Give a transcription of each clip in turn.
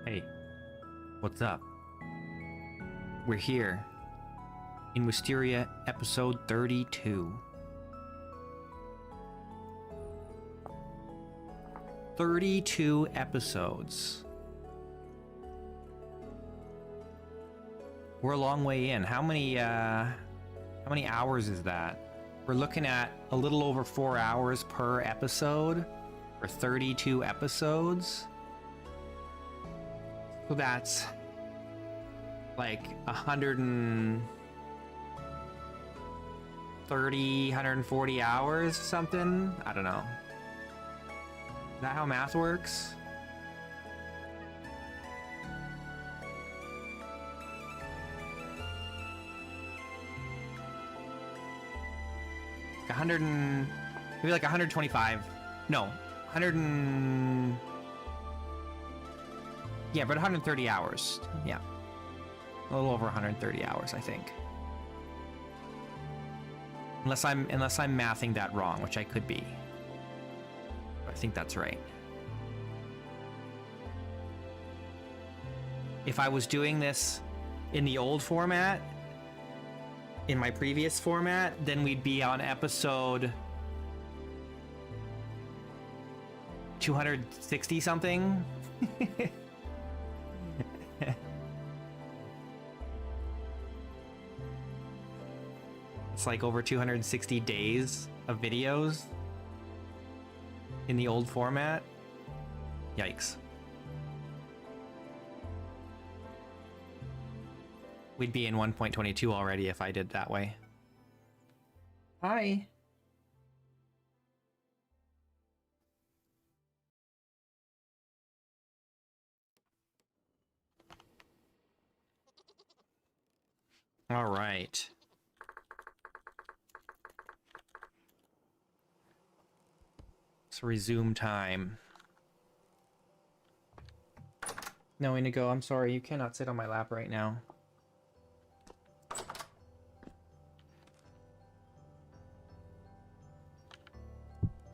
Hey, what's up? We're here in Wisteria episode 32. 32 episodes. We're a long way in. How many hours is that? We're looking at a little over 4 hours per episode for 32 episodes. So that's like 130, 140 hours, something? I don't know. Is that how math works? Maybe like 125. No, 100 and... Yeah, but 130 hours. Yeah. A little over 130 hours, I think. Unless I'm mathing that wrong, which I could be. I think that's right. If I was doing this in the old format, in my previous format, then we'd be on episode 260 something. It's like over 260 days of videos in the old format. Yikes. We'd be in 1.22 already if I did that way. Hi. All right. Let's resume time. No, Inigo, I'm sorry. You cannot sit on my lap right now.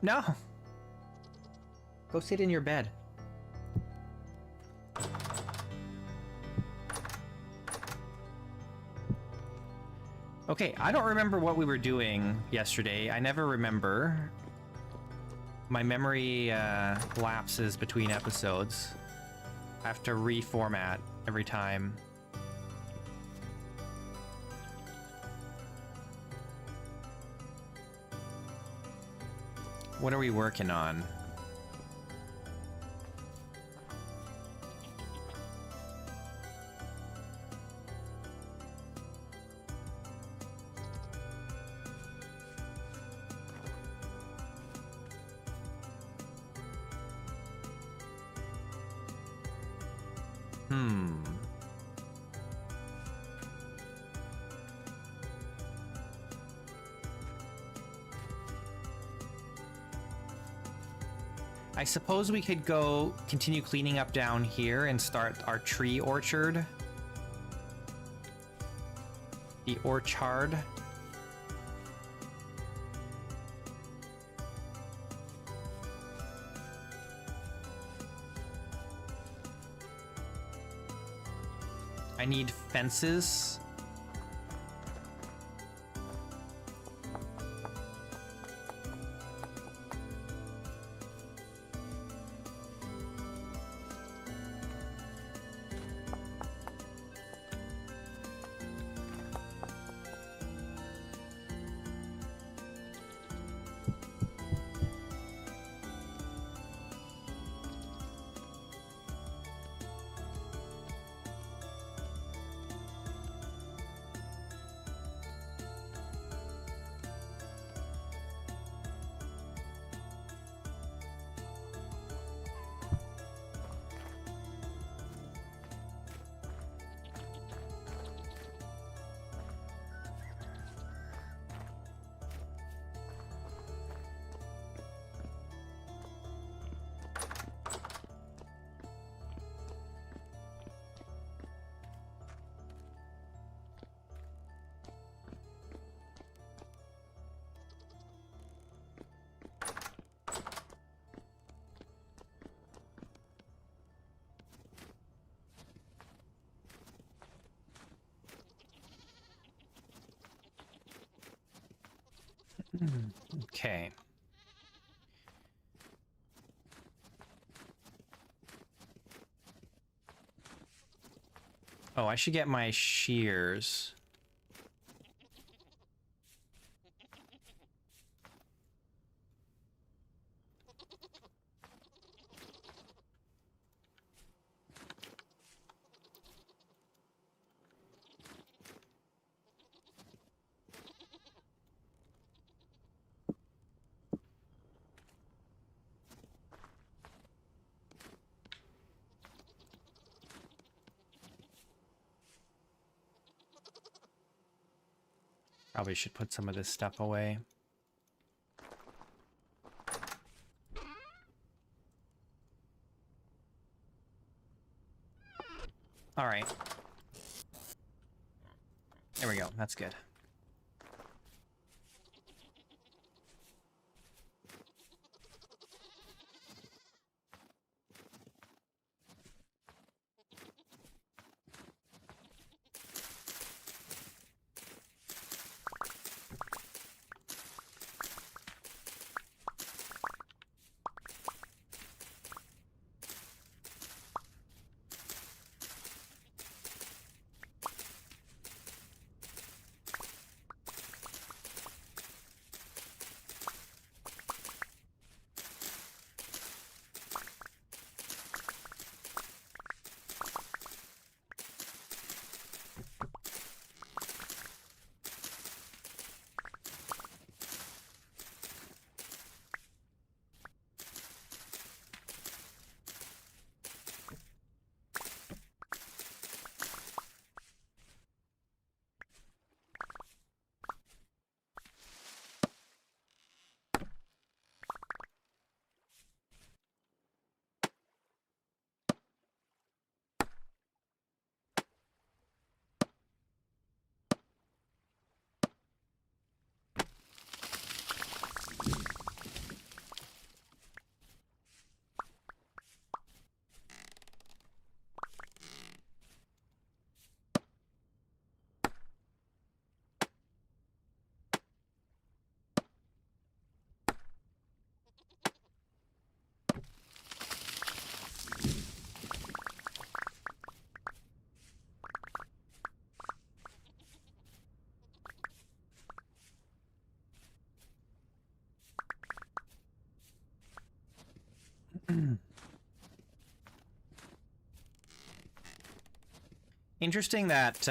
No! Go sit in your bed. Okay, I don't remember what we were doing yesterday. I never remember. My memory lapses between episodes. I have to reformat every time. What are we working on? I suppose we could go continue cleaning up down here and start our tree orchard. The orchard. I need fences. Okay. Oh, I should get my shears. Probably should put some of this stuff away. All right. There we go. That's good. Interesting that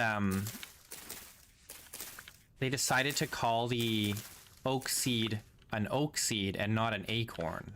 they decided to call the oak seed an oak seed and not an acorn.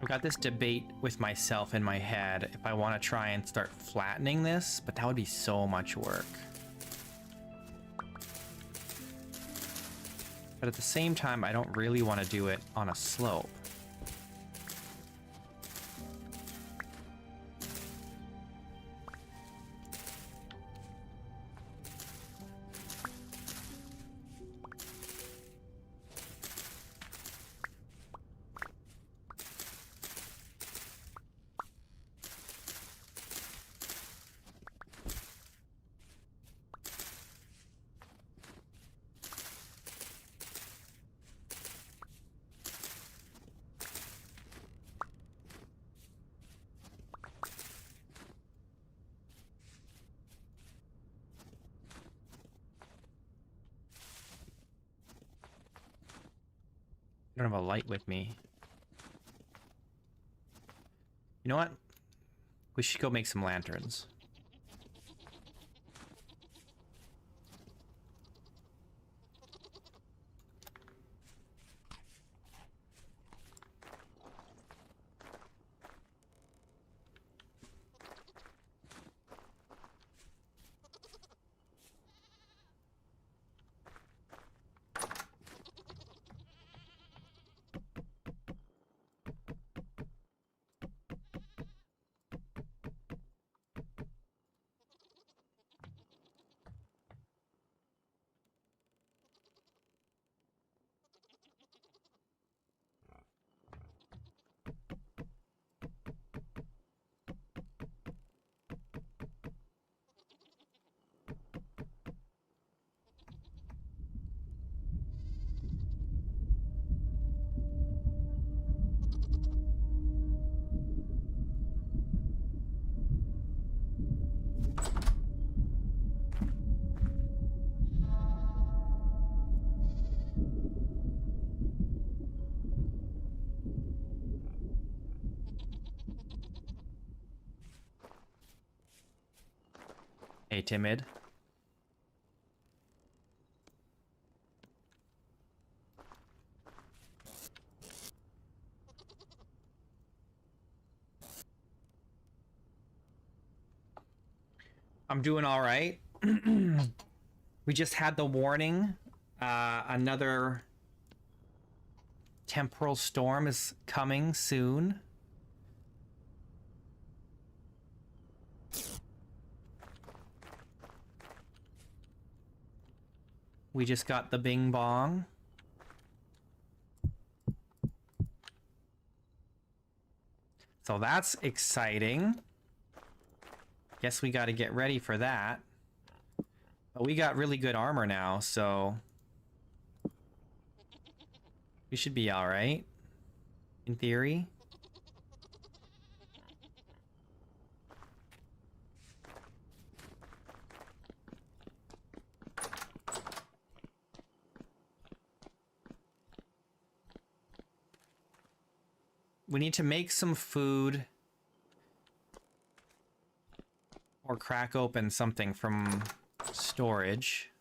I've got this debate with myself in my head if I want to try and start flattening this, but that would be so much work. But at the same time, I don't really want to do it on a slope. I don't have a light with me. You know what? We should go make some lanterns. Hey, timid. I'm doing all right. We just had the warning. Another temporal storm is coming soon. We just got the bing bong. So that's exciting. Guess we got to get ready for that. But we got really good armor now, so we should be all right, in theory. We need to make some food or crack open something from storage.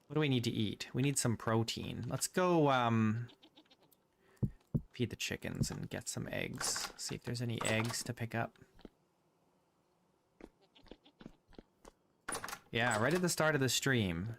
What do we need to eat? We need some protein. Let's go feed the chickens and get some eggs. See if there's any eggs to pick up. Yeah, right at the start of the stream.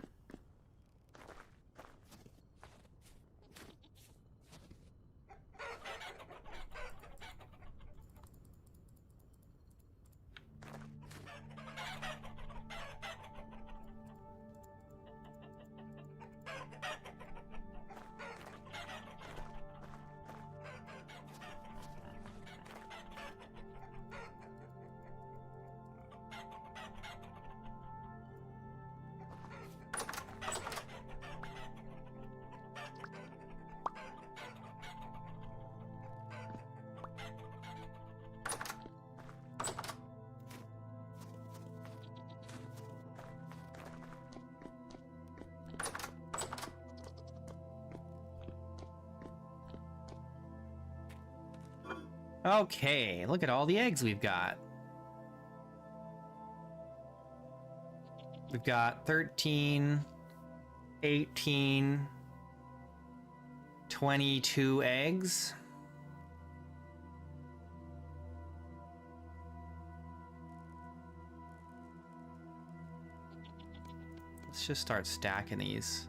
Okay, look at all the eggs we've got. We've got 13, 18, 22 eggs. Let's just start stacking these.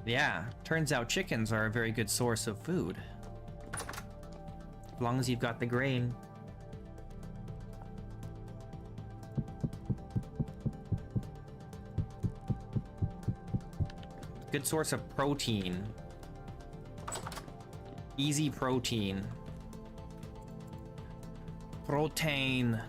Yeah, turns out chickens are a very good source of food. As long as you've got the grain. Good source of protein. Easy protein. Protein.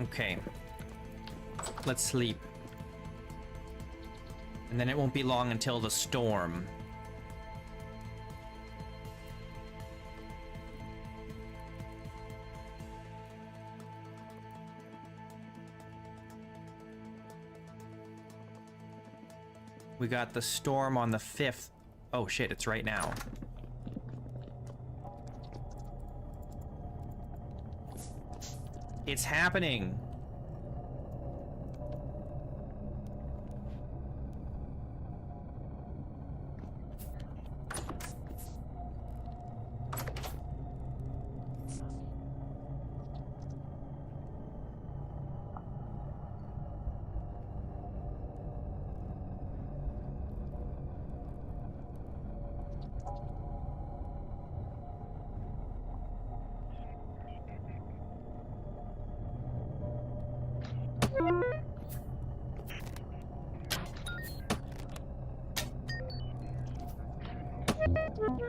Okay. Let's sleep. And then it won't be long until the storm. We got the storm on the 5th. Oh shit, it's right now. It's happening.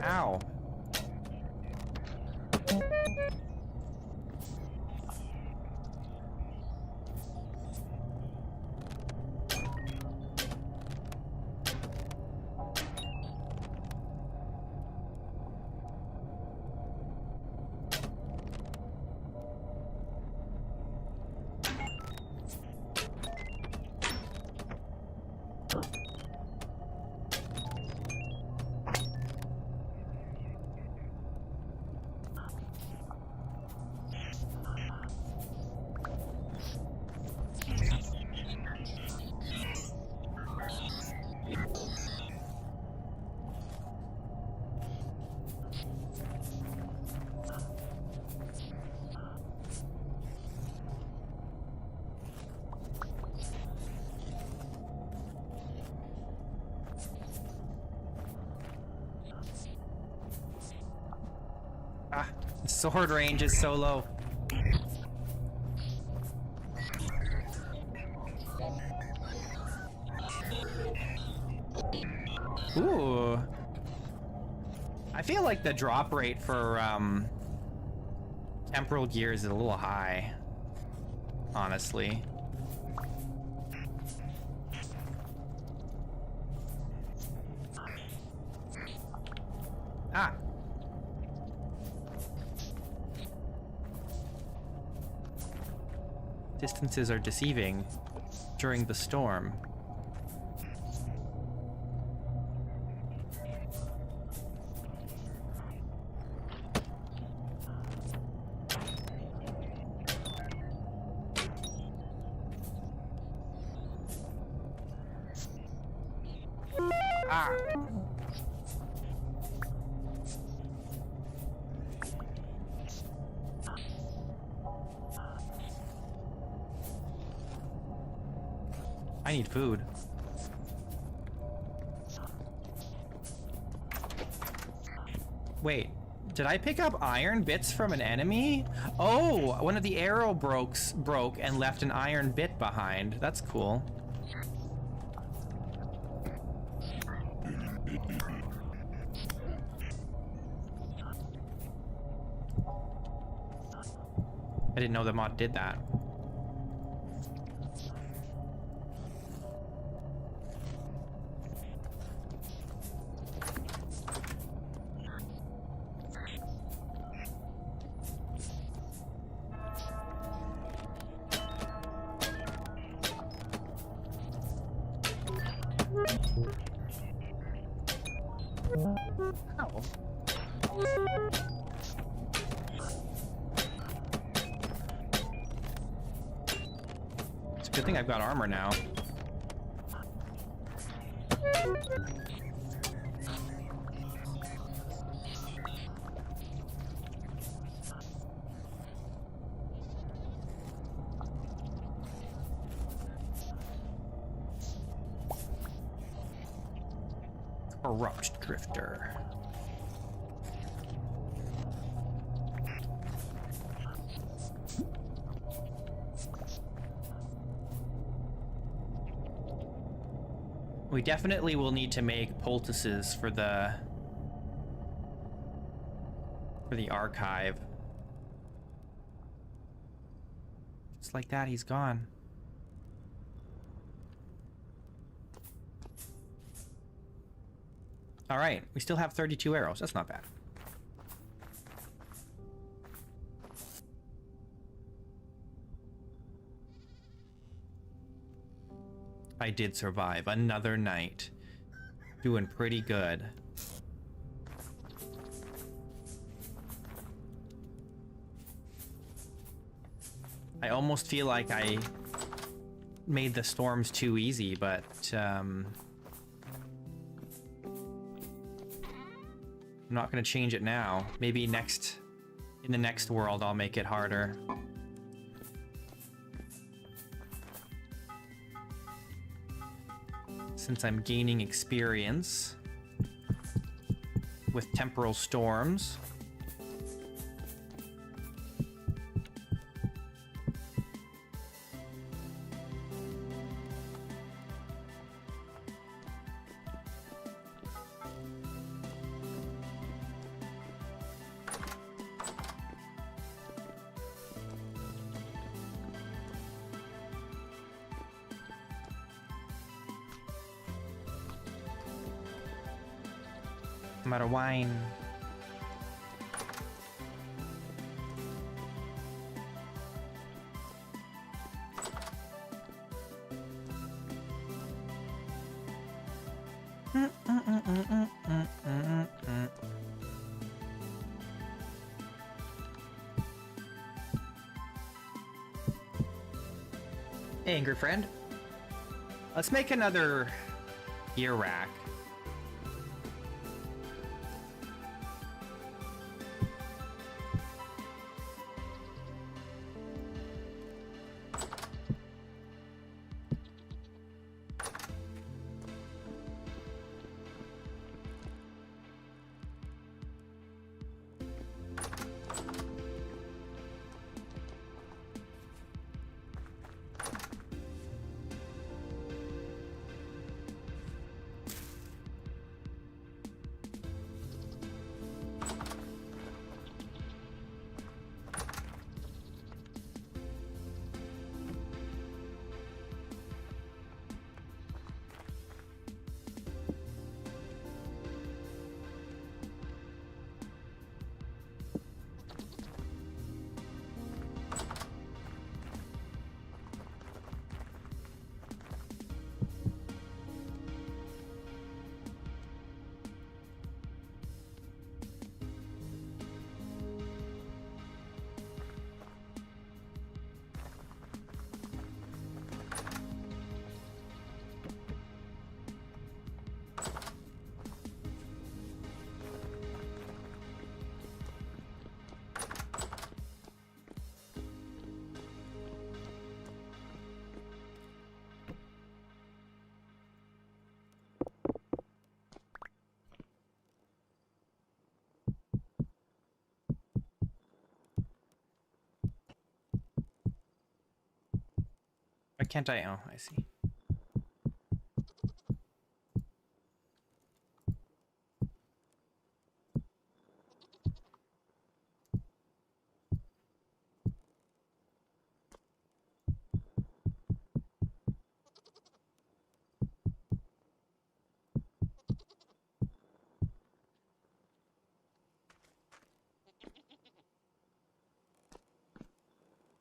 Ow. Ah, the sword range is so low. Ooh. I feel like the drop rate for temporal gears is a little high, honestly. Ah. Distances are deceiving during the storm. Ah. I need food. Wait, did I pick up iron bits from an enemy? Oh, one of the arrow broke and left an iron bit behind. That's cool. I didn't know the mod did that. Oh. It's a good thing I've got armor now. Corrupt drifter. We definitely will need to make poultices for the archive. Just like that, he's gone. All right, we still have 32 arrows. That's not bad. I did survive another night. Doing pretty good. I almost feel like I made the storms too easy, but I'm not gonna change it now. Maybe in the next world I'll make it harder. Since I'm gaining experience with temporal storms. I'm out of wine. Hey, angry friend. Let's make another gear rack. Why can't I? Oh, I see.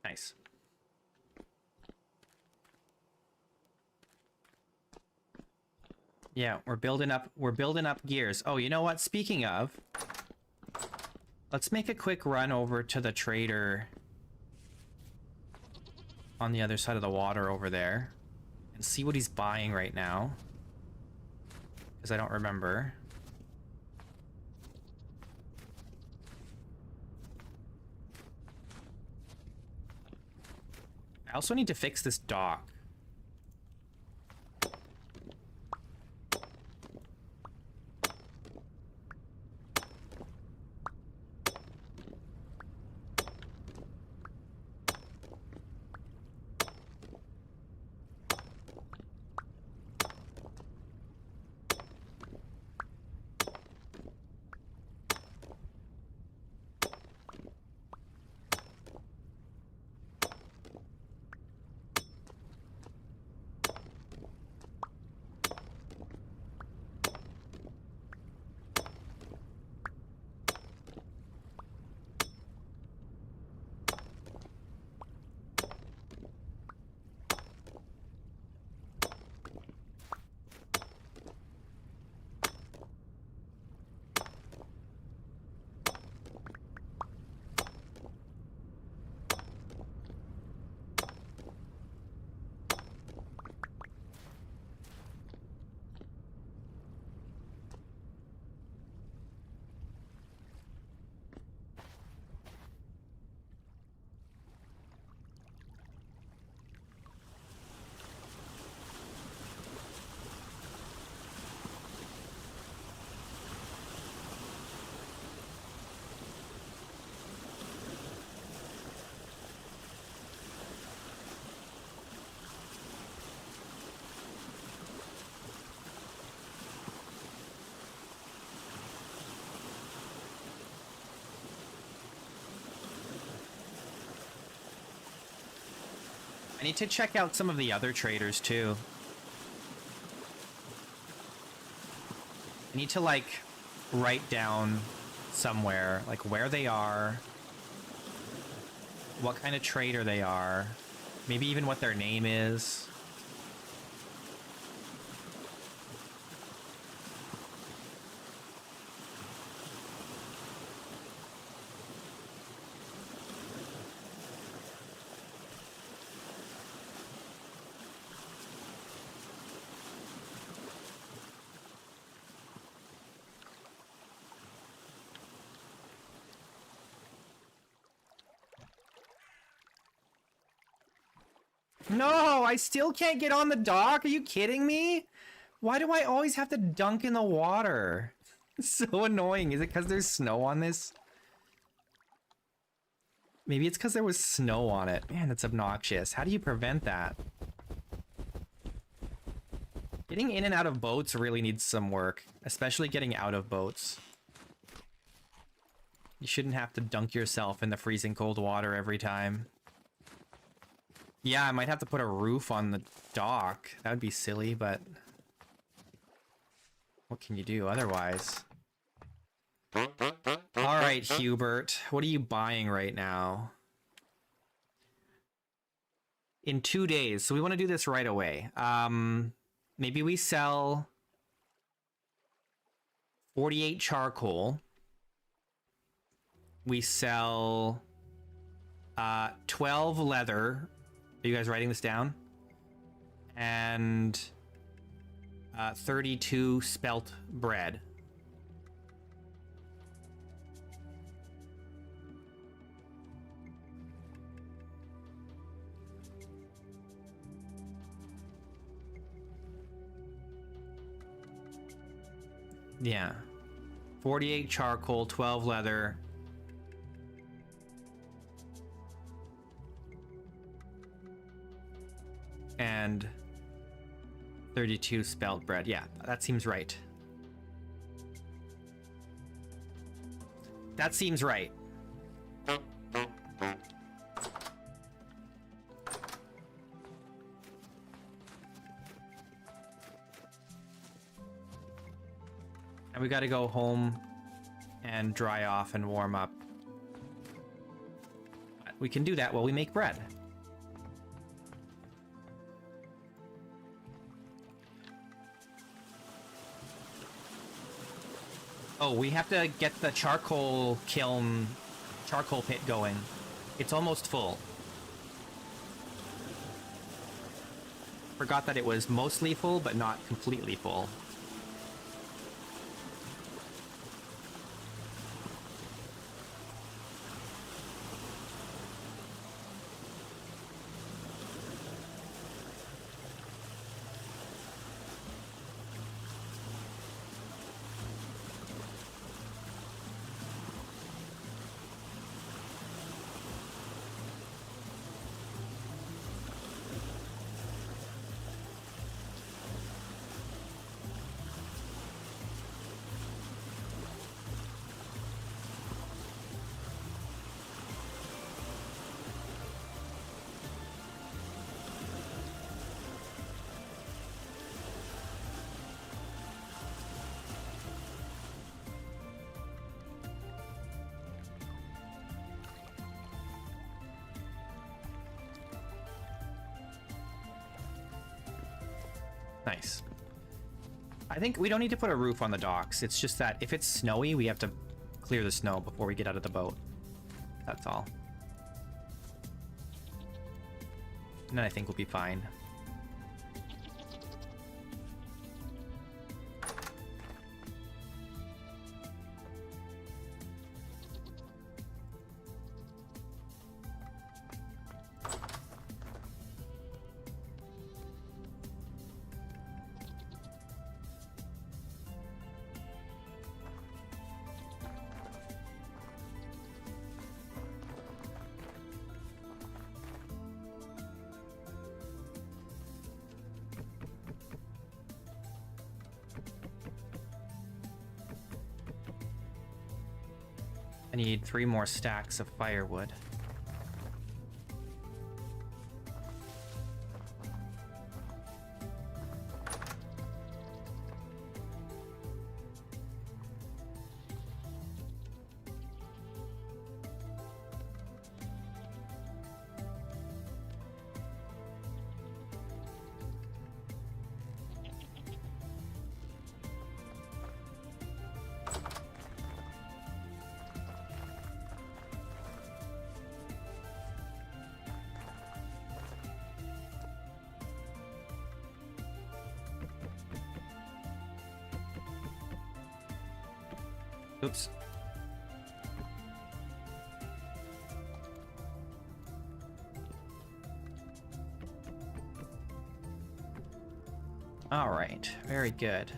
Nice. Yeah, we're building up gears. Oh, you know what? Speaking of, let's make a quick run over to the trader on the other side of the water over there and see what he's buying right now. Because I don't remember. I also need to fix this dock. I need to check out some of the other traders too. I need to like write down somewhere like where they are, what kind of trader they are, maybe even what their name is. No, I still can't get on the dock. Are you kidding me? Why do I always have to dunk in the water? It's so annoying. Is it because there's snow on this? Maybe it's because there was snow on it. Man, that's obnoxious. How do you prevent that? Getting in and out of boats really needs some work, especially getting out of boats. You shouldn't have to dunk yourself in the freezing cold water every time. Yeah, I might have to put a roof on the dock. That would be silly, but what can you do otherwise? All right, Hubert, what are you buying right now? In 2 days, so we want to do this right away. Maybe we sell 48 charcoal. We sell 12 leather. Are you guys writing this down? And 32 spelt bread. Yeah. 48 charcoal, 12 leather. And 32 spelt bread. Yeah, that seems right. That seems right. And we gotta go home and dry off and warm up. We can do that while we make bread. Oh, we have to get the charcoal kiln, charcoal pit going. It's almost full. Forgot that it was mostly full, but not completely full. Nice. I think we don't need to put a roof on the docks. It's just that if it's snowy, we have to clear the snow before we get out of the boat. That's all. And then I think we'll be fine. I need 3 more stacks of firewood. Oops. All right, very good.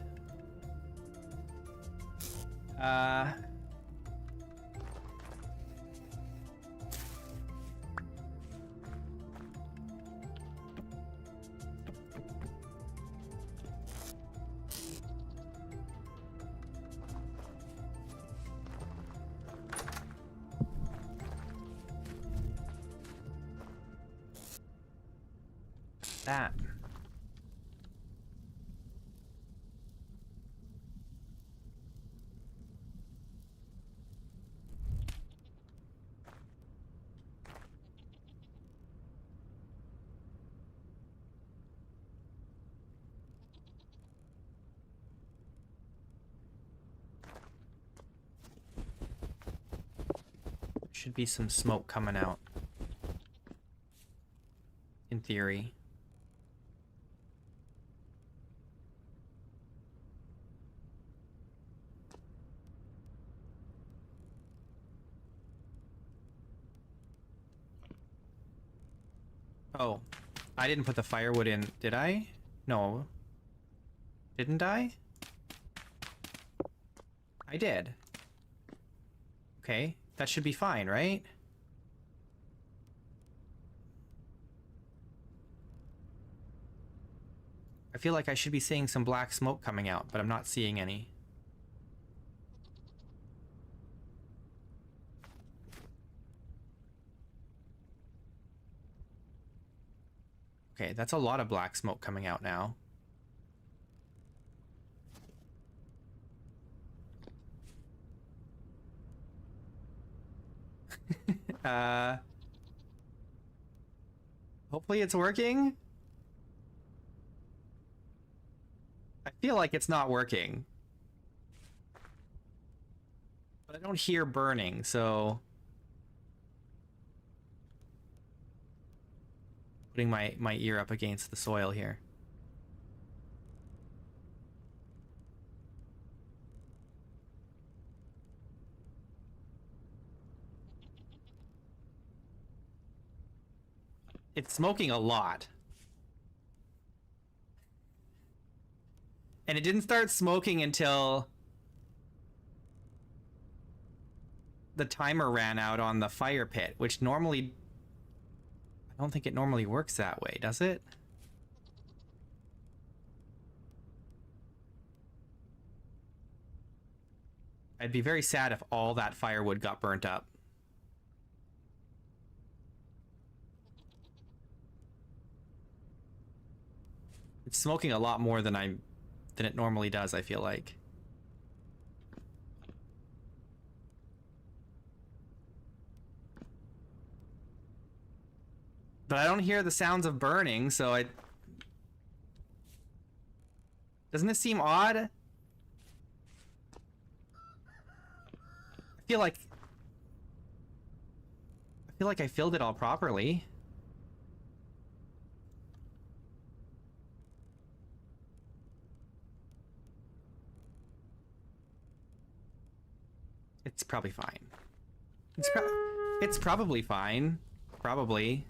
That. Should be some smoke coming out. In theory. Oh, I didn't put the firewood in, did I? No. Didn't I? I did. Okay, that should be fine, right? I feel like I should be seeing some black smoke coming out, but I'm not seeing any. Okay, that's a lot of black smoke coming out now. Hopefully it's working. I feel like it's not working. But I don't hear burning, so... Putting my ear up against the soil here. It's smoking a lot. And it didn't start smoking until the timer ran out on the fire pit, which normally... I don't think it normally works that way, does it? I'd be very sad if all that firewood got burnt up. It's smoking a lot more than it normally does, I feel like. But I don't hear the sounds of burning, so I... Doesn't this seem odd? I feel like I filled it all properly. It's probably fine. It's probably fine. Probably.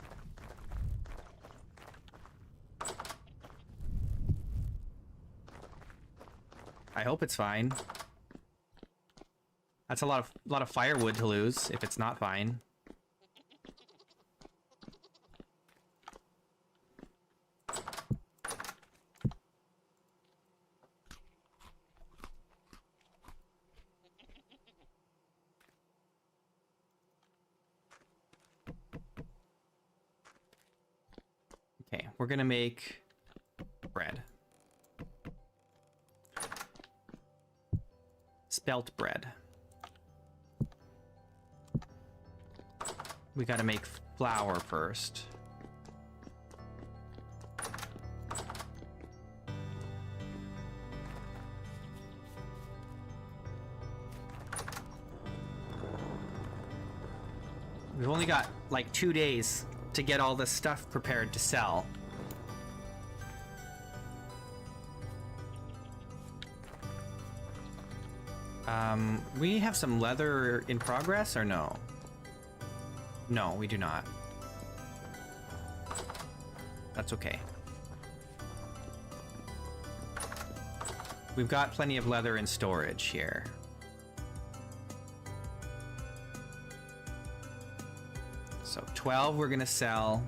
I hope it's fine. That's a lot of firewood to lose if it's not fine. Okay, we're gonna make bread. Spelt bread. We gotta make flour first. We've only got like 2 days to get all this stuff prepared to sell. We have some leather in progress, or no? No, we do not. That's okay. We've got plenty of leather in storage here. So 12 we're gonna sell.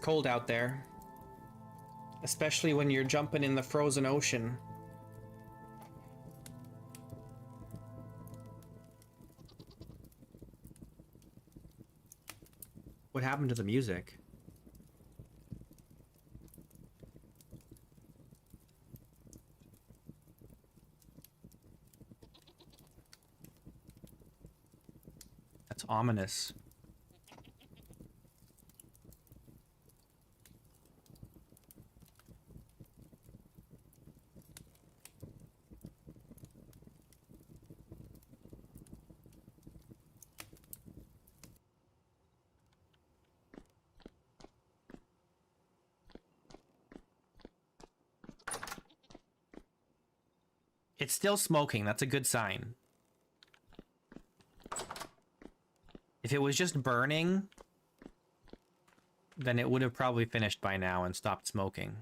cold out there. Especially when you're jumping in the frozen ocean. What happened to the music? That's ominous. It's still smoking. That's a good sign. If it was just burning, then it would have probably finished by now and stopped smoking.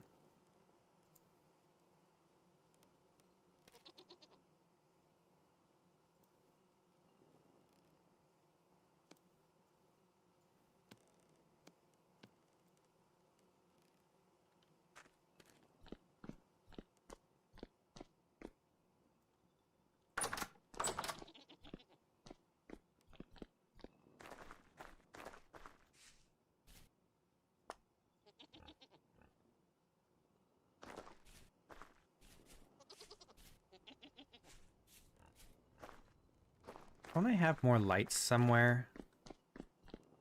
Don't I have more lights somewhere?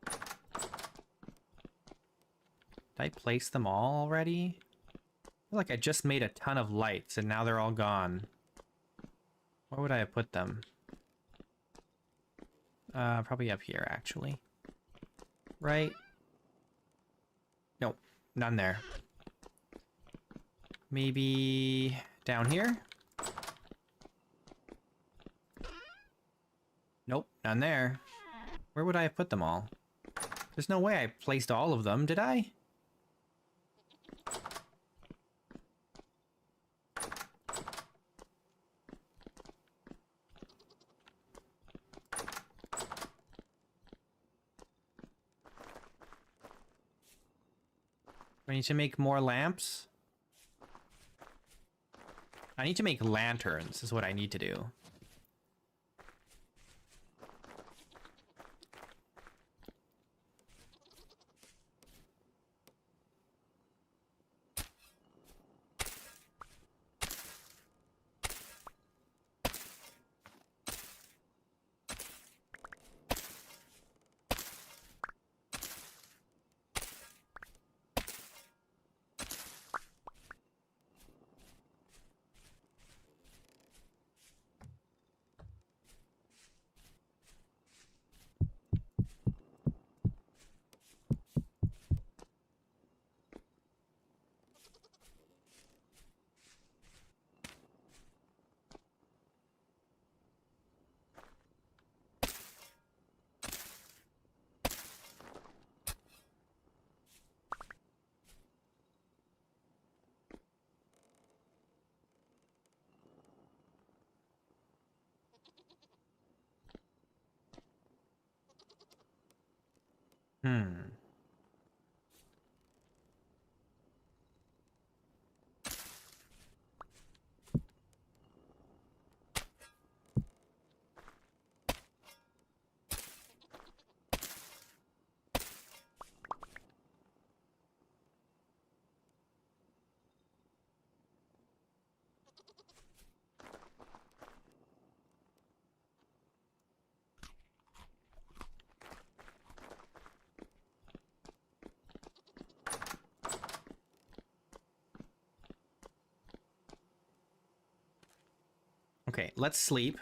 Did I place them all already? I feel like I just made a ton of lights and now they're all gone. Where would I have put them? Probably up here, actually. Right? Nope, none there. Maybe down here? Nope, none there. Where would I have put them all? There's no way I placed all of them, did I? I need to make more lamps. I need to make lanterns, is what I need to do. Hmm. Okay, let's sleep.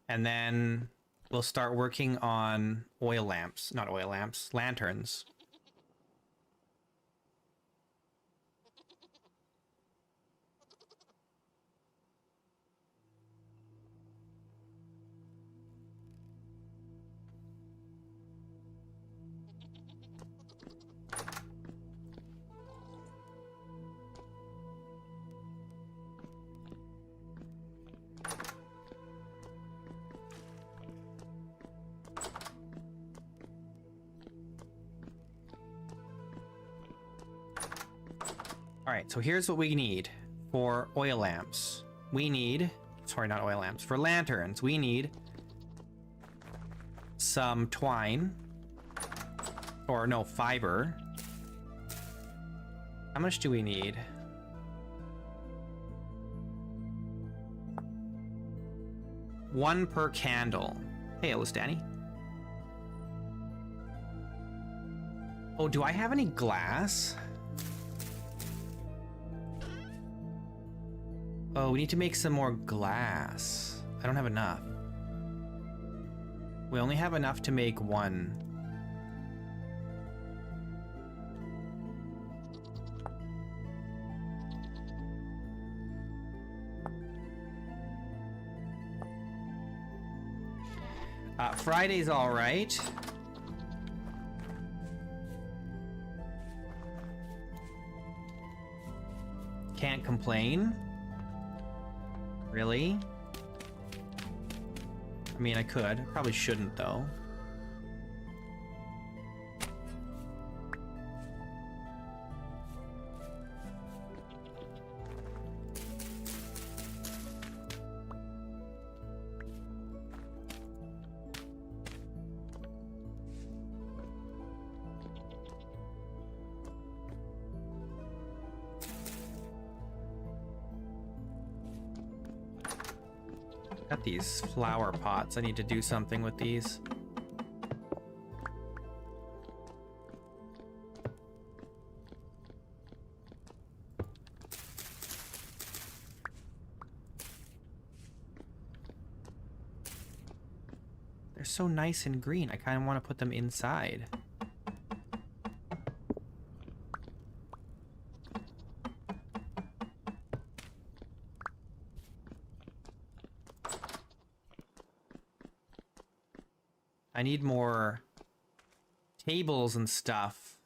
And then we'll start working on oil lamps. Not oil lamps, lanterns. All right, so here's what we need for oil lamps. We need, sorry, not oil lamps, for lanterns, we need some twine, or no, fiber. How much do we need? One per candle. Hey, hello, Stanny. Oh, do I have any glass? Oh, we need to make some more glass. I don't have enough. We only have enough to make one. Friday's all right. Can't complain. Really? I mean, I could. Probably shouldn't, though. Got these flower pots. I need to do something with these. They're so nice and green. I kind of want to put them inside. I need more tables and stuff.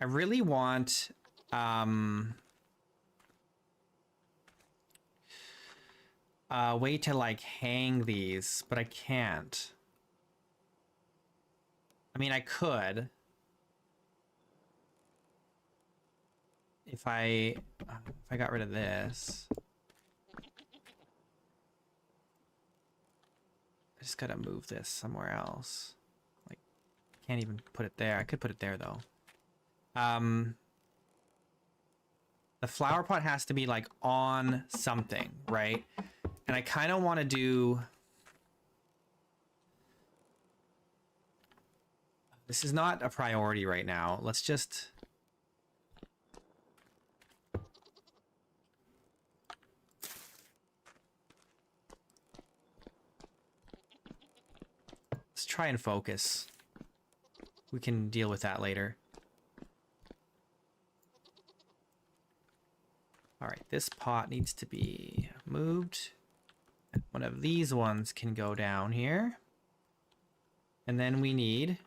I really want a way to like hang these, but I can't. I mean, I could if I got rid of this. I just gotta move this somewhere else. Like, can't even put it there. I could put it there though. The flower pot has to be like on something, right? And I kind of want to do. This is not a priority right now. Let's just. Let's try and focus. We can deal with that later. All right, this pot needs to be moved. One of these ones can go down here. And then we need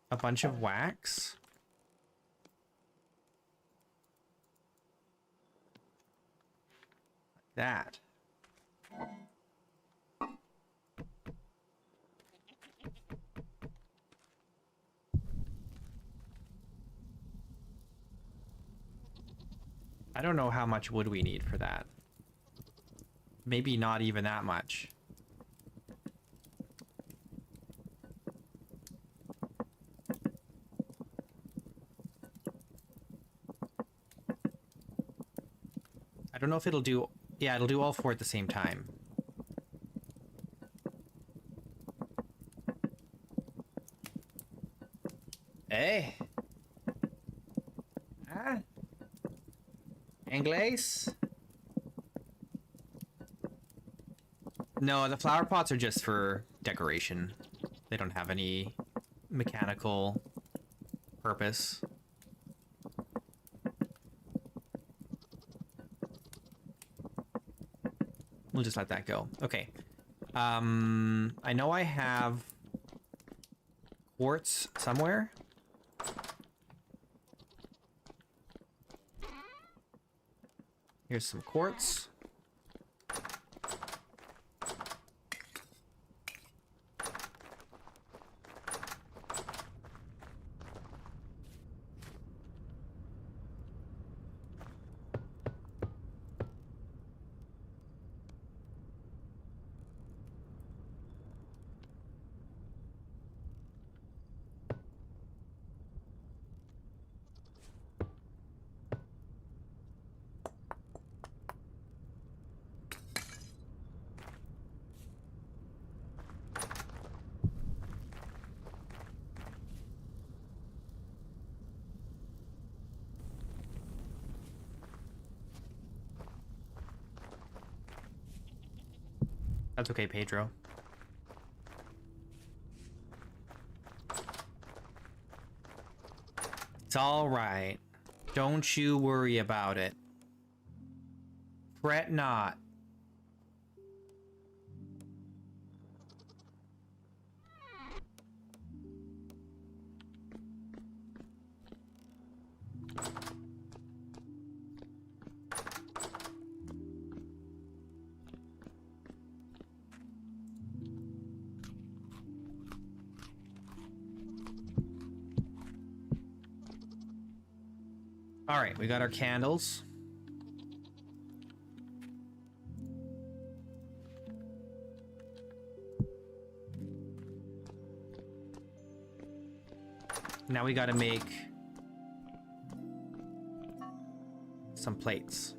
a bunch of wax. Like that. I don't know how much wood we need for that. Maybe not even that much. I don't know if it'll do... Yeah, it'll do all four at the same time. Hey! Ah? Inglés? No, the flower pots are just for decoration. They don't have any mechanical purpose. We'll just let that go. Okay. I know I have quartz somewhere. Here's some quartz. That's okay, Pedro. It's all right. Don't you worry about it. Fret not. All right, we got our candles. Now we got to make some plates.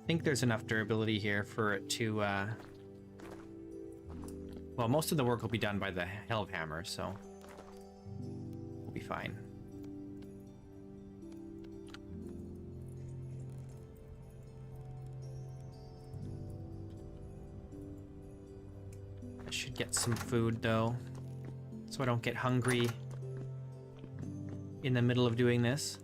I think there's enough durability here for it to, well, most of the work will be done by the Hellhammer, so we'll be fine. I should get some food, though, so I don't get hungry in the middle of doing this.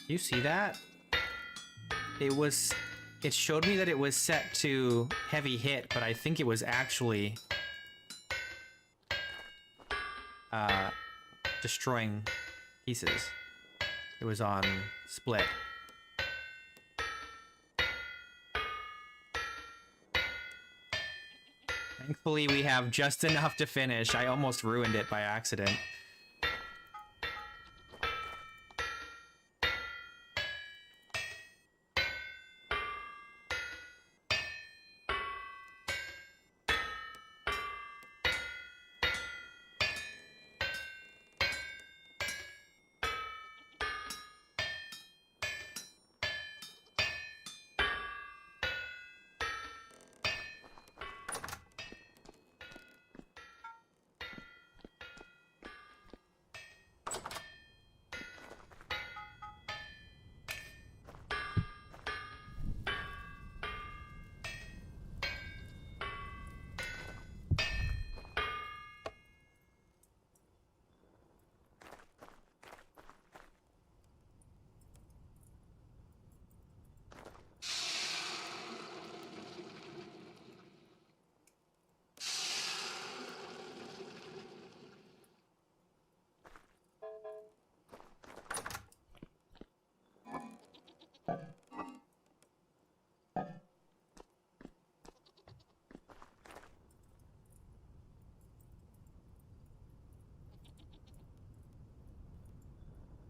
You see that? It showed me that it was set to heavy hit, but I think it was actually destroying pieces. It was on split. Thankfully, we have just enough to finish. I almost ruined it by accident.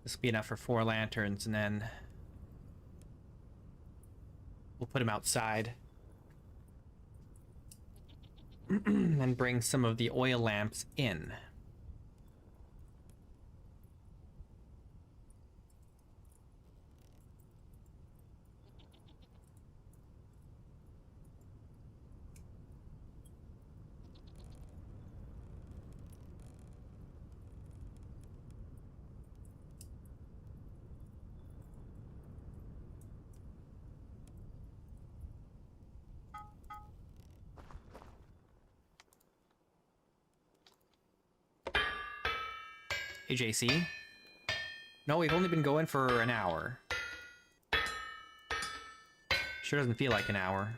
This will be enough for 4 lanterns, and then we'll put them outside. And bring some of the oil lamps in. AJC? No, we've only been going for an hour. Sure doesn't feel like an hour.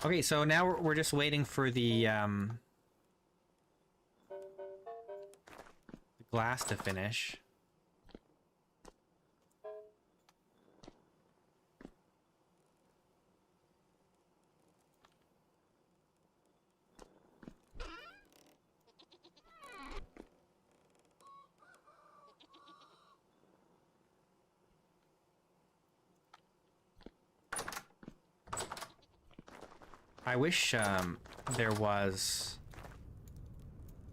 Okay, so now we're just waiting for the glass to finish. I wish there was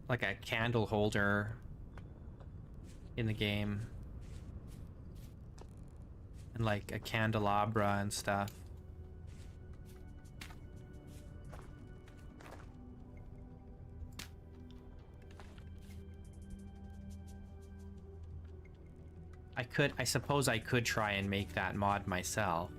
like a candle holder in the game and like a candelabra and stuff. I suppose I could try and make that mod myself.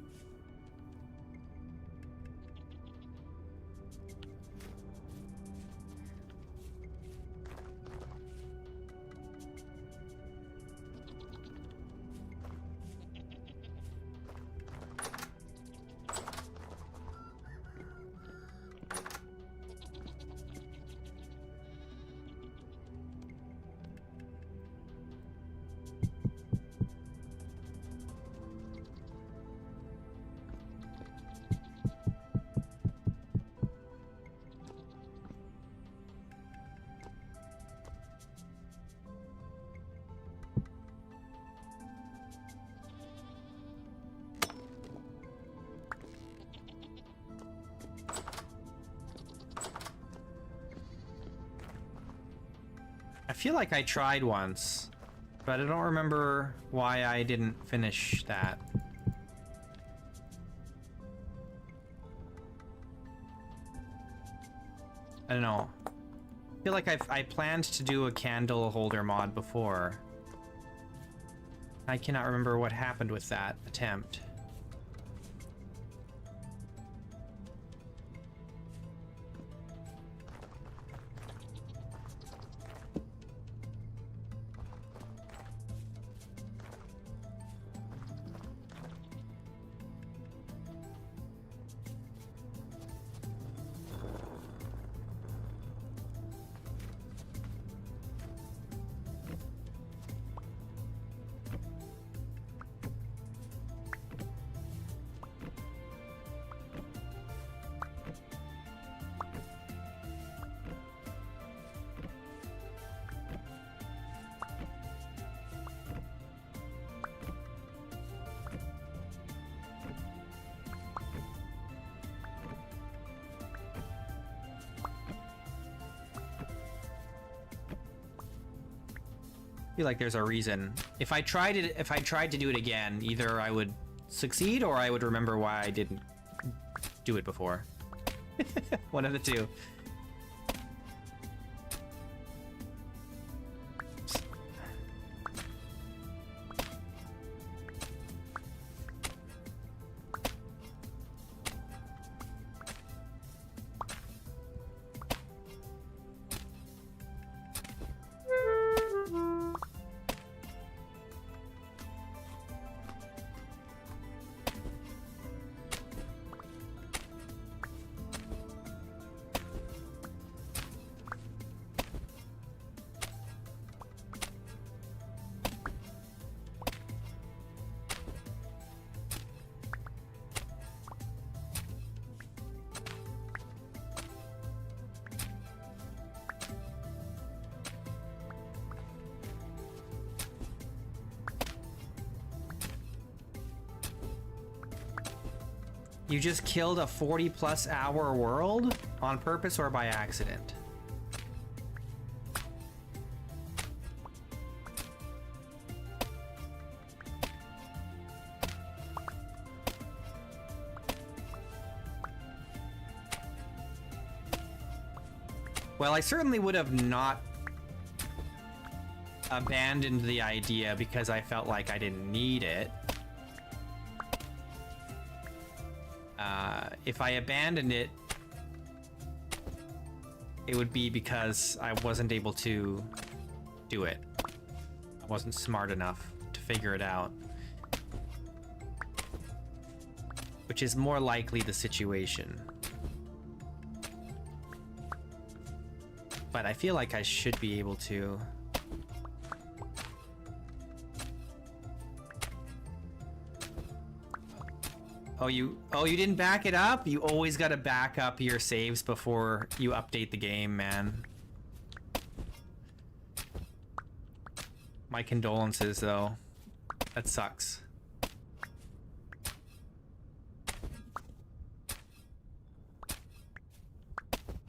I feel like I tried once, but I don't remember why I didn't finish that. I don't know. I feel like I planned to do a candle holder mod before. I cannot remember what happened with that attempt. I feel like there's a reason. If I tried to do it again, either I would succeed or I would remember why I didn't do it before. One of the two. You just killed a 40+ hour world on purpose or by accident? Well, I certainly would have not abandoned the idea because I felt like I didn't need it. If I abandoned it, it would be because I wasn't able to do it. I wasn't smart enough to figure it out. Which is more likely the situation. But I feel like I should be able to. Oh, you didn't back it up? You always gotta back up your saves before you update the game, man. My condolences, though. That sucks.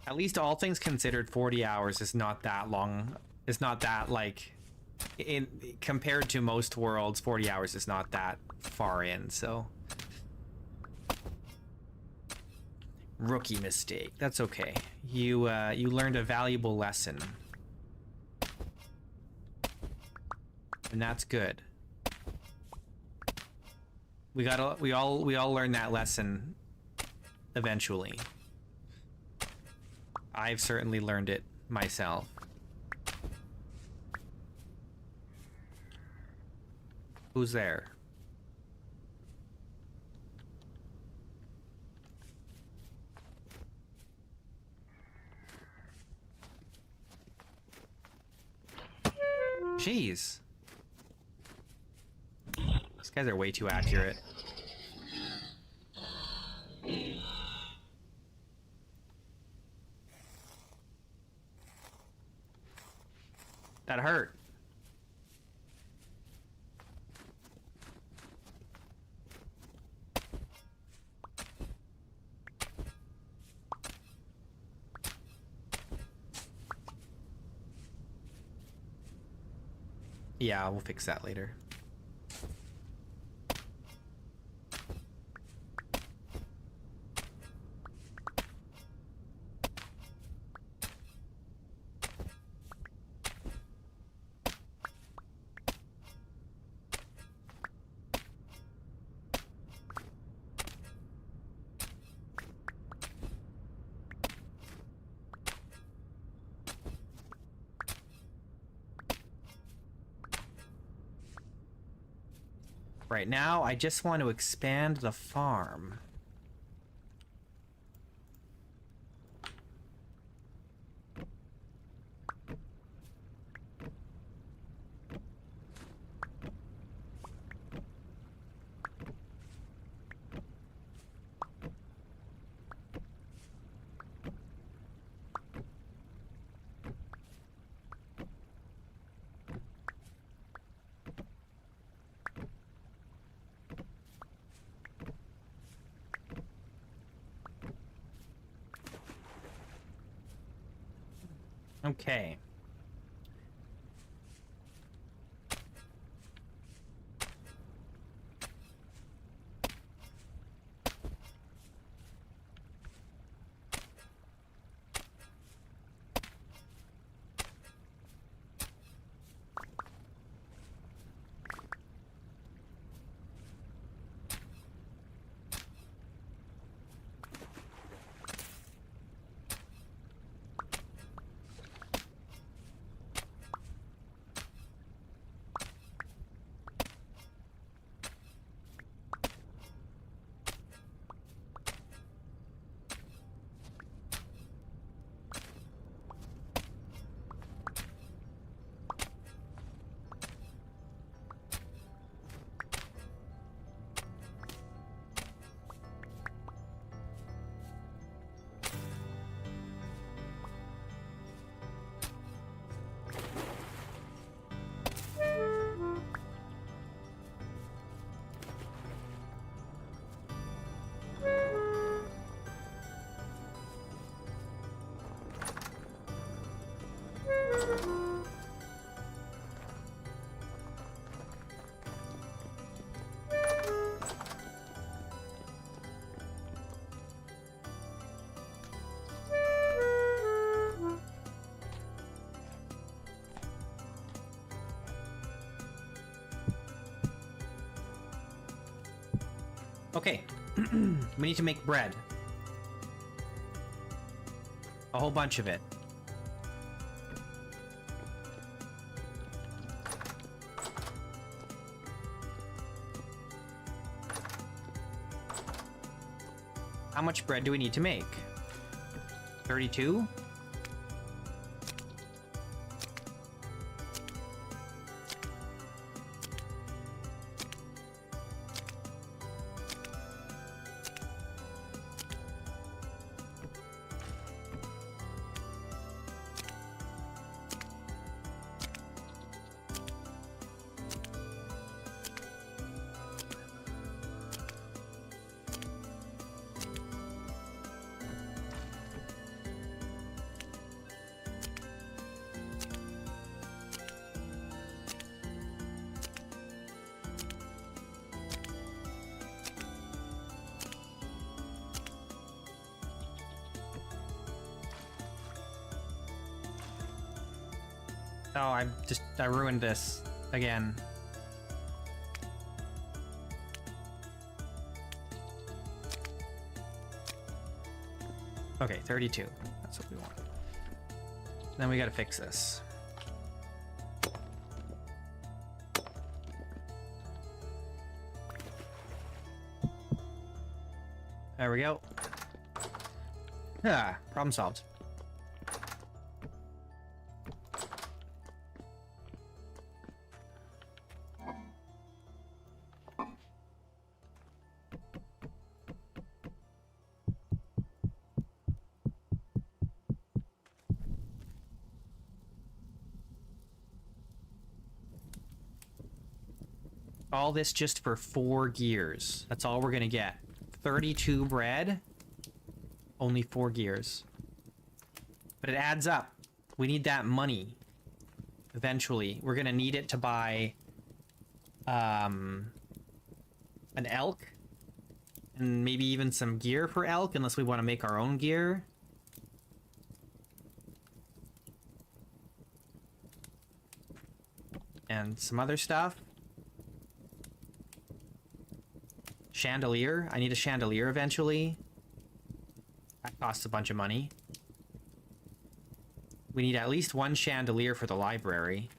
At least all things considered, 40 hours is not that long. It's not that, like, compared to most worlds, 40 hours is not that far in, so. Rookie mistake. That's okay. You learned a valuable lesson. And that's good. We all learn that lesson eventually. I've certainly learned it myself. Who's there? Jeez. These guys are way too accurate. That hurt. Yeah, we'll fix that later. Right now, I just want to expand the farm. Okay. Okay, we need to make bread. A whole bunch of it. How much bread do we need to make? 32? Oh, I ruined this again. Okay, 32. That's what we want. Then we gotta fix this. There we go. Ah, problem solved. All this just for 4 gears. That's all we're gonna get. 32 bread, only 4 gears. But it adds up. We need that money. Eventually. We're gonna need it to buy an elk. And maybe even some gear for elk, unless we want to make our own gear. And some other stuff. Chandelier. I need a chandelier eventually. That costs a bunch of money. We need at least 1 chandelier for the library.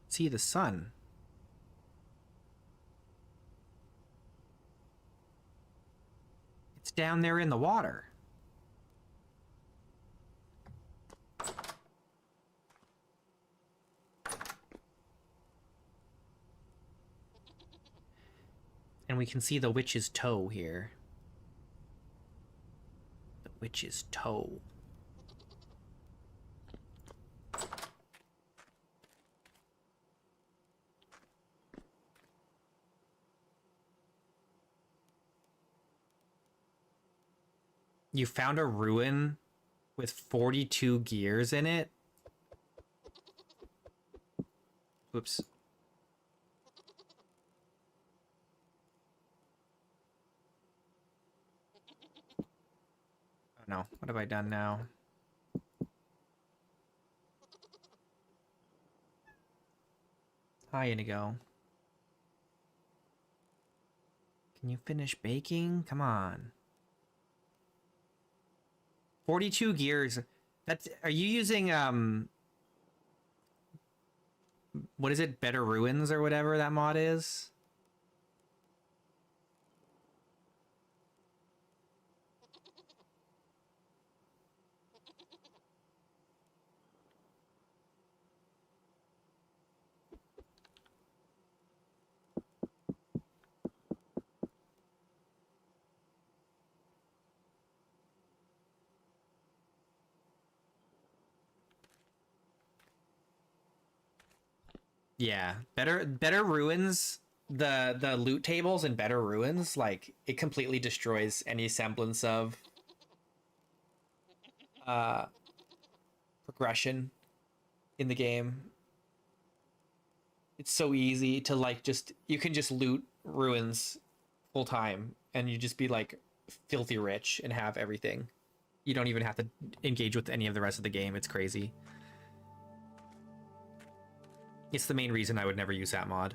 See the sun. It's down there in the water. And we can see the witch's toe here. The witch's toe. You found a ruin with 42 gears in it? Whoops. Oh no, what have I done now? Hi, Inigo. Can you finish baking? Come on. 42 gears. That's, are you using what is it? Better Ruins or whatever that mod is. Yeah, better ruins. The loot tables in better ruins, like it completely destroys any semblance of uh progression in the game. It's so easy to like just you can just loot ruins full time and you just be like filthy rich and have everything. You don't even have to engage with any of the rest of the game. It's crazy. It's the main reason I would never use that mod.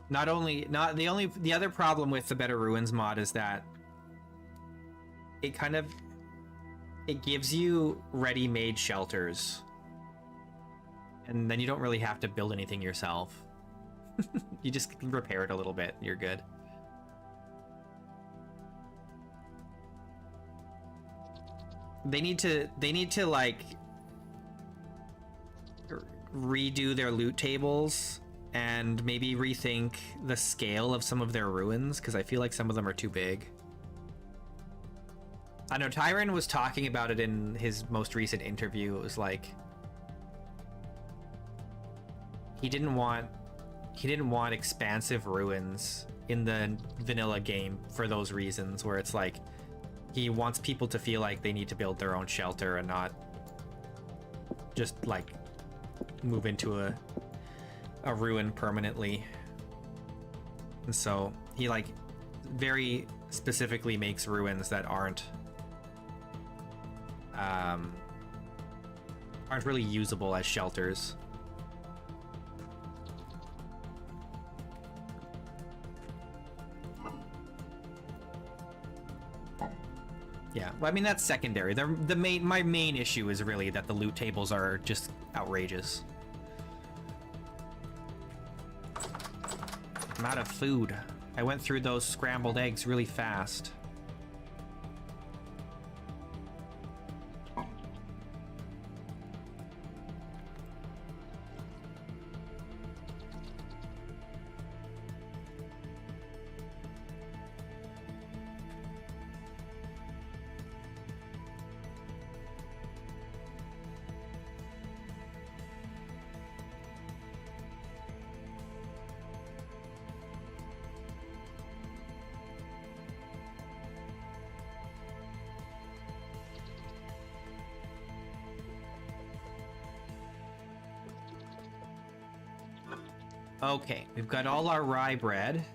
The other problem with the Better Ruins mod is that it gives you ready-made shelters, and then you don't really have to build anything yourself. You just repair it a little bit, you're good. They need to like redo their loot tables and maybe rethink the scale of some of their ruins, because I feel like some of them are too big. I know Tyron was talking about it in his most recent interview. It was like he didn't want expansive ruins in the vanilla game for those reasons, where it's like he wants people to feel like they need to build their own shelter and not just like move into a ruin permanently. And so he like very specifically makes ruins that aren't really usable as shelters. Yeah, well, I mean that's secondary. My main issue is really that the loot tables are just outrageous. I'm out of food. I went through those scrambled eggs really fast. Okay, we've got all our rye bread.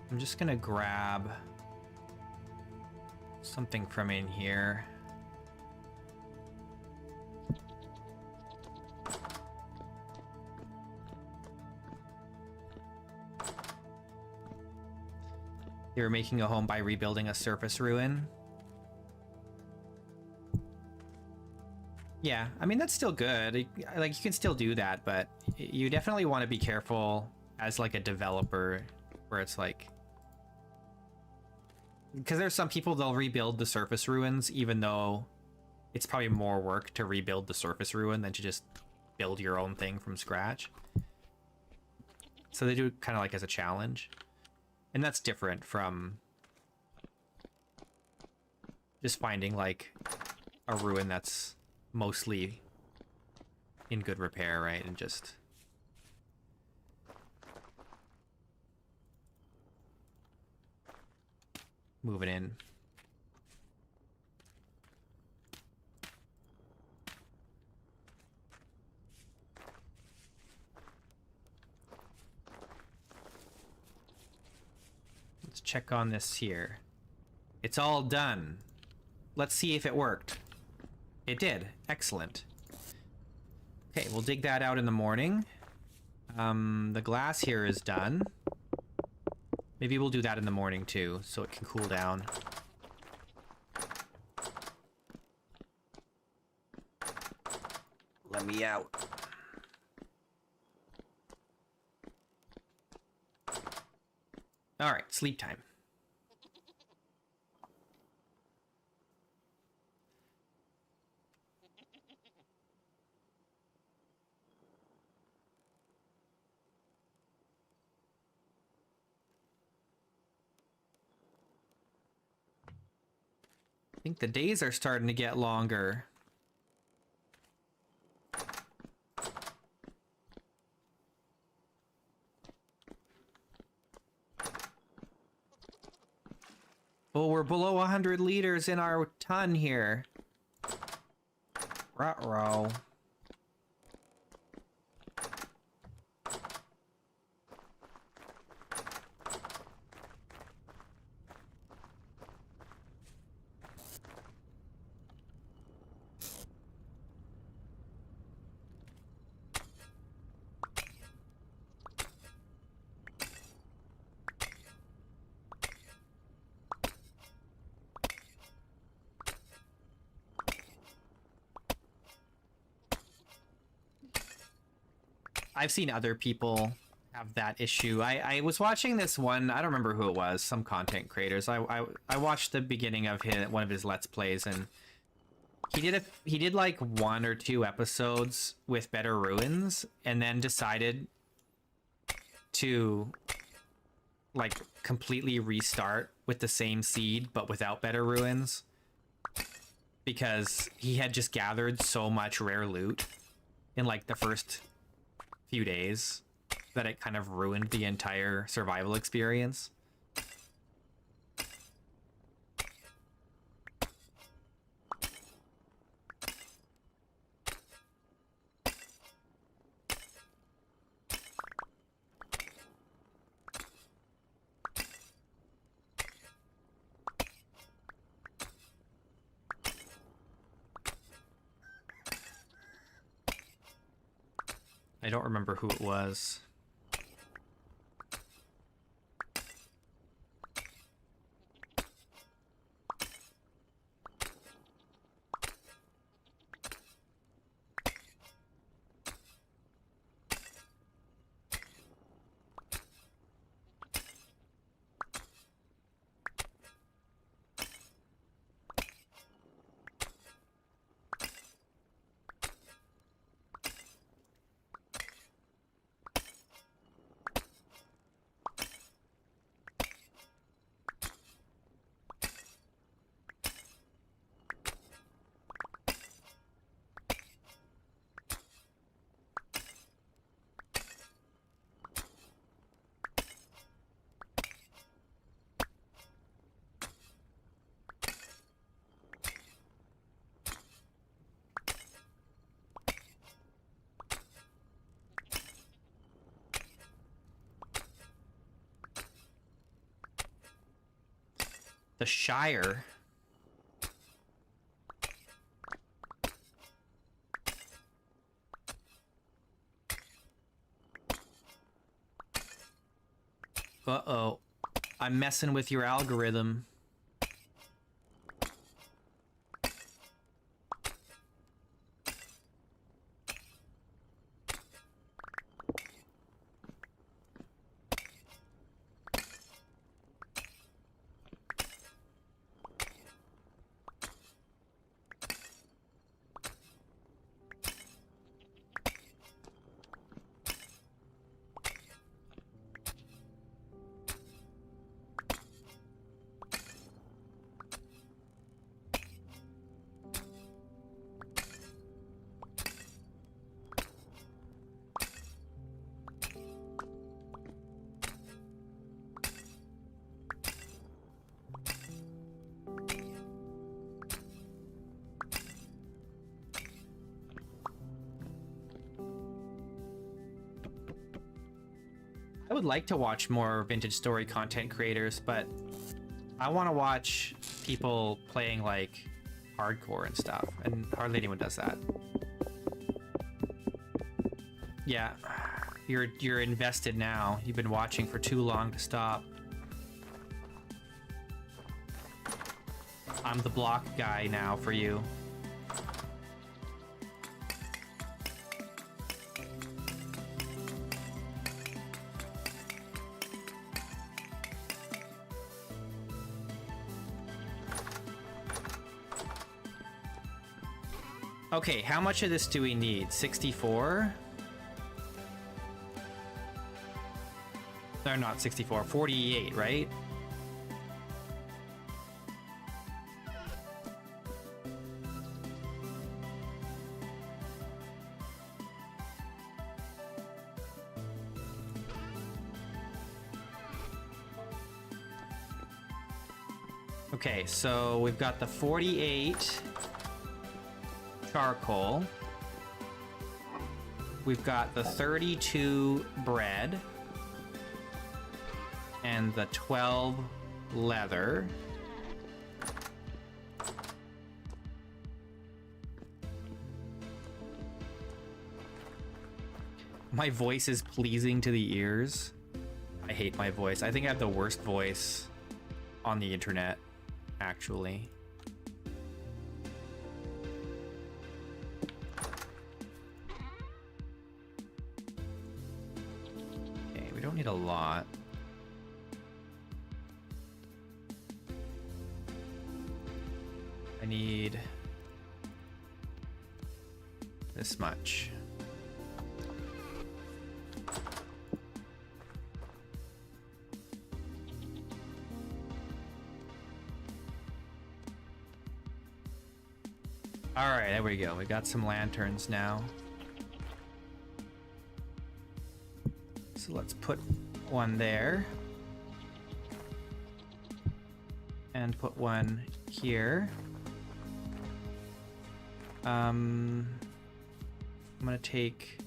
I'm just gonna grab something from in here. You're making a home by rebuilding a surface ruin. Yeah, I mean, that's still good. Like, you can still do that, but you definitely want to be careful as, like, a developer, where it's like... Because there's some people, they'll rebuild the surface ruins, even though it's probably more work to rebuild the surface ruin than to just build your own thing from scratch. So they do it kind of like as a challenge. And that's different from just finding like a ruin that's mostly in good repair, right? And just moving in. Let's check on this here. It's all done. Let's see if it worked. It did. Excellent. Okay, we'll dig that out in the morning. The glass here is done. Maybe we'll do that in the morning too, so it can cool down. Let me out. All right, sleep time. I think the days are starting to get longer. Oh, we're below 100 liters in our ton here. Ruh-roh. I've seen other people have that issue. I was watching this one, I don't remember who it was, some content creators. I watched the beginning of one of his Let's Plays, and he did like 1 or 2 episodes with better ruins, and then decided to like completely restart with the same seed but without better ruins, because he had just gathered so much rare loot in like the first few days that it kind of ruined the entire survival experience. I don't remember who it was. The Shire. Uh-oh. I'm messing with your algorithm. would like to watch more vintage story content creators, but I want to watch people playing like hardcore and stuff, and hardly anyone does that. Yeah, you're invested now. You've been watching for too long to stop. I'm the block guy now for you. Okay, how much of this do we need? 64? They're not 64, 48, right? Okay, so we've got the 48 charcoal. We've got the 32 bread. And the 12 leather. My voice is pleasing to the ears. I hate my voice. I think I have the worst voice on the internet, actually. Okay, we don't need a lot. I need this much. All right, there we go. We got some lanterns now. So let's put one there. And put one here. I'm gonna take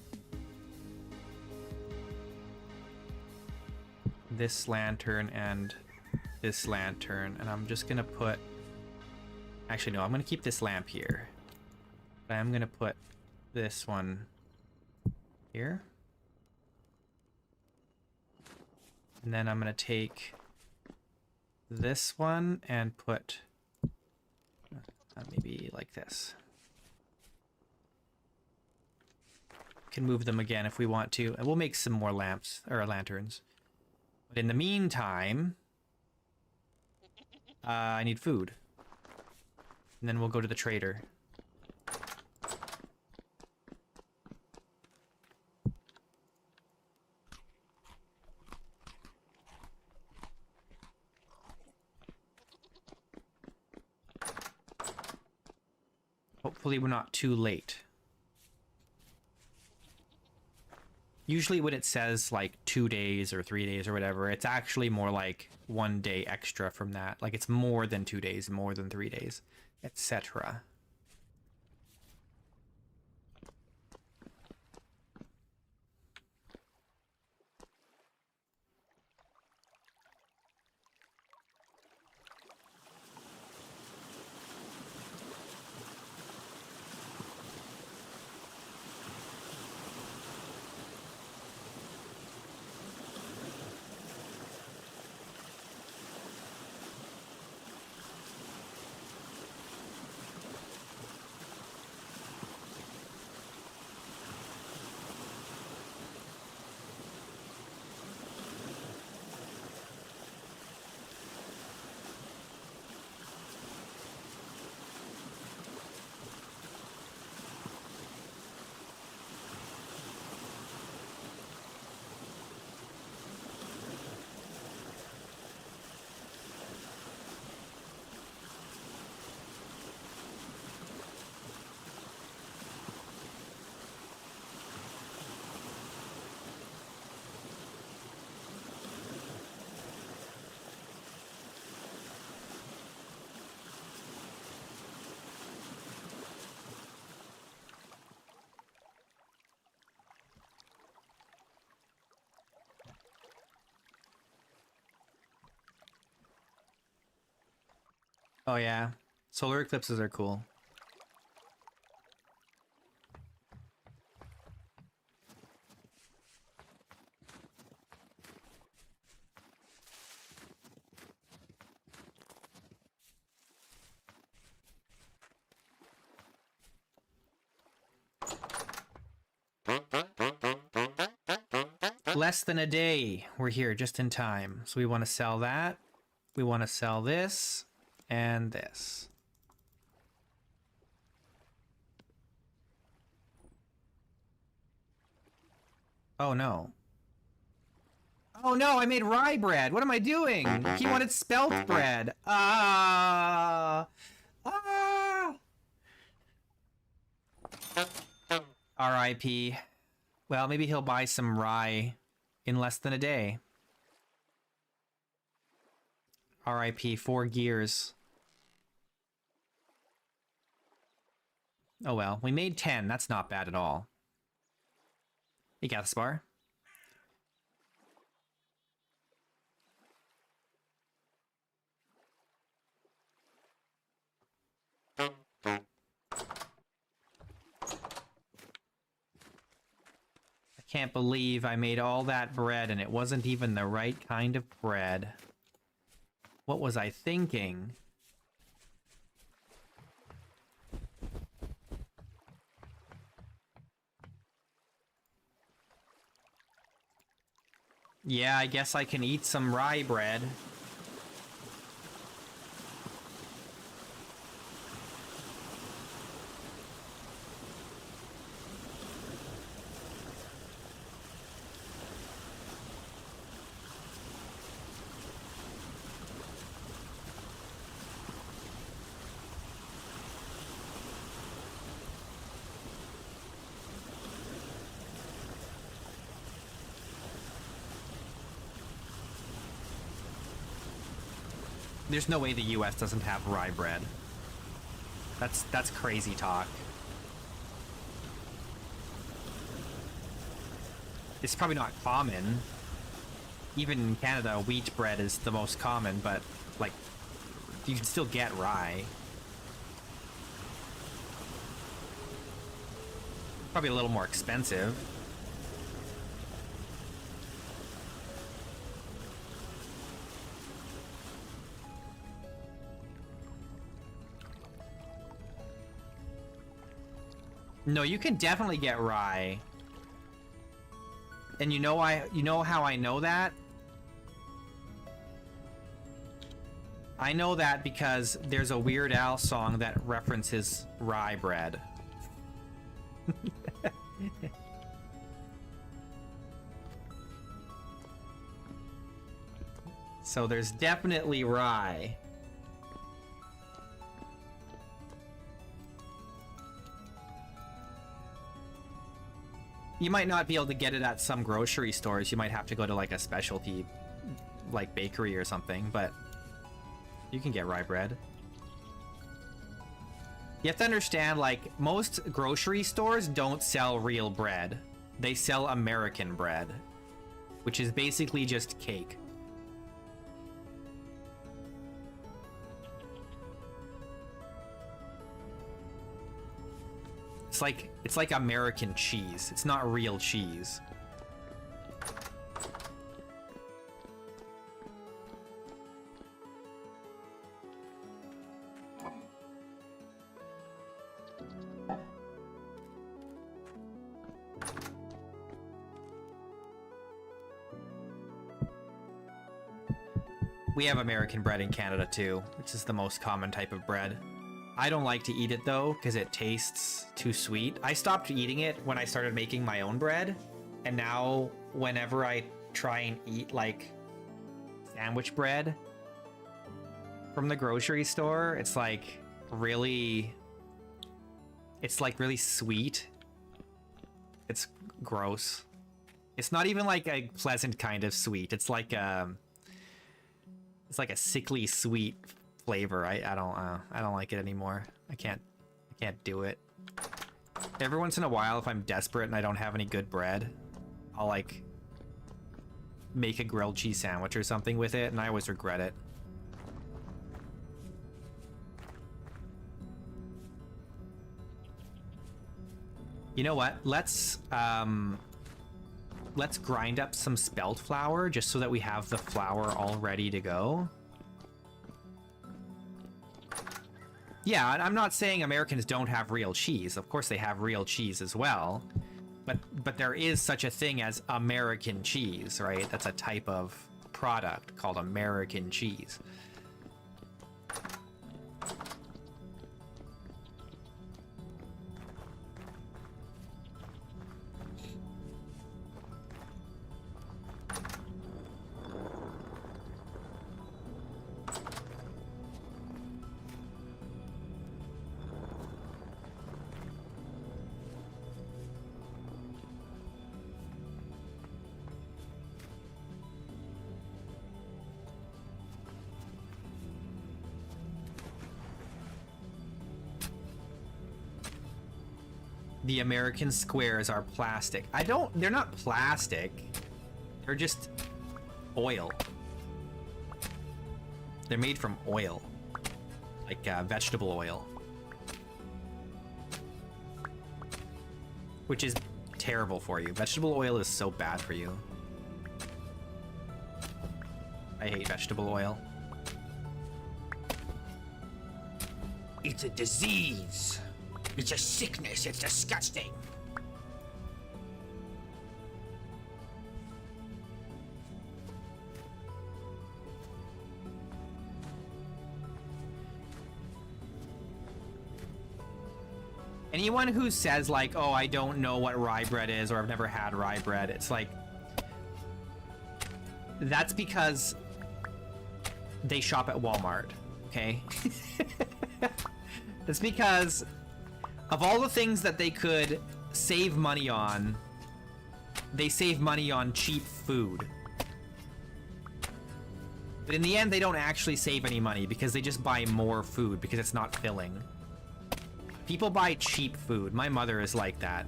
this lantern and this lantern, and I'm just gonna put... Actually, no, I'm gonna keep this lamp here. But I'm gonna put this one here. And then I'm gonna take this one and put maybe like this. Can move them again if we want to, and we'll make some more lamps or lanterns. But in the meantime, I need food, and then we'll go to the trader. Hopefully we're not too late. Usually when it says like 2 days or 3 days or whatever, it's actually more like 1 day extra from that. Like it's more than 2 days, more than 3 days, etc. Oh yeah, solar eclipses are cool. Less than a day. We're here just in time. So we want to sell that. We want to sell this and this. Oh no. Oh no, I made rye bread. What am I doing? He wanted spelt bread. R.I.P. Well, maybe he'll buy some rye in less than a day. R.I.P. 4 gears. Oh well, we made 10. That's not bad at all. Hey, Gaspar. I can't believe I made all that bread and it wasn't even the right kind of bread. What was I thinking? Yeah, I guess I can eat some rye bread. There's no way the US doesn't have rye bread. That's crazy talk. It's probably not common. Even in Canada, wheat bread is the most common, but, like, you can still get rye. Probably a little more expensive. No, you can definitely get rye. And you know how I know that? I know that because there's a Weird Al song that references rye bread. So there's definitely rye. You might not be able to get it at some grocery stores. You might have to go to like a specialty, like bakery or something, but you can get rye bread. You have to understand, like, most grocery stores don't sell real bread. They sell American bread, which is basically just cake. It's like American cheese. It's not real cheese. We have American bread in Canada too, which is the most common type of bread. I don't like to eat it though, because it tastes too sweet. I stopped eating it when I started making my own bread, and now whenever I try and eat like sandwich bread from the grocery store, it's like really sweet. It's gross. It's not even like a pleasant kind of sweet. It's like a sickly sweet flavor. I don't like it anymore. I can't do it. Every once in a while, if I'm desperate and I don't have any good bread, I'll like make a grilled cheese sandwich or something with it, and I always regret it. You know what? Let's grind up some spelt flour just so that we have the flour all ready to go. Yeah, I'm not saying Americans don't have real cheese. Of course they have real cheese as well. But there is such a thing as American cheese, right? That's a type of product called American cheese. The American squares are plastic. They're not plastic. They're just oil. They're made from oil. Like vegetable oil. Which is terrible for you. Vegetable oil is so bad for you. I hate vegetable oil. It's a disease. It's a sickness. It's disgusting. Anyone who says like, oh, I don't know what rye bread is, or I've never had rye bread, it's like, that's because they shop at Walmart, okay? That's because of all the things that they could save money on, they save money on cheap food. But in the end, they don't actually save any money because they just buy more food because it's not filling. People buy cheap food. My mother is like that.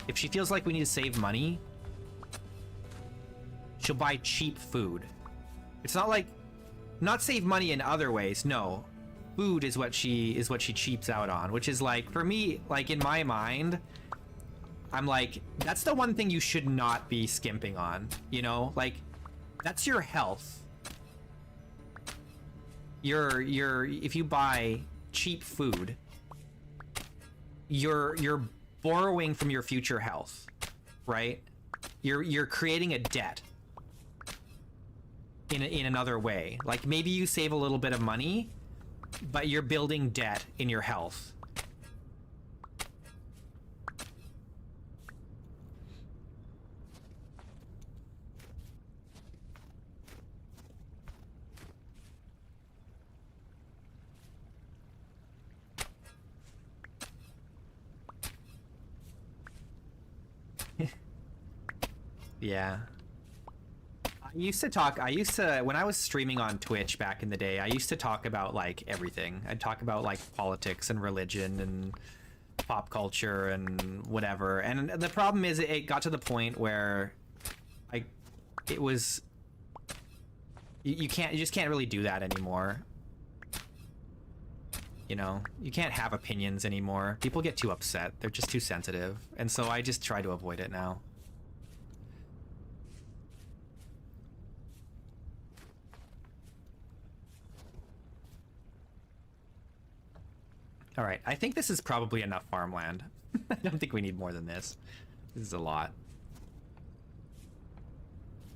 If she feels like we need to save money, she'll buy cheap food. It's not like, not save money in other ways, no. Food is what she cheaps out on, which is like, for me, like in my mind, I'm like, that's the one thing you should not be skimping on, you know? Like, that's your health. If you buy cheap food, you're borrowing from your future health, right? You're creating a debt in another way. Like maybe you save a little bit of money, but you're building debt in your health. Yeah. When I was streaming on Twitch back in the day, I used to talk about like everything. I'd talk about like politics and religion and pop culture and whatever. And the problem is it got to the point where you just can't really do that anymore. You know, you can't have opinions anymore. People get too upset. They're just too sensitive. And so I just try to avoid it now. All right, I think this is probably enough farmland. I don't think we need more than this. This is a lot.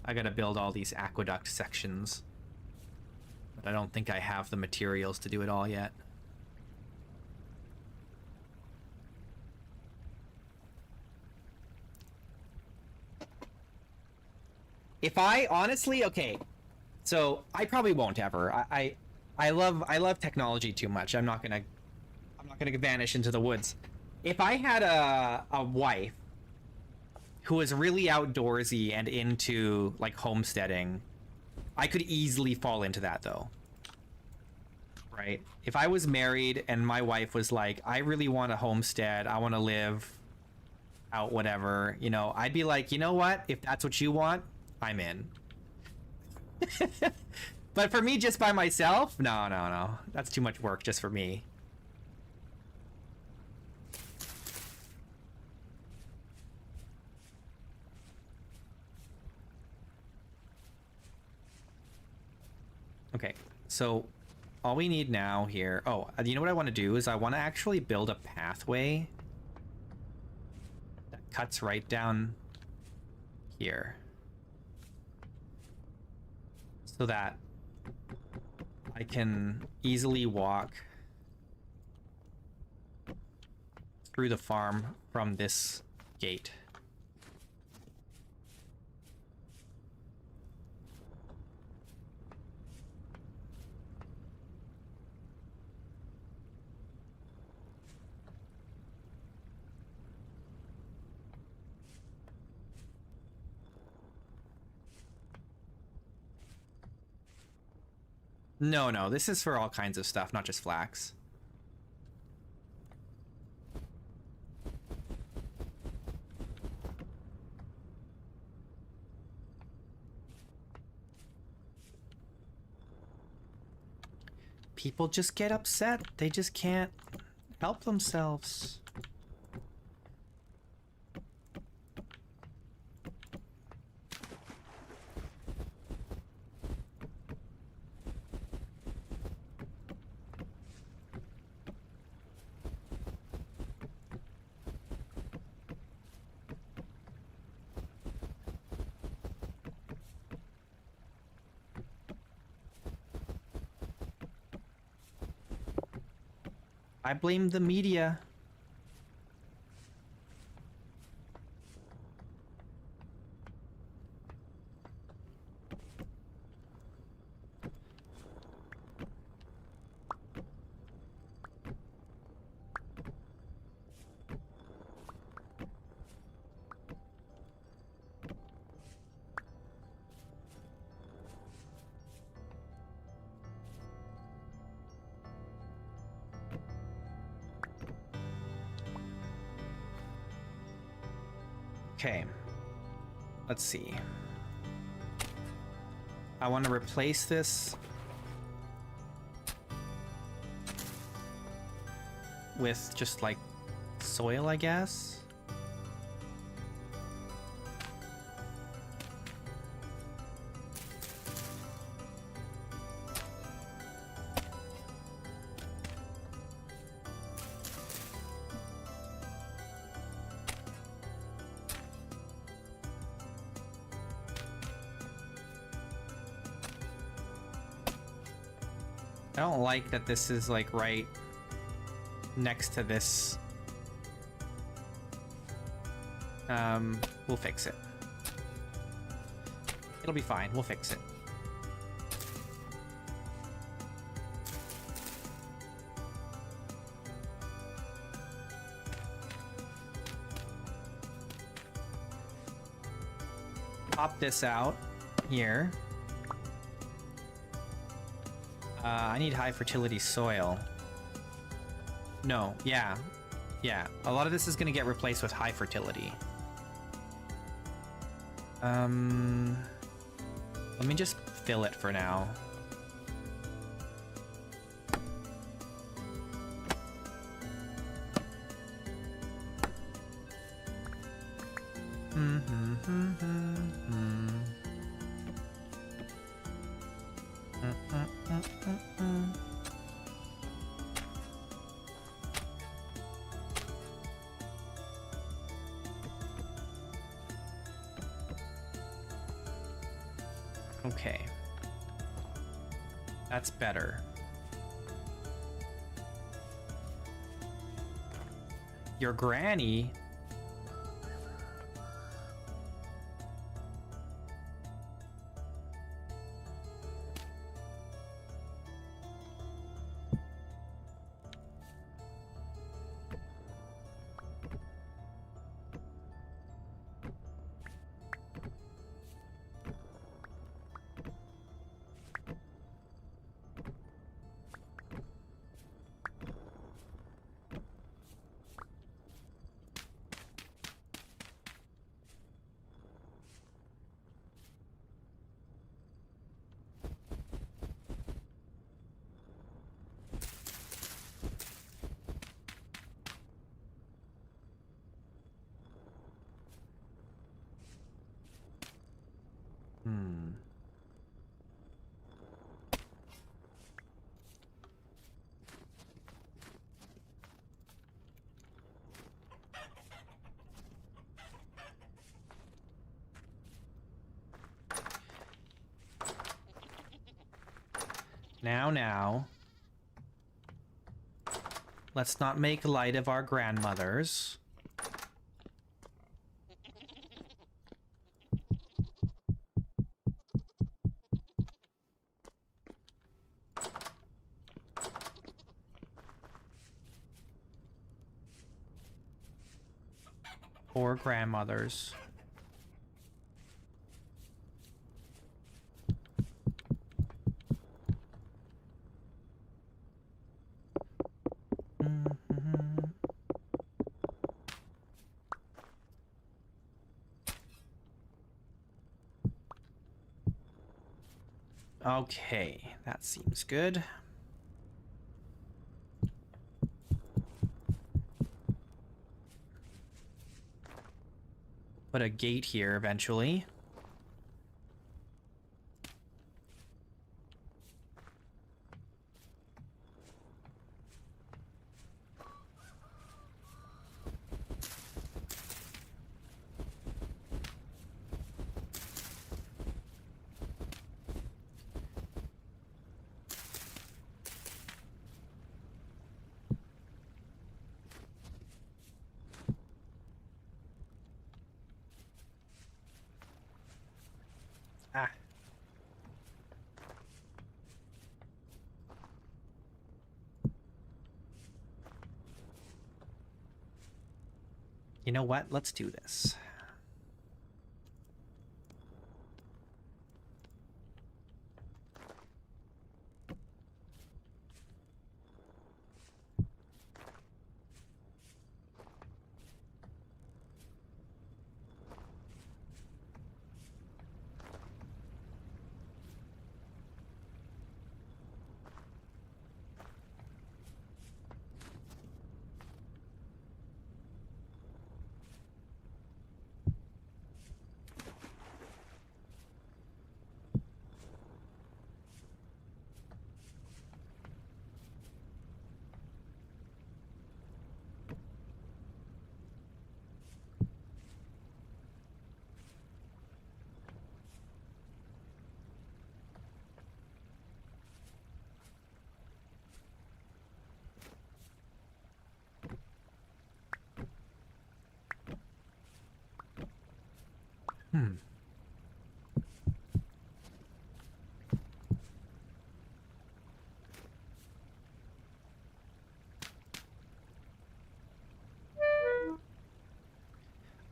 I gotta build all these aqueduct sections. But I don't think I have the materials to do it all yet. If I honestly, okay, so I probably won't ever. I love technology too much. I'm not gonna vanish into the woods. If I had a wife who was really outdoorsy and into like homesteading, I could easily fall into that though. Right? If I was married and my wife was like, I really want a homestead, I want to live out whatever, you know, I'd be like, you know what? If that's what you want, I'm in. But for me just by myself, no. That's too much work just for me. Okay, so all we need now here... Oh, you know what I want to do is I want to actually build a pathway that cuts right down here. So that I can easily walk through the farm from this gate. No, no, this is for all kinds of stuff, not just flax. People just get upset. They just can't help themselves. I blame the media. Okay, let's see. I want to replace this with just like soil, I guess. I don't like that this is like right next to this. We'll fix it. It'll be fine. We'll fix it. Pop this out here. I need high fertility soil. No, yeah. Yeah, a lot of this is going to get replaced with high fertility. Let me just fill it for now. Okay. That's better. Your granny? Now. Let's not make light of our grandmothers. Poor grandmothers. Okay, that seems good. Put a gate here eventually. Ah. You know what? Let's do this.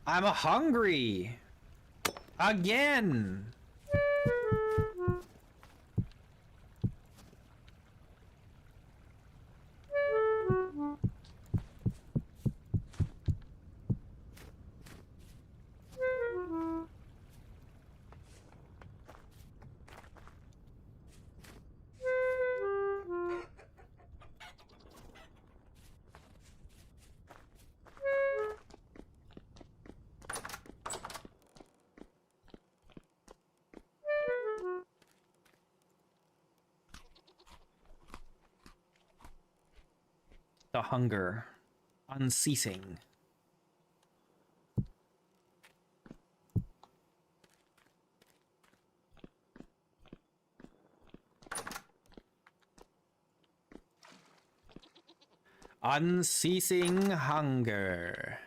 I'm hungry. Again. The hunger. Unceasing. Unceasing hunger.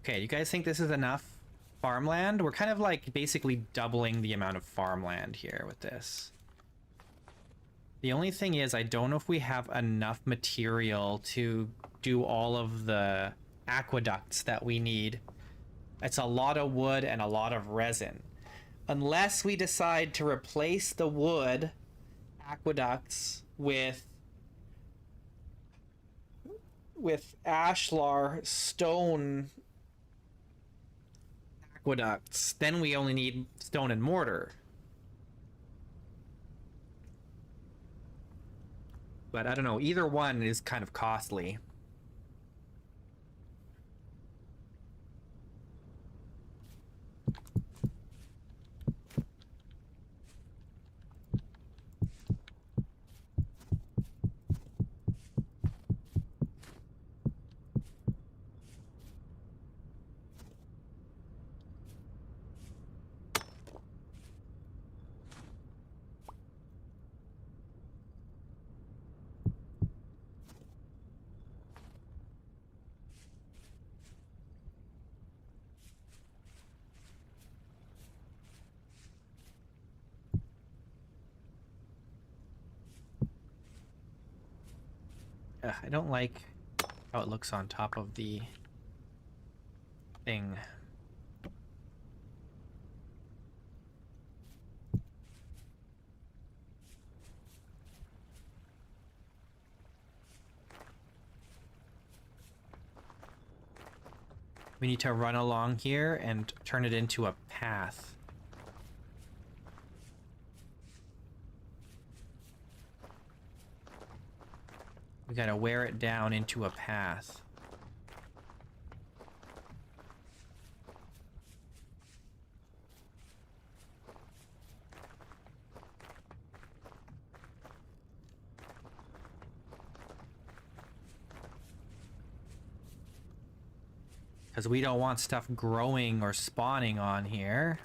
Okay, you guys think this is enough farmland? We're kind of like basically doubling the amount of farmland here with this. The only thing is I don't know if we have enough material to do all of the aqueducts that we need. It's a lot of wood and a lot of resin. Unless we decide to replace the wood aqueducts with ashlar stone aqueducts. Then we only need stone and mortar. But I don't know, either one is kind of costly. I don't like how it looks on top of the thing. We need to run along here and turn it into a path. We gotta wear it down into a path. Because we don't want stuff growing or spawning on here.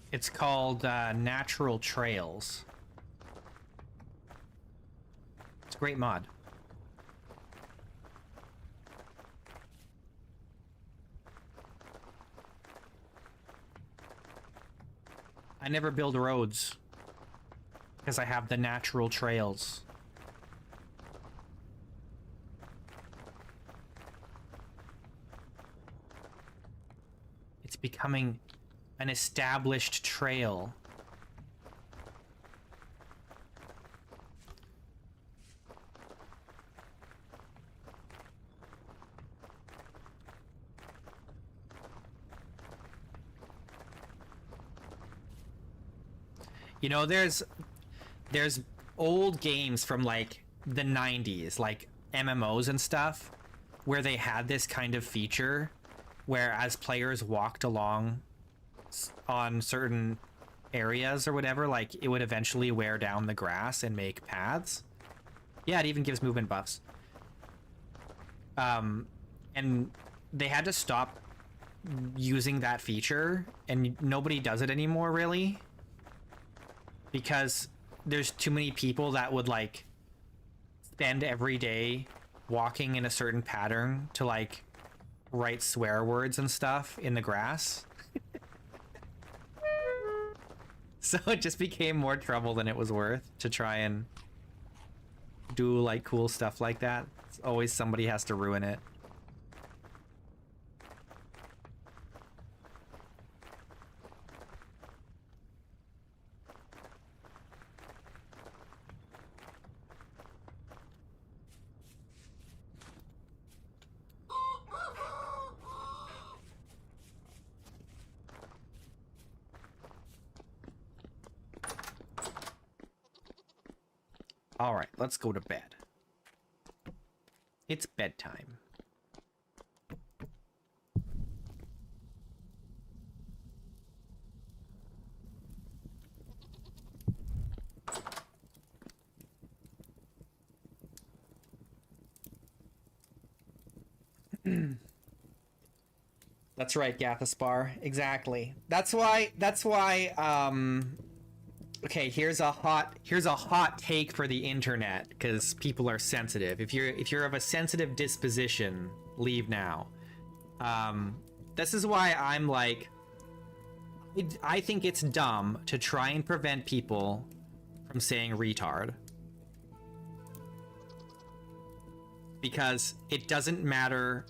It's called Natural Trails. It's a great mod. I never build roads because I have the natural trails. It's becoming an established trail. You know, there's old games from like the 90s, like MMOs and stuff, where they had this kind of feature where as players walked along on certain areas or whatever, like it would eventually wear down the grass and make paths. Yeah, it even gives movement buffs. And they had to stop using that feature, and nobody does it anymore, really, because there's too many people that would like spend every day walking in a certain pattern to like write swear words and stuff in the grass. So it just became more trouble than it was worth to try and do like cool stuff like that. It's always somebody has to ruin it. All right, let's go to bed. It's bedtime. That's right, Gathaspar. Exactly. That's why Okay, here's a hot take for the internet, because people are sensitive. If you're of a sensitive disposition, leave now. This is why I'm like, I think it's dumb to try and prevent people from saying retard. Because it doesn't matter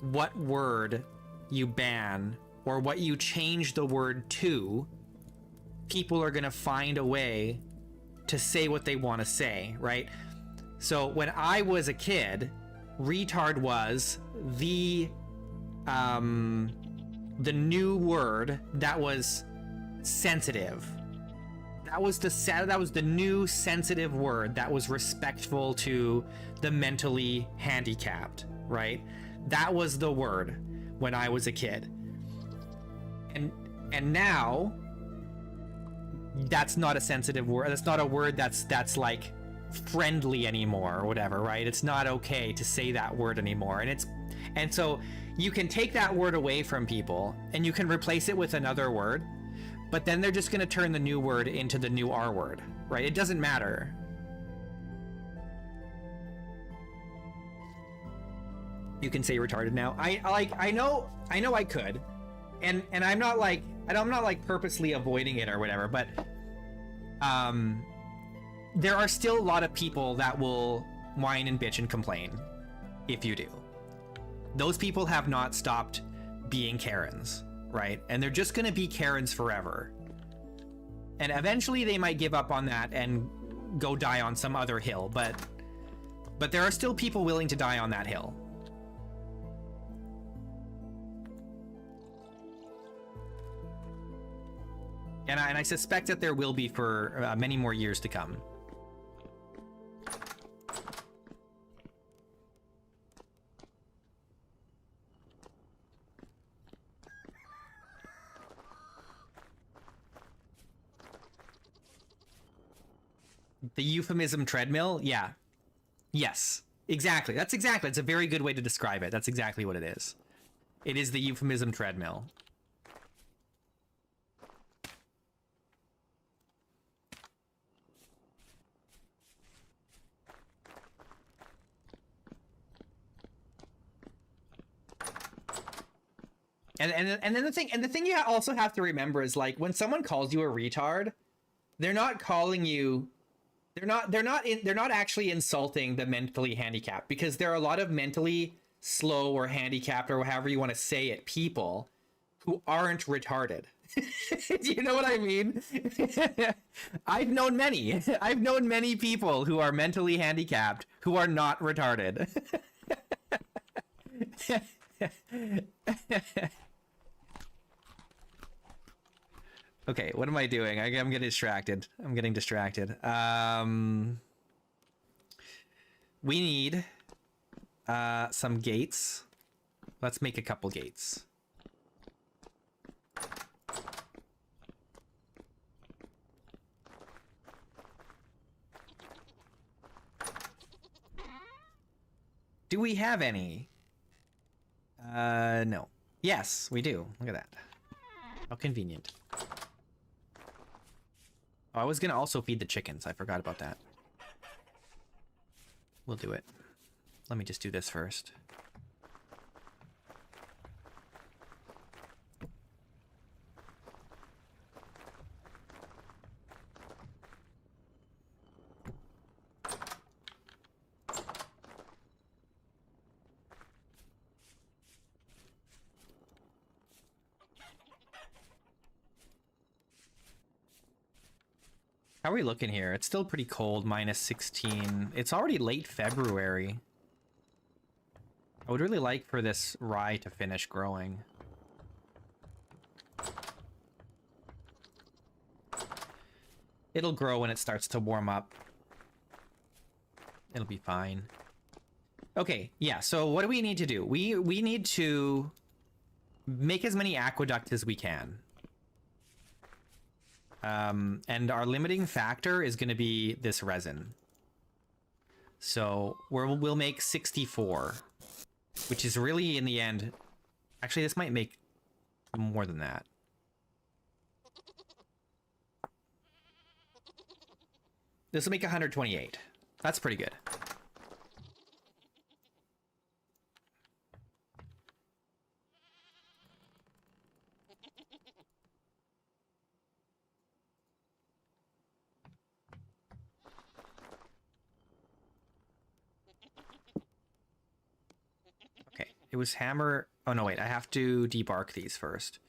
what word you ban or what you change the word to, people are gonna find a way to say what they want to say, right? So when I was a kid, retard was the new word that was sensitive. That was the new sensitive word that was respectful to the mentally handicapped, right? That was the word when I was a kid. And now that's not a sensitive word. That's not a word that's like friendly anymore or whatever, right? It's not okay to say that word anymore. And so you can take that word away from people and you can replace it with another word, but then they're just going to turn the new word into the new R word, right? It doesn't matter. You can say retarded now. I know I could. And I'm not like purposely avoiding it or whatever, but there are still a lot of people that will whine and bitch and complain if you do. Those people have not stopped being Karens, right? And they're just gonna be Karens forever. And eventually they might give up on that and go die on some other hill, but there are still people willing to die on that hill. And I suspect that there will be for many more years to come. The euphemism treadmill? Yeah. Yes. Exactly. It's a very good way to describe it. That's exactly what it is. It is the euphemism treadmill. And then the thing you also have to remember is, like, when someone calls you a retard, they're not calling you, they're not actually insulting the mentally handicapped, because there are a lot of mentally slow or handicapped or however you want to say it people who aren't retarded. Do you know what I mean? I've known many people who are mentally handicapped who are not retarded. Okay, what am I doing? I'm getting distracted. We need some gates. Let's make a couple gates. Do we have any? No. Yes, we do. Look at that. How convenient. Oh, I was gonna also feed the chickens. I forgot about that. We'll do it. Let me just do this first. How are we looking here? It's still pretty cold, -16. It's already late February. I would really like for this rye to finish growing. It'll grow when it starts to warm up. It'll be fine. Okay, yeah, so what do we need to do? We need to make as many aqueducts as we can. And our limiting factor is going to be this resin. So we'll make 64, which is really, in the end, actually this might make more than that. This will make 128. That's pretty good. Okay, it was hammer. Oh no, wait, I have to debark these first.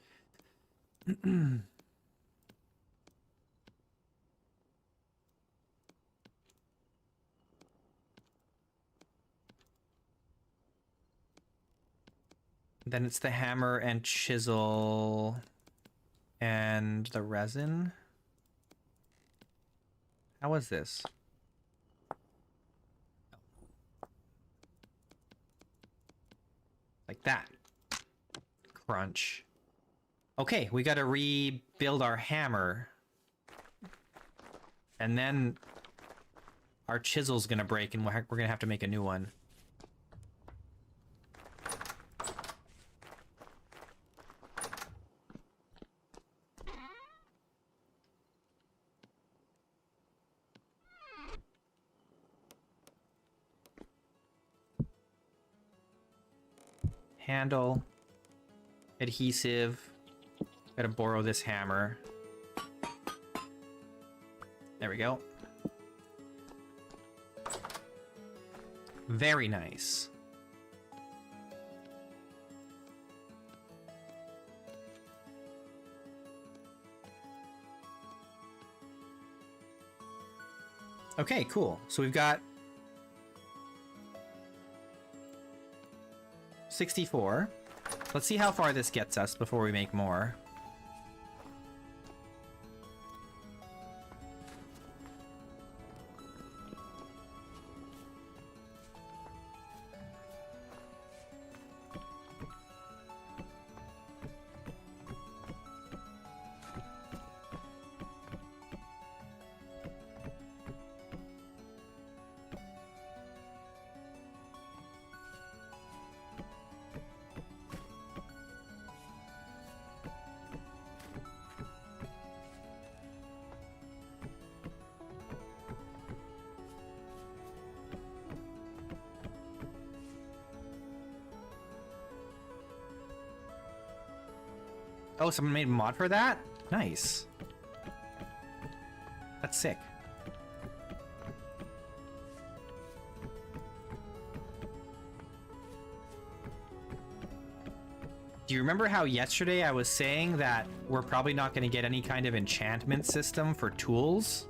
Then it's the hammer and chisel and the resin. How was this? Like that. Crunch. Okay, we gotta rebuild our hammer. And then our chisel's gonna break and we're gonna have to make a new one. Handle, adhesive, gotta borrow this hammer. There we go. Very nice. Okay, cool. So we've got 64. Let's see how far this gets us before we make more. Oh, someone made a mod for that? Nice. That's sick. Do you remember how yesterday I was saying that we're probably not going to get any kind of enchantment system for tools?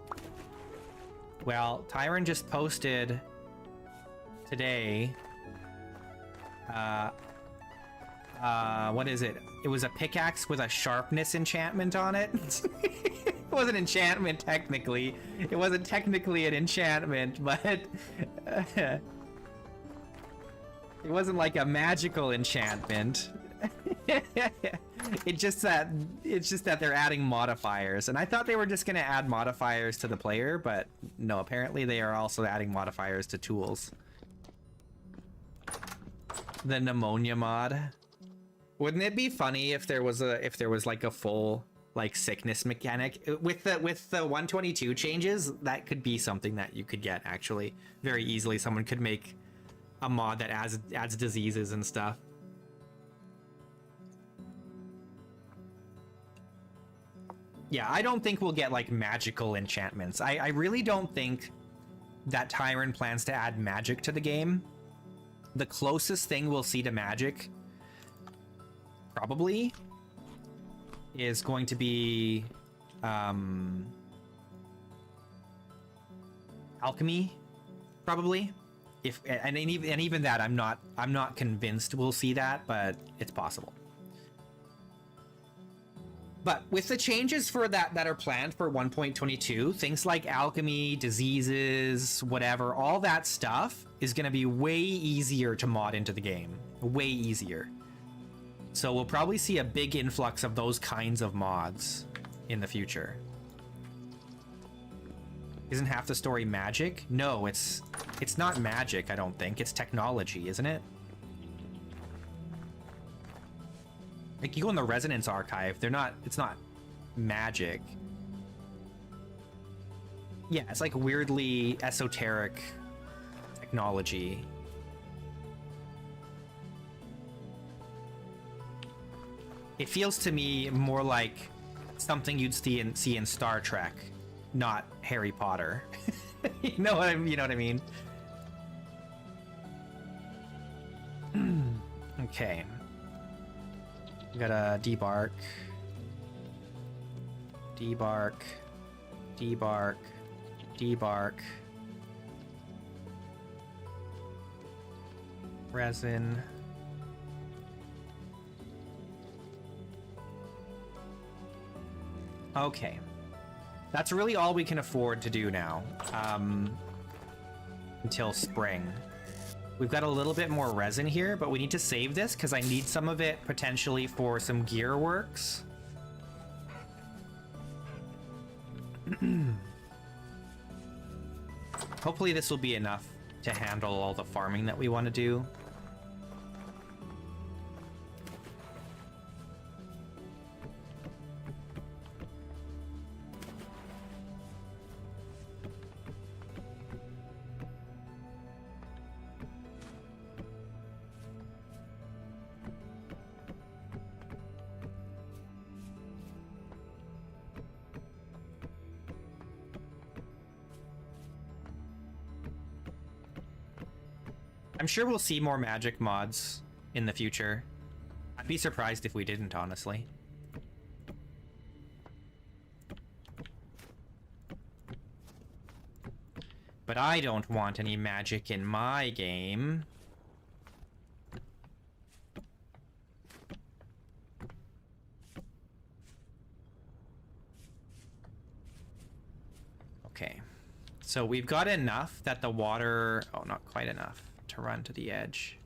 Well, Tyron just posted today. What is it? It was a pickaxe with a sharpness enchantment on it. It wasn't enchantment technically. It wasn't technically an enchantment, but it wasn't like a magical enchantment. It's just that they're adding modifiers, and I thought they were just gonna add modifiers to the player, but no, apparently they are also adding modifiers to tools. The pneumonia mod. Wouldn't it be funny if there was like a full like sickness mechanic with the 122 changes? That could be something that you could get actually very easily. Someone could make a mod that adds diseases and stuff. Yeah, I don't think we'll get like magical enchantments. I really don't think that Tyron plans to add magic to the game. The closest thing we'll see to magic probably is going to be alchemy, probably. And even that, I'm not convinced we'll see that, but it's possible. But with the changes for that are planned for 1.22, things like alchemy, diseases, whatever, all that stuff is going to be way easier to mod into the game. Way easier. So we'll probably see a big influx of those kinds of mods in the future. Isn't half the story magic? No, it's not magic, I don't think. It's technology, isn't it? Like, you go in the Resonance Archive, it's not magic. Yeah, it's like weirdly esoteric technology. It feels to me more like something you'd see in Star Trek, not Harry Potter. You know what I mean? Okay. We gotta debark. Debark. Debark. Debark. Resin. Okay. That's really all we can afford to do now. Until spring. We've got a little bit more resin here, but we need to save this because I need some of it potentially for some gear works. Hopefully this will be enough to handle all the farming that we want to do. I'm sure we'll see more magic mods in the future. I'd be surprised if we didn't, honestly. But I don't want any magic in my game. Okay. So we've got enough that the water... Oh, not quite enough to run to the edge.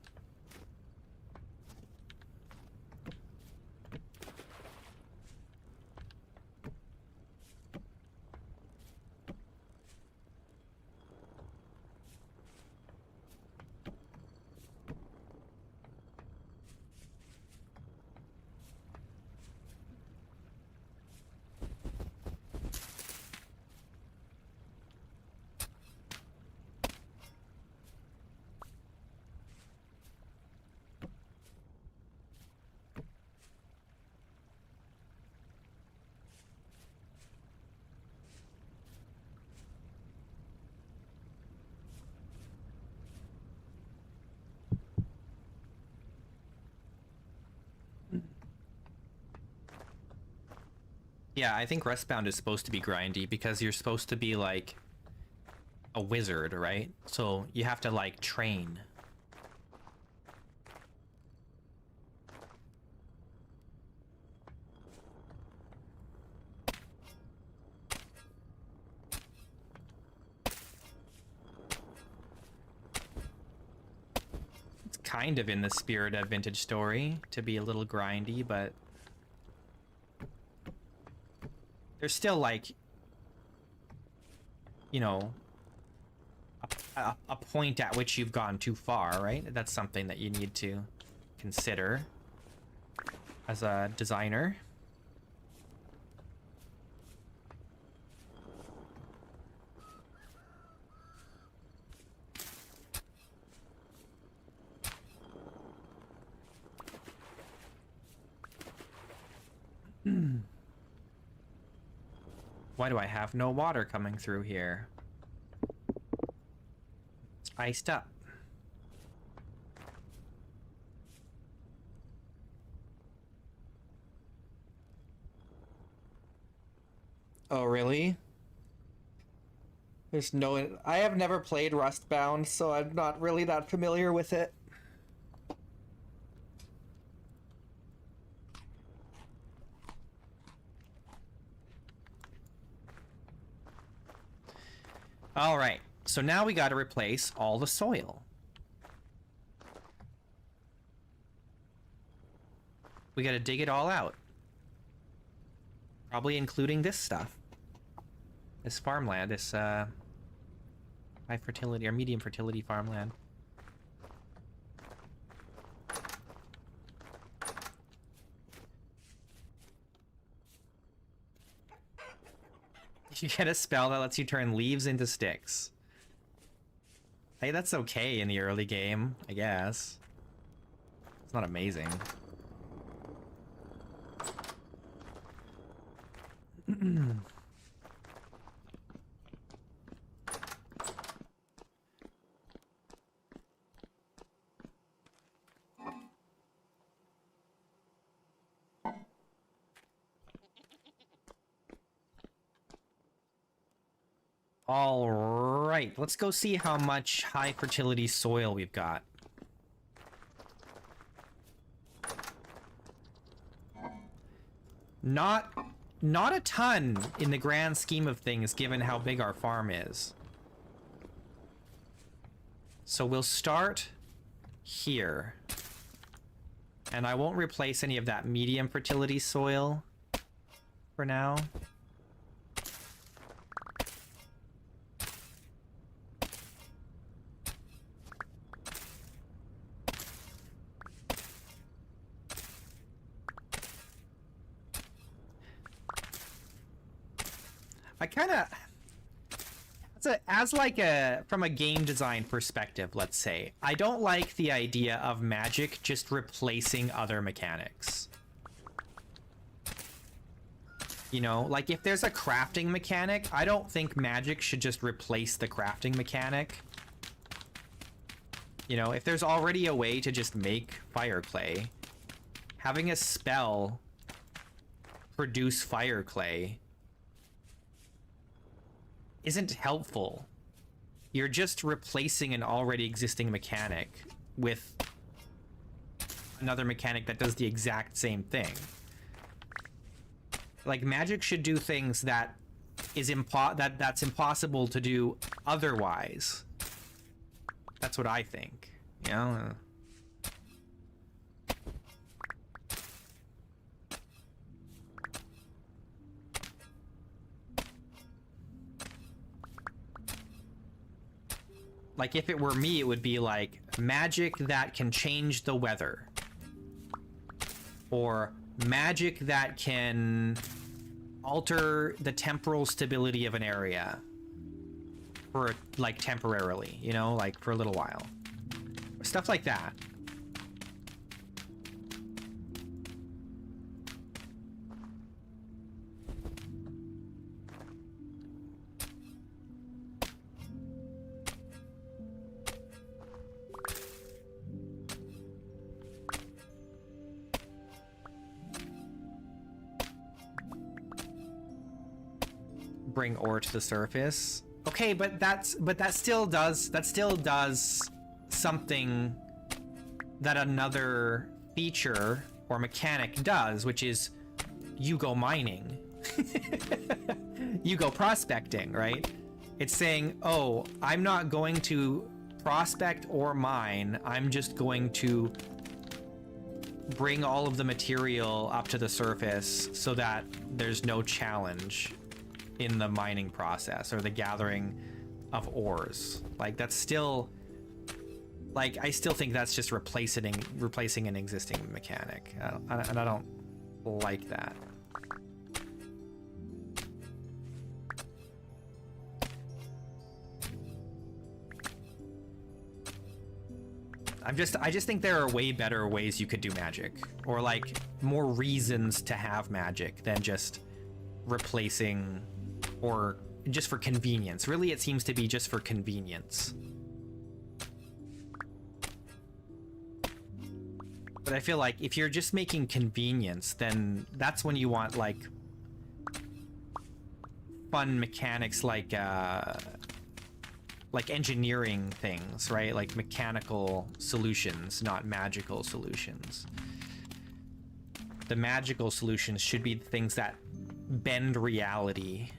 Yeah, I think Restbound is supposed to be grindy because you're supposed to be like a wizard, right? So you have to like train. It's kind of in the spirit of Vintage Story to be a little grindy, but there's still like, you know, a point at which you've gone too far, right? That's something that you need to consider as a designer. Why do I have no water coming through here? It's iced up. Oh, really? There's no... I have never played Rustbound, so I'm not really that familiar with it. All right, so now we got to replace all the soil. We got to dig it all out. Probably including this stuff. This farmland, this high fertility or medium fertility farmland. You get a spell that lets you turn leaves into sticks. Hey, that's okay in the early game, I guess. It's not amazing. All right, let's go see how much high fertility soil we've got. Not a ton in the grand scheme of things, given how big our farm is. So we'll start here. And I won't replace any of that medium fertility soil for now. I kind of, from a game design perspective, let's say, I don't like the idea of magic just replacing other mechanics. You know, like if there's a crafting mechanic, I don't think magic should just replace the crafting mechanic. You know, if there's already a way to just make fire clay, having a spell produce fire clay isn't helpful. You're just replacing an already existing mechanic with another mechanic that does the exact same thing. Like, magic should do things that that's impossible to do otherwise. That's what I think, you know? Like, if it were me, it would be like magic that can change the weather. Or magic that can alter the temporal stability of an area. For, like, temporarily, you know? Like, for a little while. Stuff like that. Bring ore to the surface. Okay, but that still does something that another feature or mechanic does, which is you go mining. You go prospecting, right? It's saying, oh, I'm not going to prospect or mine, I'm just going to bring all of the material up to the surface so that there's no challenge in the mining process or the gathering of ores. Like, that's still, like, I still think that's just replacing an existing mechanic. And I don't like that. I just think there are way better ways you could do magic, or like more reasons to have magic than just replacing, or just for convenience. Really, it seems to be just for convenience. But I feel like if you're just making convenience, then that's when you want like fun mechanics, like engineering things, right? Like mechanical solutions, not magical solutions. The magical solutions should be things that bend reality.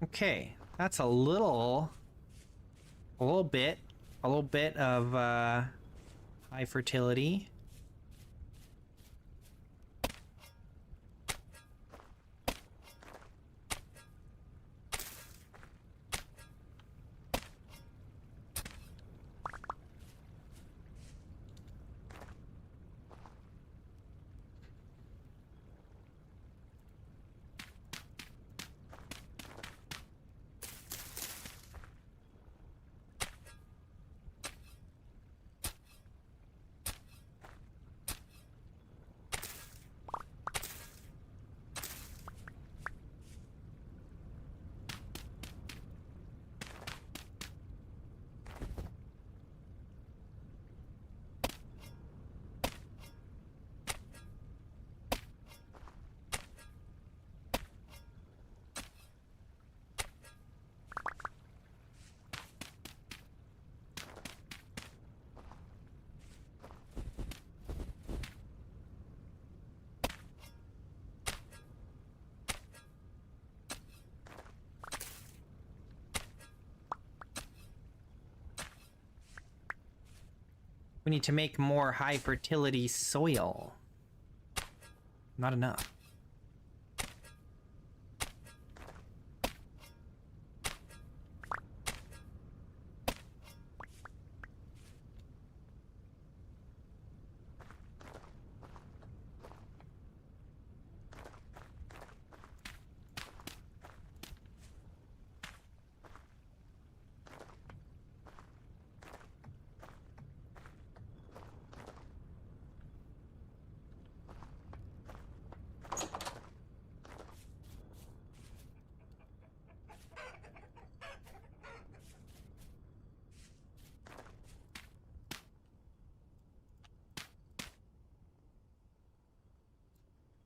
Okay, that's a little bit of high fertility. We need to make more high fertility soil. Not enough.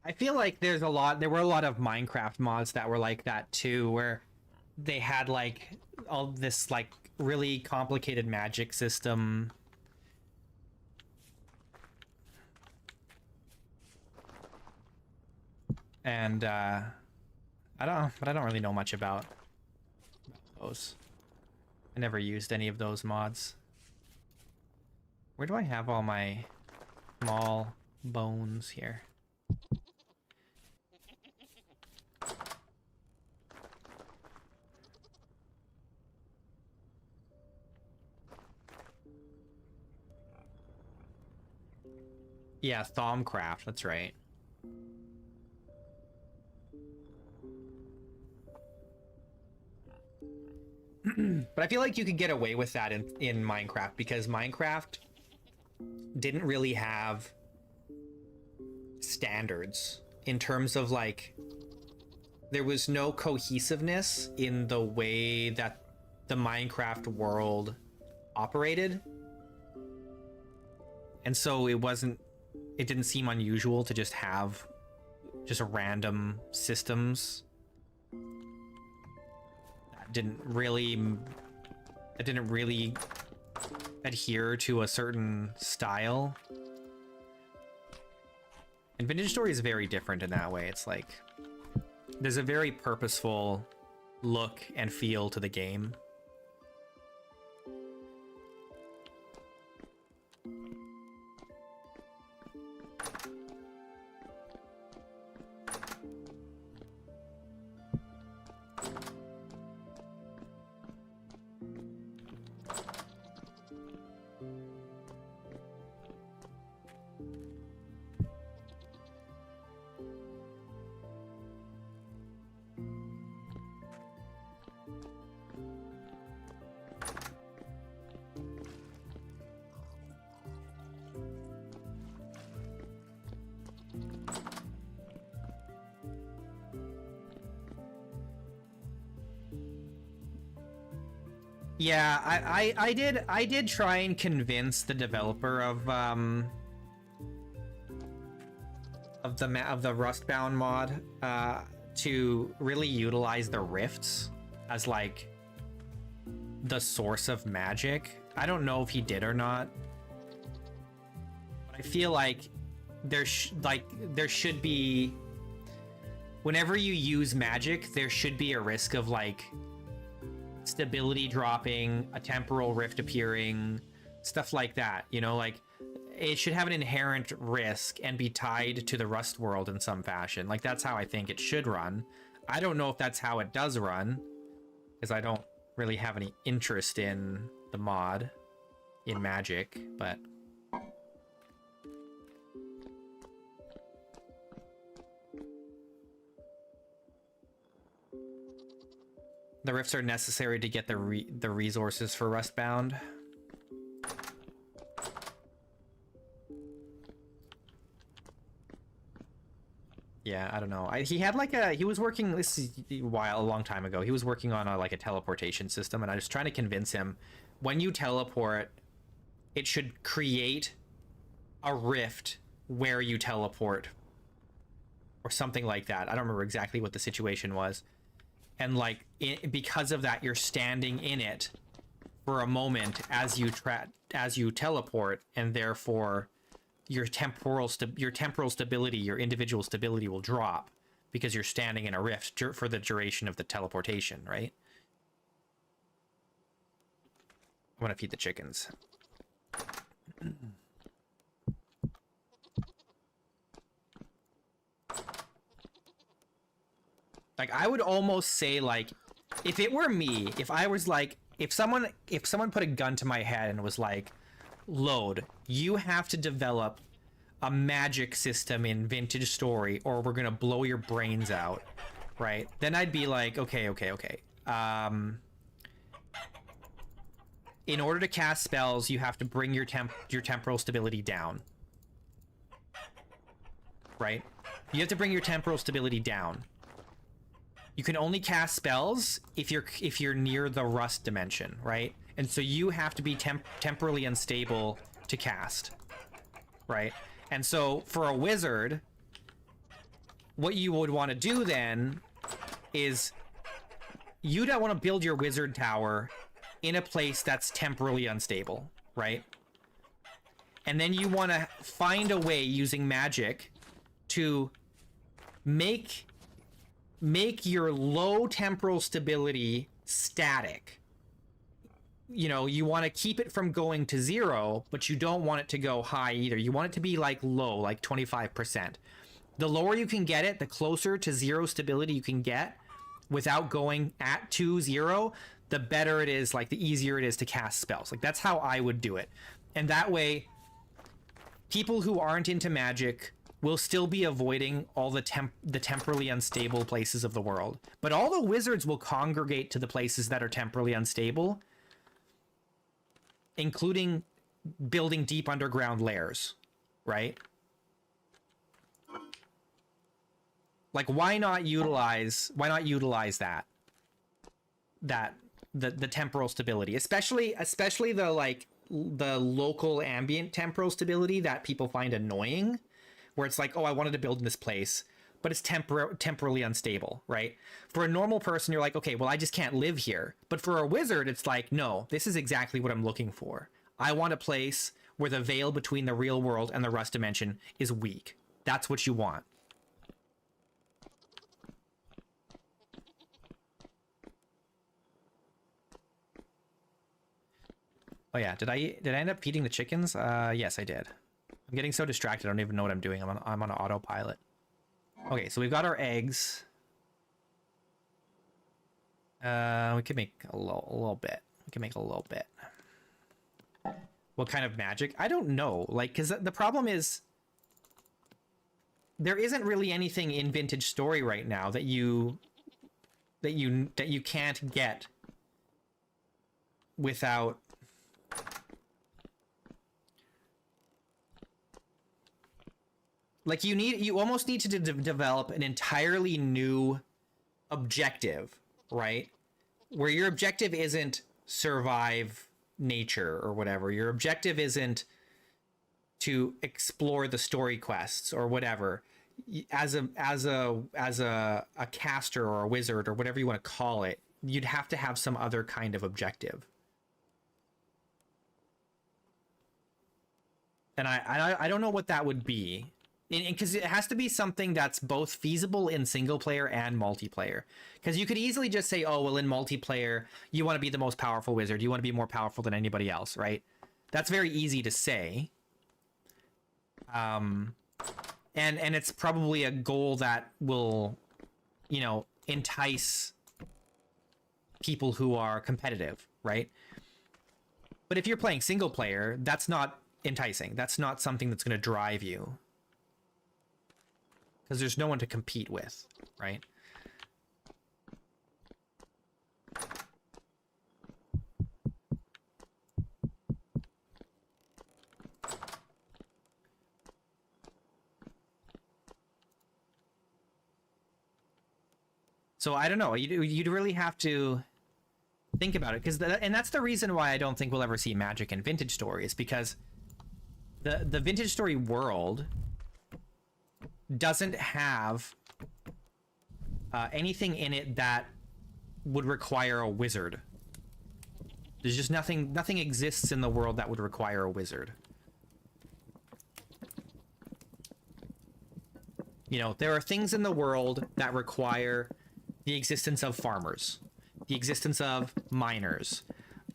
I feel like there were a lot of Minecraft mods that were like that too, where they had like all this like really complicated magic system. And I don't really know much about those. I never used any of those mods. Where do I have all my small bones here? Yeah, Thaumcraft, that's right. But I feel like you could get away with that in Minecraft, because Minecraft didn't really have standards in terms of like, there was no cohesiveness in the way that the Minecraft world operated. And so it didn't seem unusual to just have just random systems that didn't really adhere to a certain style. And Vintage Story is very different in that way. It's like there's a very purposeful look and feel to the game. Yeah, I did try and convince the developer of the Rustbound mod to really utilize the rifts as like the source of magic. I don't know if he did or not, but I feel like there should be whenever you use magic, there should be a risk of like stability dropping, a temporal rift appearing, stuff like that. You know, like it should have an inherent risk and be tied to the Rust world in some fashion. Like that's how I think it should run. I don't know if that's how it does run, because I don't really have any interest in the mod in magic, but the rifts are necessary to get the resources for Rustbound. Yeah, I don't know. He had like he was working, this is a long time ago. He was working on like a teleportation system, and I was trying to convince him, when you teleport, it should create a rift where you teleport, or something like that. I don't remember exactly what the situation was. And like because of that, you're standing in it for a moment as you teleport, and therefore your temporal stability, your individual stability will drop because you're standing in a rift for the duration of the teleportation, right? I want to feed the chickens. Like I would almost say, like, if it were me, if I was like, if someone put a gun to my head and was like, load, you have to develop a magic system in Vintage Story or we're gonna blow your brains out, right? Then I'd be like, okay. In order to cast spells, you have to bring your temporal stability down, right? You have to bring your temporal stability down. You can only cast spells if you're near the Rust dimension, right? And so you have to be temporally unstable to cast, right? And so for a wizard, what you would want to do then is you don't want to build your wizard tower in a place that's temporally unstable, right? And then you want to find a way using magic to make your low temporal stability static. You know, you want to keep it from going to 0, but you don't want it to go high either. You want it to be like low, like 25%. The lower you can get it, the closer to 0 stability you can get without going to 0, the better it is, like the easier it is to cast spells. Like that's how I would do it. And that way, people who aren't into magic will still be avoiding all the temporally unstable places of the world. But all the wizards will congregate to the places that are temporally unstable, including building deep underground lairs, right? Like, why not utilize that the temporal stability, especially the local ambient temporal stability that people find annoying, where it's like, oh, I wanted to build in this place, but it's temporally unstable, right? For a normal person, you're like, okay, well, I just can't live here. But for a wizard, it's like, no, this is exactly what I'm looking for. I want a place where the veil between the real world and the Rust dimension is weak. That's what you want. Oh yeah, did I end up feeding the chickens? Yes, I did. I'm getting so distracted, I don't even know what I'm doing. I'm on autopilot. Okay, so we've got our eggs. We could make a little bit. We can make a little bit. What kind of magic? I don't know. Like, because the problem is there isn't really anything in Vintage Story right now that you can't get without. Like, you almost need to develop an entirely new objective, right? Where your objective isn't survive nature or whatever. Your objective isn't to explore the story quests or whatever. As a caster or a wizard or whatever you want to call it, you'd have to have some other kind of objective. And I don't know what that would be. because it has to be something that's both feasible in single player and multiplayer. Because you could easily just say, oh, well, in multiplayer, you want to be the most powerful wizard. You want to be more powerful than anybody else, right? That's very easy to say. And it's probably a goal that will, you know, entice people who are competitive, right? But if you're playing single player, that's not enticing. That's not something that's going to drive you. Because there's no one to compete with, right? So I don't know. You'd really have to think about it, and that's the reason why I don't think we'll ever see Magic in Vintage Story, is because the Vintage Story world doesn't have anything in it that would require a wizard. There's just nothing exists in the world that would require a wizard. You know, there are things in the world that require the existence of farmers, the existence of miners,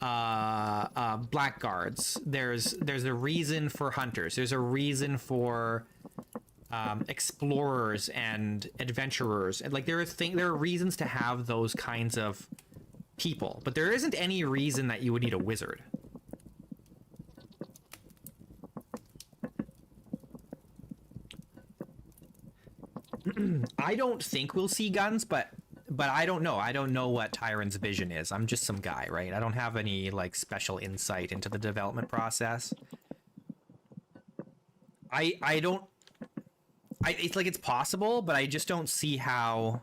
blackguards. There's a reason for hunters. There's a reason for explorers and adventurers. And like there are reasons to have those kinds of people, but there isn't any reason that you would need a wizard. I don't think we'll see guns, but I don't know. I don't know what Tyron's vision is. I'm just some guy, right? I don't have any like special insight into the development process. It's like it's possible, but I just don't see how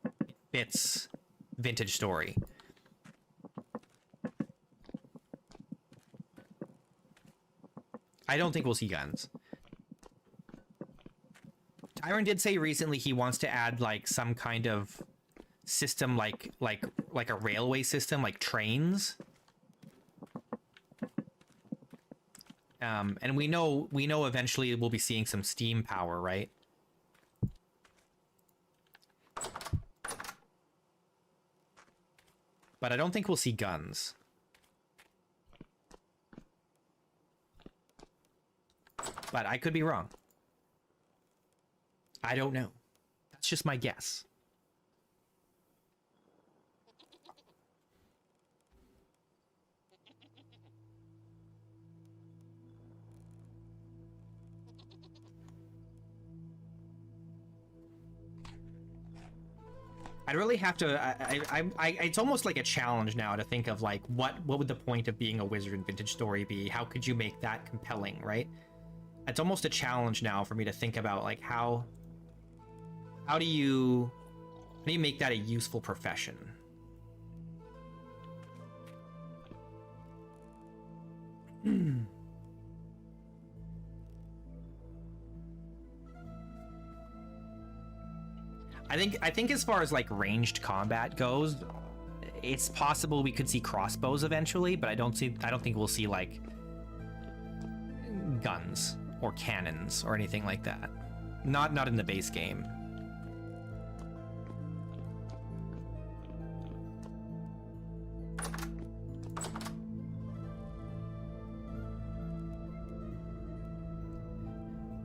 it fits Vintage Story. I don't think we'll see guns. Tyron did say recently he wants to add like some kind of system like a railway system, like trains. And we know eventually we'll be seeing some steam power, right? But I don't think we'll see guns. But I could be wrong. I don't know. That's just my guess. I'd really have to. It's almost like a challenge now to think of like what would the point of being a wizard in Vintage Story be? How could you make that compelling, right? It's almost a challenge now for me to think about like how do you make that a useful profession? I think as far as like ranged combat goes, it's possible we could see crossbows eventually, but I don't think we'll see like guns or cannons or anything like that. Not in the base game.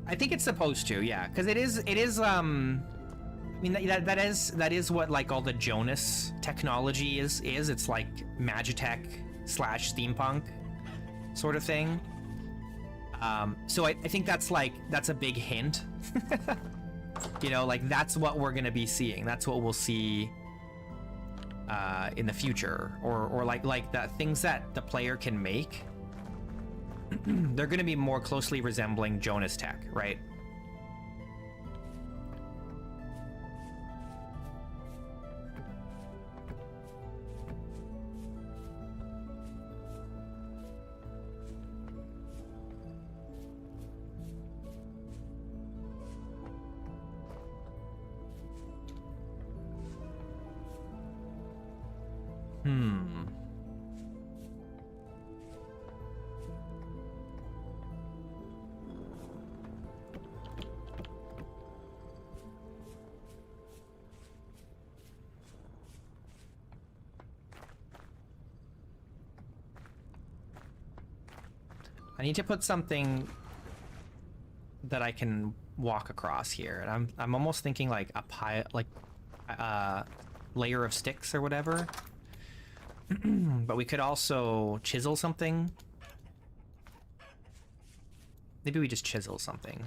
I think it's supposed to, yeah, because it is I mean that is what like all the Jonas technology is. It's like Magitech / steampunk sort of thing. So I think that's a big hint. You know, like that's what we're gonna be seeing. That's what we'll see in the future, or like the things that the player can make. They're gonna be more closely resembling Jonas tech, right? need to put something that I can walk across here, and I'm almost thinking like a pile, like layer of sticks or whatever. But we could also chisel something. Maybe we just chisel something.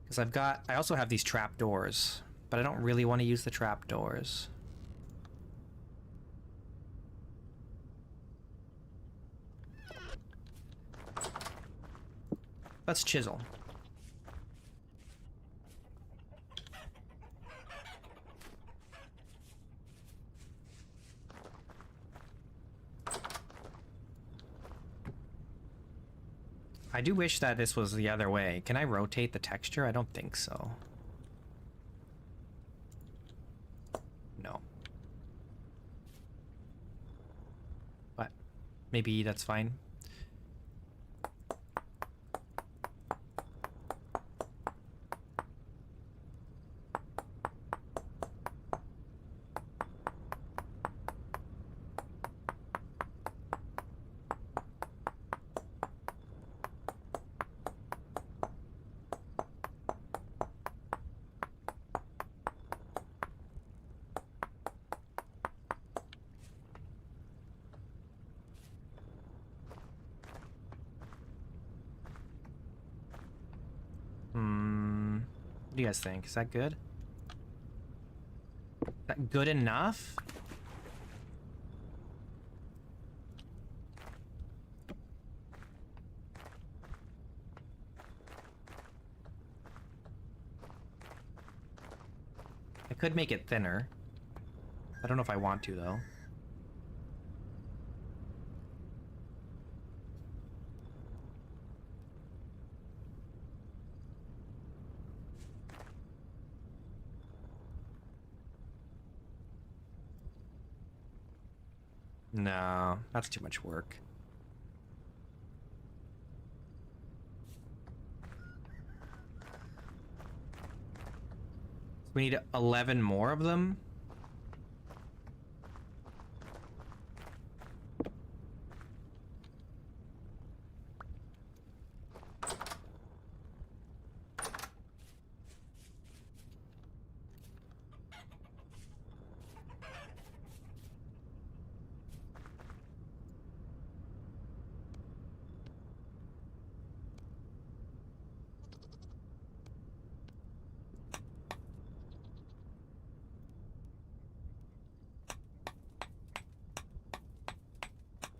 Because I also have these trap doors, but I don't really want to use the trap doors. Let's chisel. I do wish that this was the other way. Can I rotate the texture? I don't think so. No. But maybe that's fine. What do you guys think? Is that good? Is that good enough? I could make it thinner. I don't know if I want to, though. No, that's too much work. We need 11 more of them.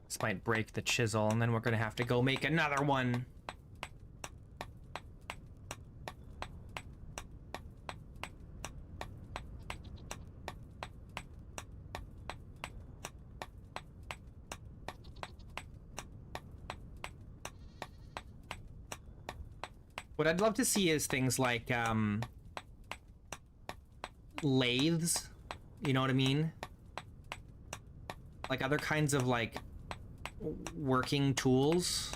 This might break the chisel, and then we're gonna have to go make another one. What I'd love to see is things like lathes, you know what I mean? Like other kinds of like working tools,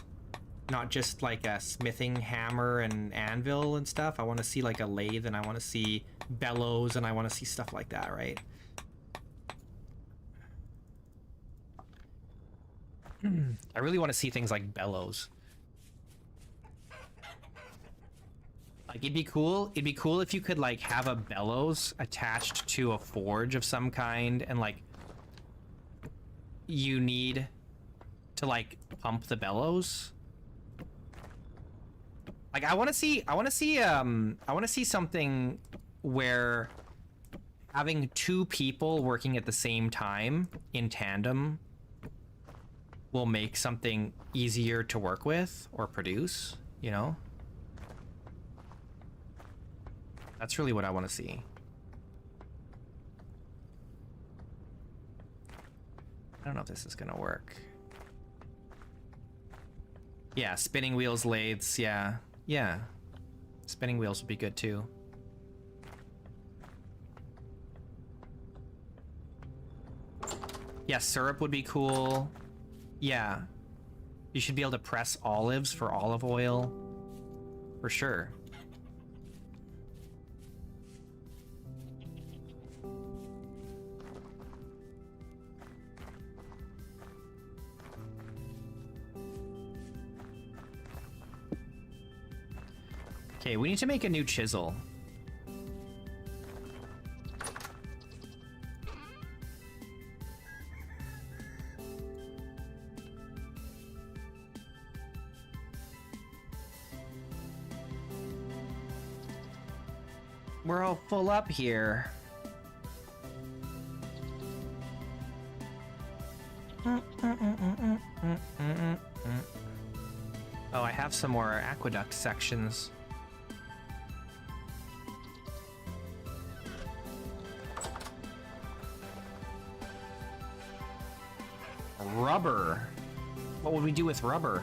not just like a smithing hammer and anvil and stuff. I want to see like a lathe, and I want to see bellows, and I want to see stuff like that, right? I really want to see things like bellows. Like it'd be cool if you could like have a bellows attached to a forge of some kind, and like you need to like pump the bellows. Like I want to see something where having two people working at the same time in tandem will make something easier to work with or produce, you know? That's really what I want to see. I don't know if this is gonna work. Yeah, spinning wheels, lathes, yeah. Yeah. Spinning wheels would be good too. Yeah, syrup would be cool. Yeah. You should be able to press olives for olive oil. For sure. Okay, we need to make a new chisel. We're all full up here. Oh, I have some more aqueduct sections. Rubber. What would we do with rubber?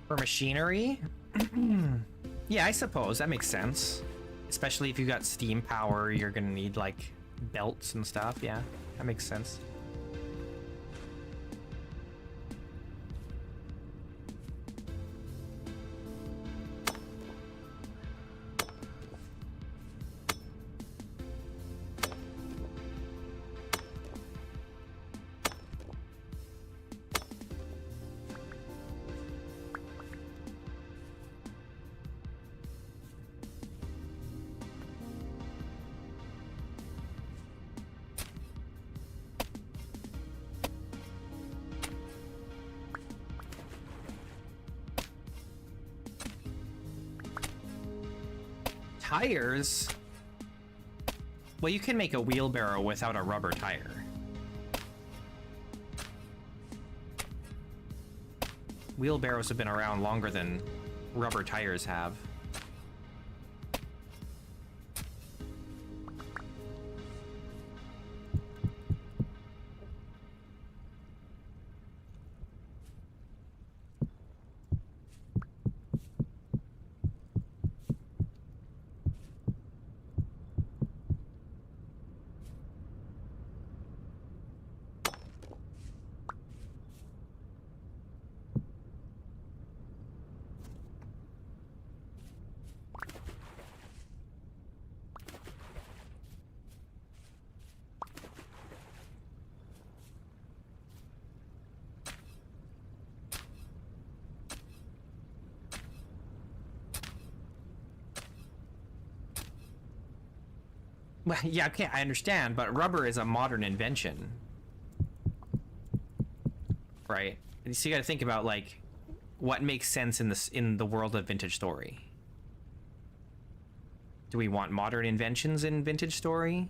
For machinery? Yeah, I suppose that makes sense. Especially if you got steam power, you're gonna need like belts and stuff. Yeah, that makes sense. Tires? Well, you can make a wheelbarrow without a rubber tire. Wheelbarrows have been around longer than rubber tires have. Well, yeah, okay, I understand, but rubber is a modern invention. Right? And so you gotta think about, like, what makes sense in the world of Vintage Story. Do we want modern inventions in Vintage Story?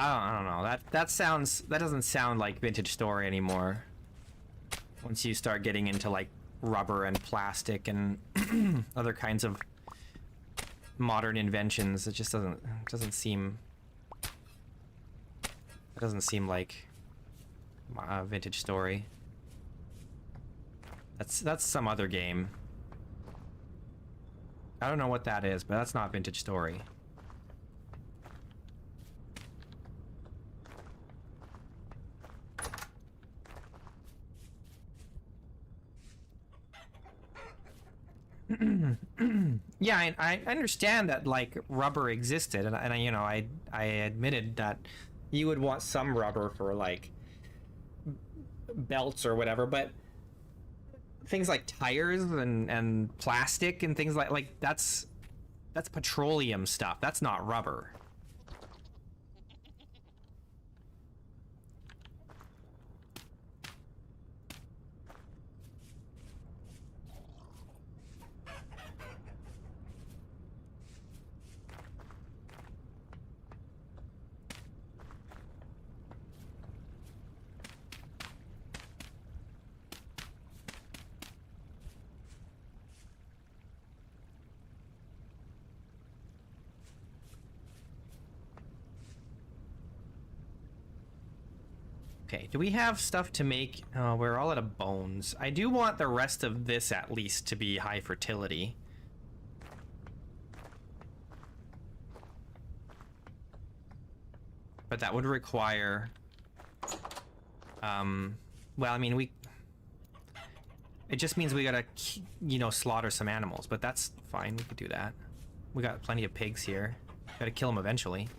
I don't know. That doesn't sound like Vintage Story anymore. Once you start getting into like rubber and plastic and other kinds of modern inventions, it just doesn't seem like Vintage Story. That's some other game. I don't know what that is, but that's not Vintage Story. Yeah, I understand that like rubber existed, and I you know I admitted that you would want some rubber for like belts or whatever, but things like tires and plastic and things like that's petroleum stuff. That's not rubber. Okay, do we have stuff to make? Oh, we're all out of bones. I do want the rest of this at least to be high fertility. But that would require... well, I mean, it just means we gotta, you know, slaughter some animals, but that's fine. We could do that. We got plenty of pigs here. Gotta kill them eventually.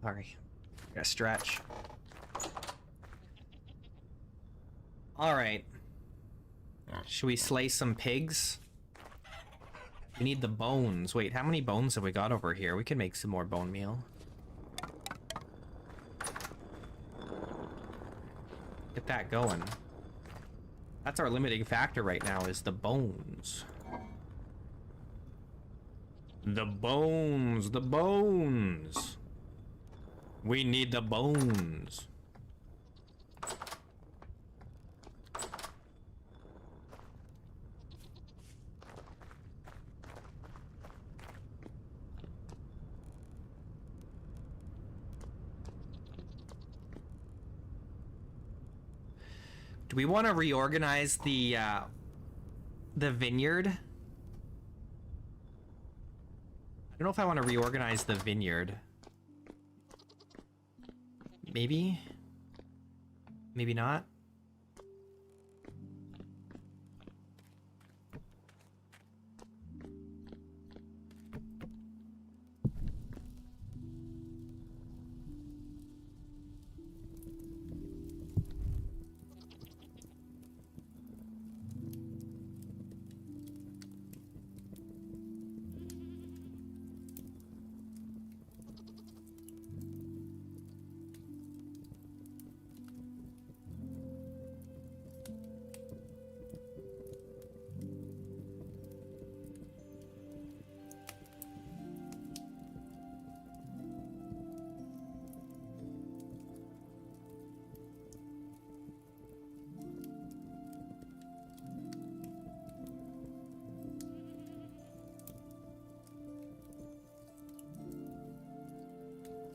Sorry. Gotta stretch. Alright. Should we slay some pigs? We need the bones. Wait, how many bones have we got over here? We can make some more bone meal. Get that going. That's our limiting factor right now, is the bones. The bones, the bones. We need the bones. Do we want to reorganize the vineyard? I don't know if I want to reorganize the vineyard. Maybe? Maybe not?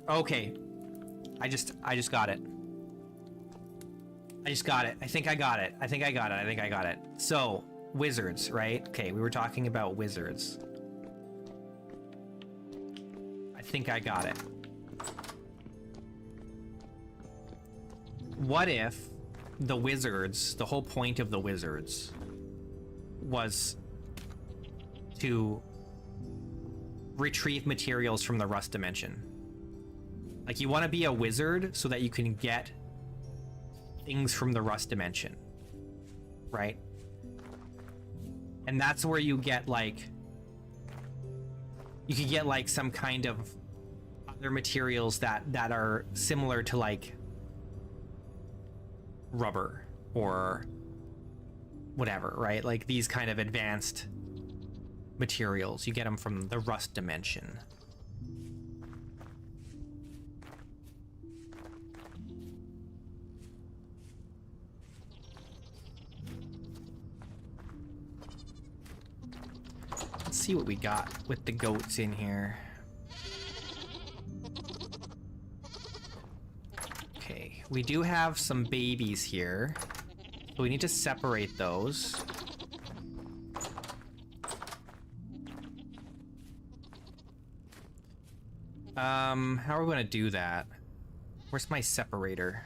Okay. I just got it. I just got it. I think I got it. I think I got it. I think I got it. So, wizards, right? Okay, we were talking about wizards. I think I got it. What if the wizards, the whole point of the wizards was to retrieve materials from the rust dimension? Like, you want to be a wizard so that you can get things from the rust dimension, right? And that's where you get, like, you could get, like, some kind of other materials that are similar to, like, rubber or whatever, right? Like, these kind of advanced materials. You get them from the rust dimension. Let's see what we got with the goats in here. Okay, We do have some babies here. So we need to separate those. How are we gonna do that? Where's my separator?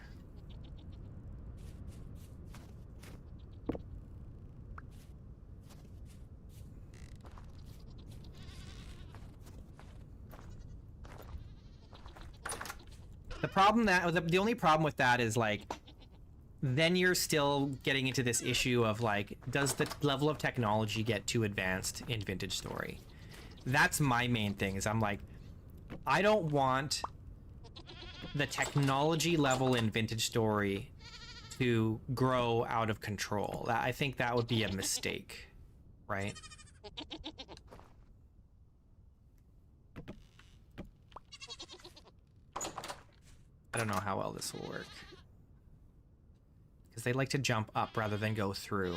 The problem that the only problem with that is like then you're still getting into this issue of like, does the level of technology get too advanced in Vintage Story? That's my main thing, is I'm like, I don't want the technology level in Vintage Story to grow out of control. I think that would be a mistake, right? I don't know how well this will work. Because they like to jump up rather than go through.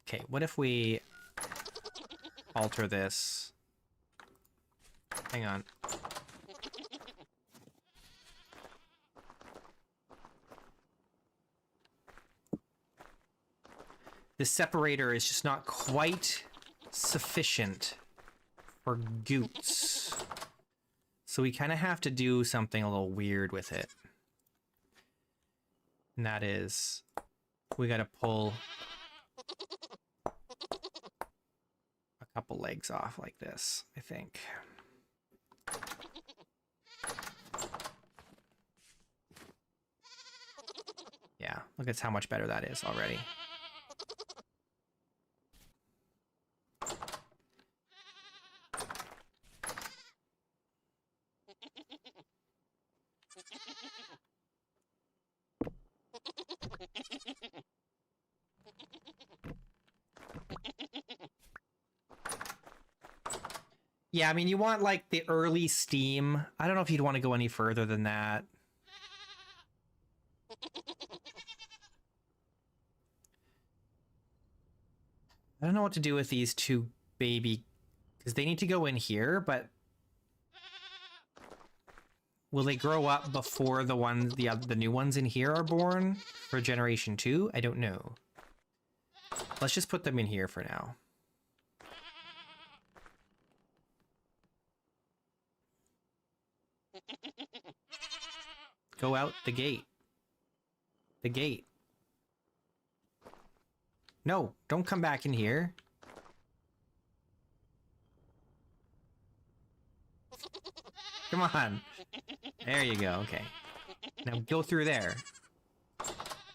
Okay, what if we alter this? Hang on. The separator is just not quite sufficient for Goots. So we kind of have to do something a little weird with it. And that is, we got to pull a couple legs off like this, I think. Yeah, look at how much better that is already. Yeah, I mean, you want like the early Steam. I don't know if you'd want to go any further than that. I don't know what to do with these two baby, because they need to go in here, but will they grow up before the ones, the new ones in here are born for Generation 2? I don't know. Let's just put them in here for now. Go out the gate. The gate. No, don't come back in here. Come on. There you go, okay. Now go through there.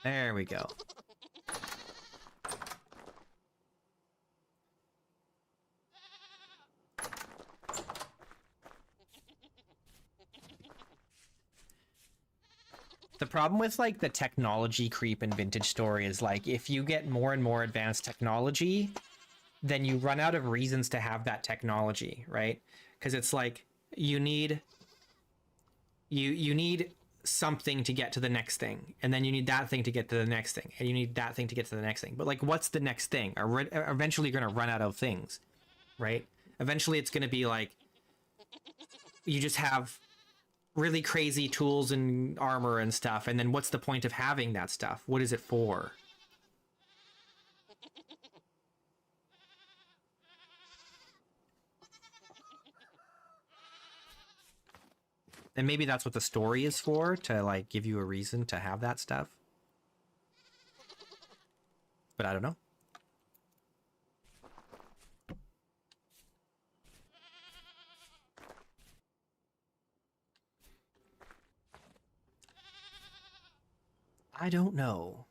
There we go. The problem with like the technology creep in Vintage Story is like, if you get more and more advanced technology, then you run out of reasons to have that technology, right? Because it's like you need something to get to the next thing, and then you need that thing to get to the next thing, and you need that thing to get to the next thing. But like, what's the next thing? Eventually you're going to run out of things, right? Eventually it's going to be like you just have really crazy tools and armor and stuff, and then what's the point of having that stuff? What is it for? And maybe that's what the story is for, to like give you a reason to have that stuff. But I don't know. I don't know.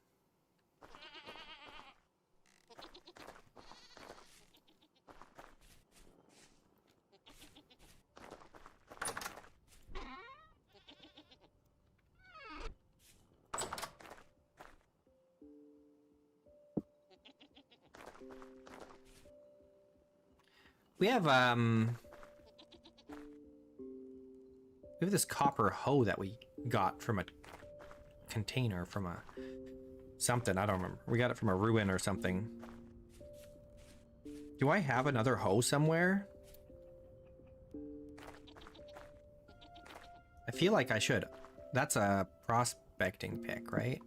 We have this copper hoe that we got from a container from a something, I don't remember. We got it from a ruin or something. Do I have another hoe somewhere? I feel like I should. That's a prospecting pick, right?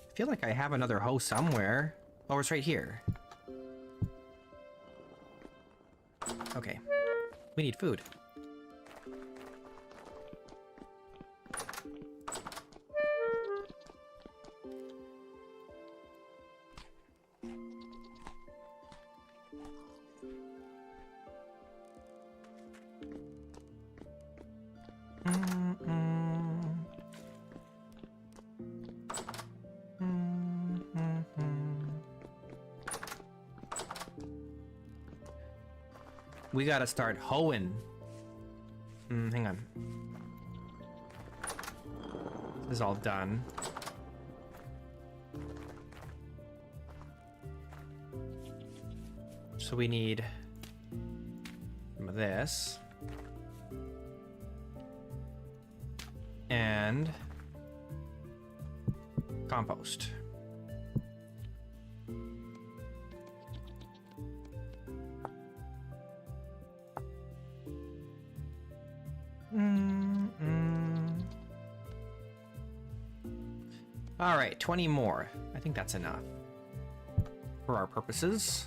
I feel like I have another hoe somewhere. Oh, it's right here. Okay. We need food. We gotta start hoeing. Hang on. This is all done. So we need some of this. And compost. All right, 20 more. I think that's enough for our purposes.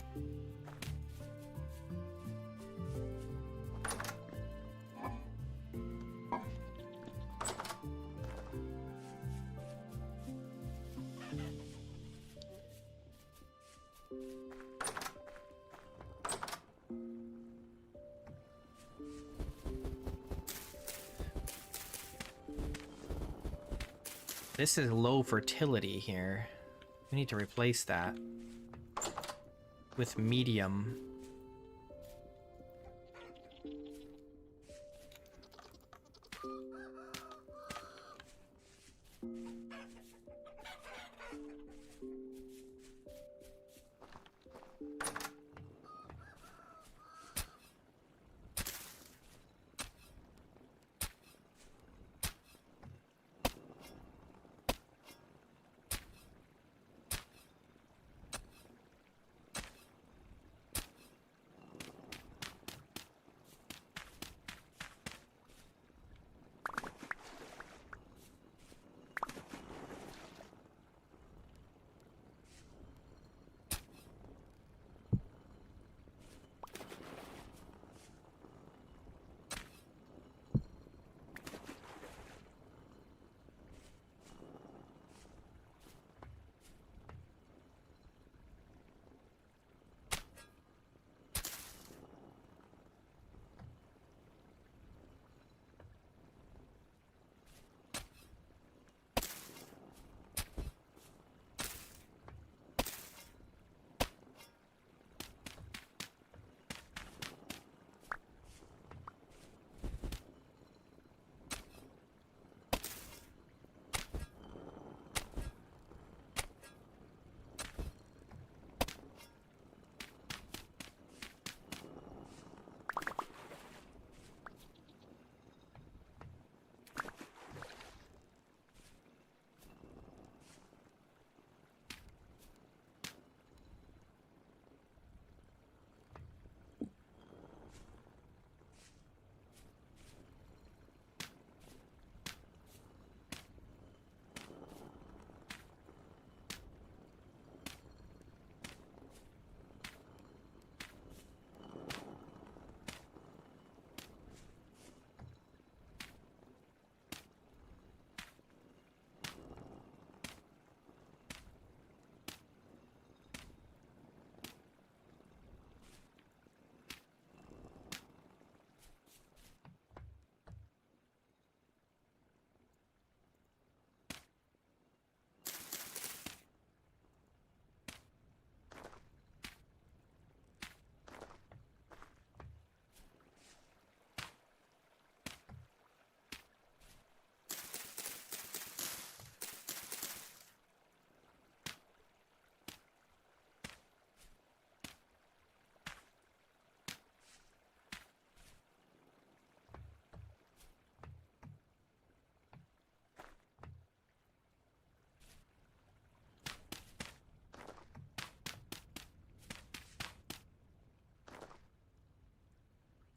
This is low fertility here. We need to replace that with medium.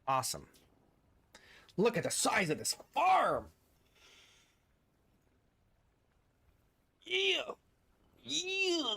Awesome. Look at the size of this farm! Yeah! Yeah!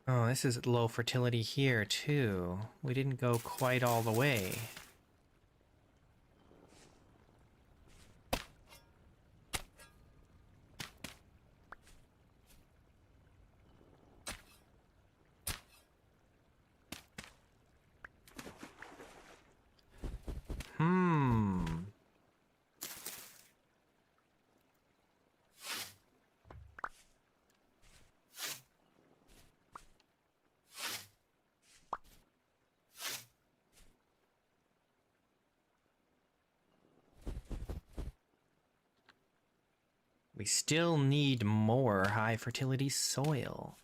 Oh, this is low fertility here, too. We didn't go quite all the way. Hmm. We still need more high fertility soil.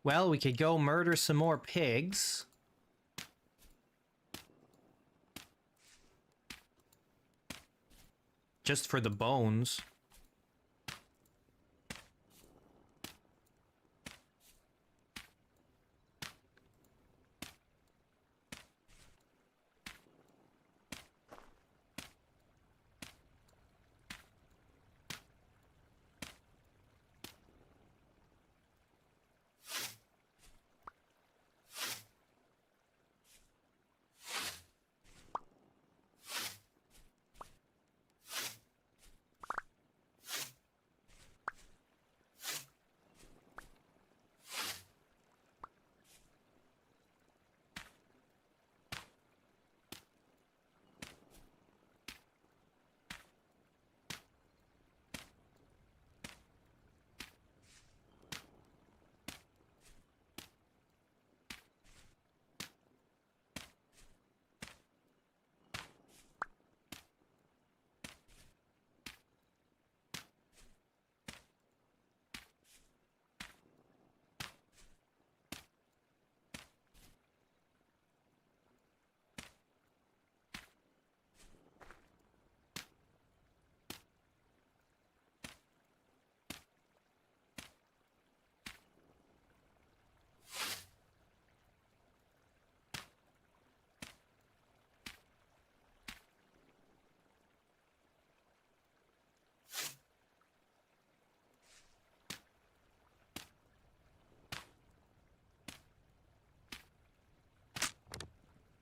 Well, we could go murder some more pigs. Just for the bones.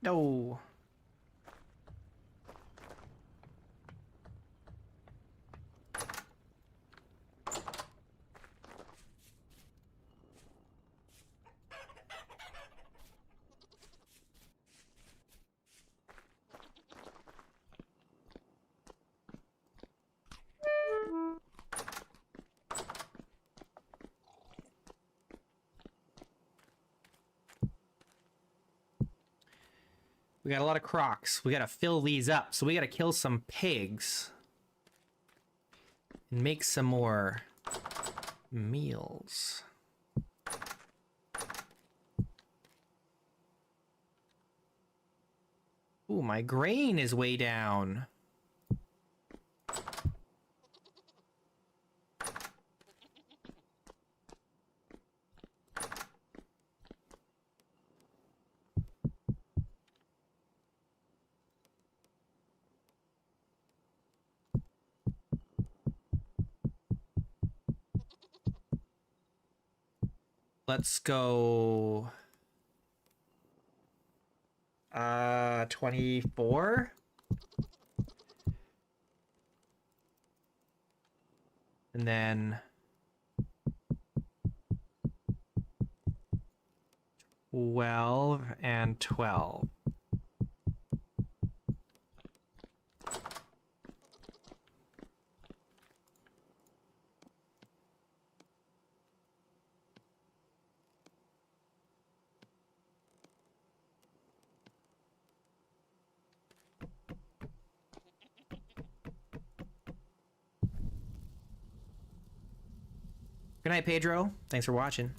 No. We got a lot of crocs. We gotta fill these up. So we gotta kill some pigs. And make some more meals. Ooh, my grain is way down. Let's go 24. And then 12 and 12. Good night, Pedro. Thanks for watching.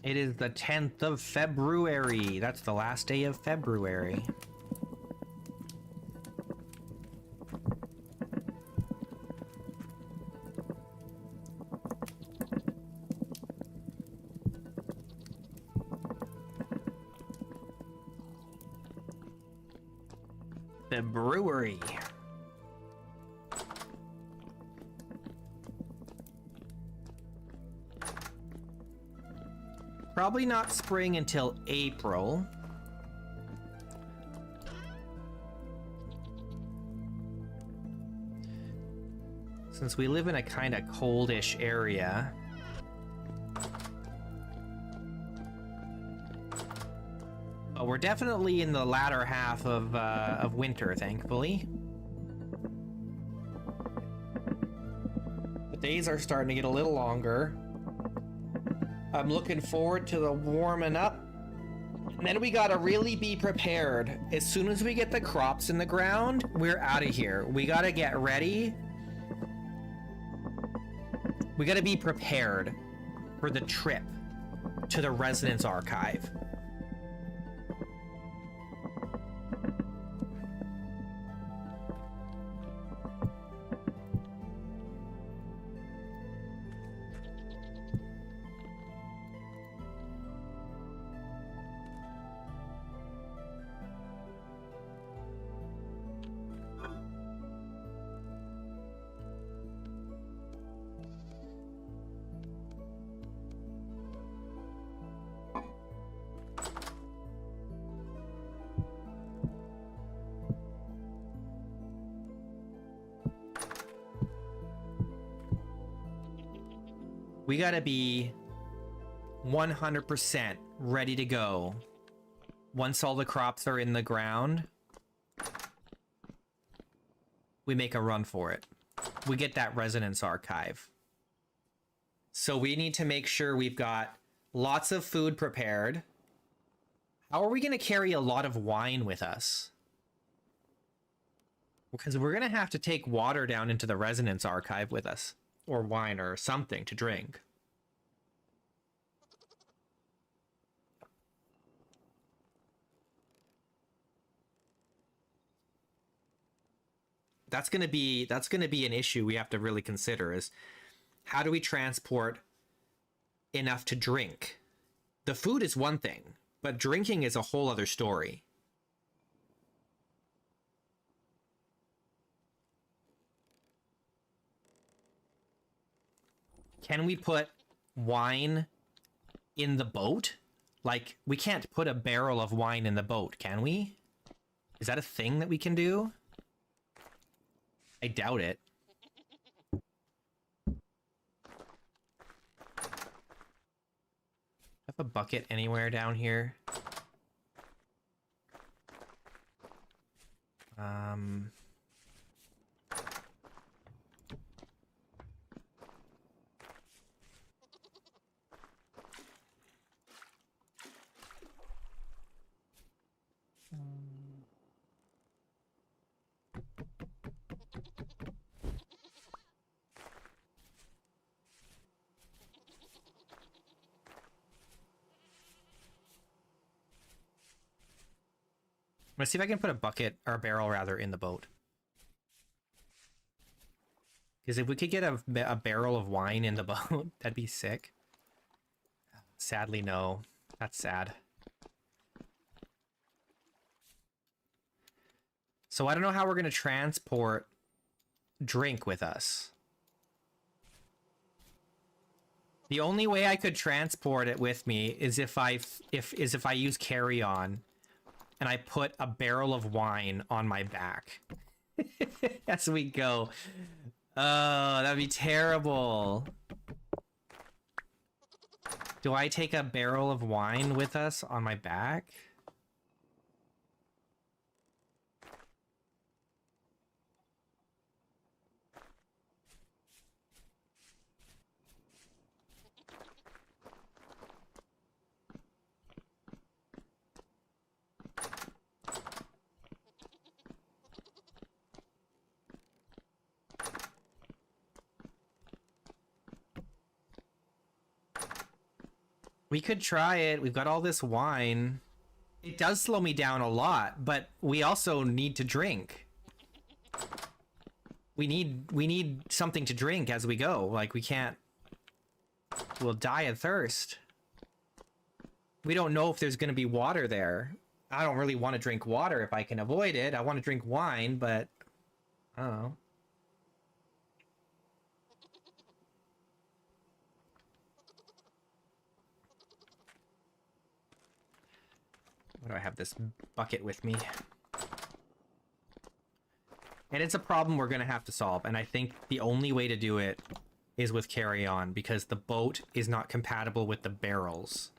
It is the 10th of February. That's the last day of February. February. Probably not spring until April. Since we live in a kind of coldish area. But we're definitely in the latter half of winter, thankfully. The days are starting to get a little longer. I'm looking forward to the warming up. And then we gotta really be prepared. As soon as we get the crops in the ground, we're out of here. We gotta get ready. We gotta be prepared for the trip to the Residence Archive. We gotta be 100% ready to go once all the crops are in the ground. We make a run for it. We get that Residence Archive. So we need to make sure we've got lots of food prepared. How are we going to carry a lot of wine with us? Because we're going to have to take water down into the Residence Archive with us. Or wine or something to drink. That's gonna be an issue we have to really consider, is how do we transport enough to drink? The food is one thing, but drinking is a whole other story. Can we put wine in the boat? Like, we can't put a barrel of wine in the boat, can we? Is that a thing that we can do? I doubt it. Have a bucket anywhere down here? Let's see if I can put a bucket, or a barrel rather, in the boat. Because if we could get a barrel of wine in the boat, that'd be sick. Sadly, no. That's sad. So I don't know how we're going to transport drink with us. The only way I could transport it with me is if I use carry-on and I put a barrel of wine on my back as we go. Oh, that'd be terrible. Do I take a barrel of wine with us on my back? We could try it. We've got all this wine. It does slow me down a lot, but we also need to drink. We need something to drink as we go. Like, we can't... We'll die of thirst. We don't know if there's going to be water there. I don't really want to drink water if I can avoid it. I want to drink wine, but... I don't know. Why do I have this bucket with me? And it's a problem we're going to have to solve. And I think the only way to do it is with carry-on, because the boat is not compatible with the barrels.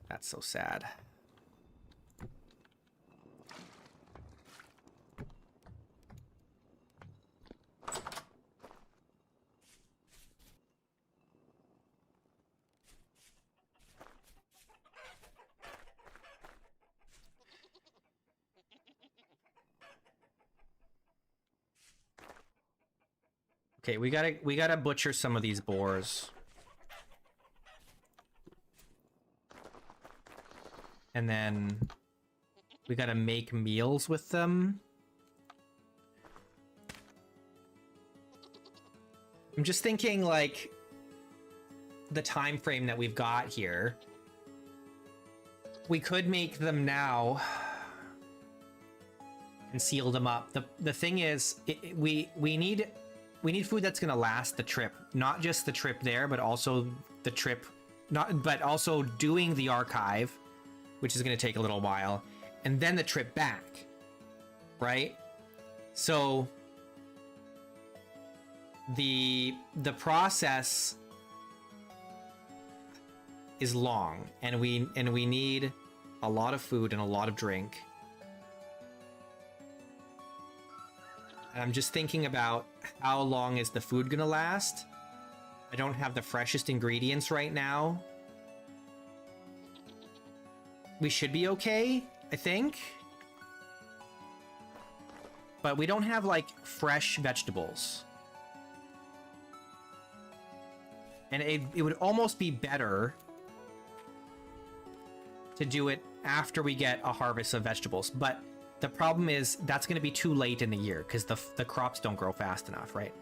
That's so sad. Okay, we gotta butcher some of these boars. And then we gotta make meals with them. I'm just thinking, like, the time frame that we've got here. We could make them now and seal them up. The thing is, we need food that's gonna last the trip, not just the trip there, but also the trip, but also doing the archive, which is gonna take a little while, and then the trip back, right? So the process is long, and we need a lot of food and a lot of drink. And I'm just thinking about how long is the food gonna last. I don't have the freshest ingredients right now. We should be okay, I think. But we don't have, like, fresh vegetables. And it would almost be better to do it after we get a harvest of vegetables. But the problem is that's going to be too late in the year because the crops don't grow fast enough, right?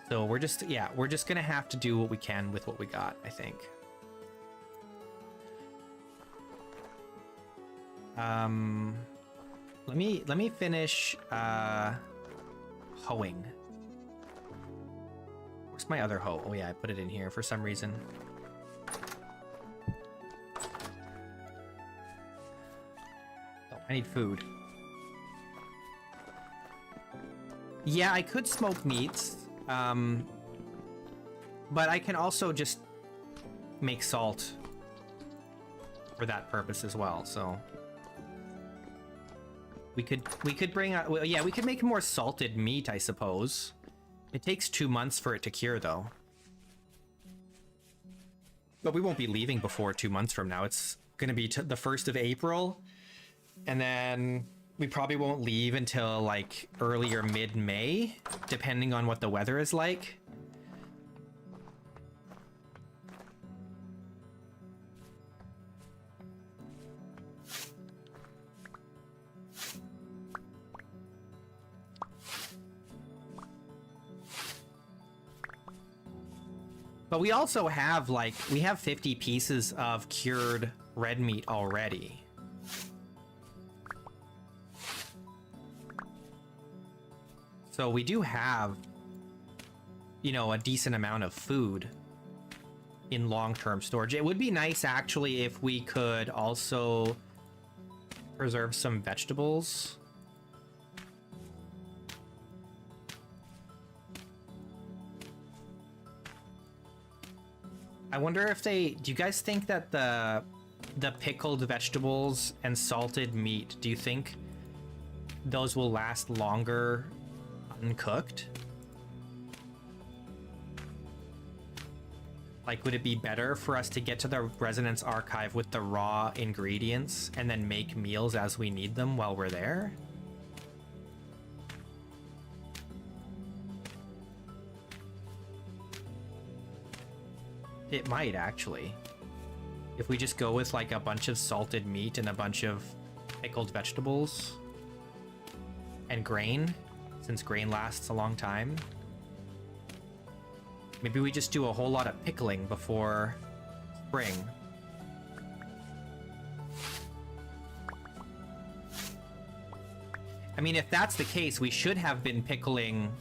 So we're just going to have to do what we can with what we got, I think. Let me finish hoeing. Where's my other hoe? Oh yeah, I put it in here for some reason. I need food. Yeah, I could smoke meats, but I can also just make salt for that purpose as well. So we could bring out, well, yeah, we could make more salted meat, I suppose. It takes 2 months for it to cure, though. But we won't be leaving before 2 months from now. It's gonna be the 1st of April. And then we probably won't leave until, like, early or mid-May, depending on what the weather is like. But we also have, like, we have 50 pieces of cured red meat already. So we do have, you know, a decent amount of food in long-term storage. It would be nice, actually, if we could also preserve some vegetables. I wonder if they... Do you guys think that the pickled vegetables and salted meat, do you think those will last longer uncooked? Like, would it be better for us to get to the Resonance Archive with the raw ingredients and then make meals as we need them while we're there? It might, actually. If we just go with, like, a bunch of salted meat and a bunch of pickled vegetables and grain, since grain lasts a long time. Maybe we just do a whole lot of pickling before spring. I mean, if that's the case, we should have been pickling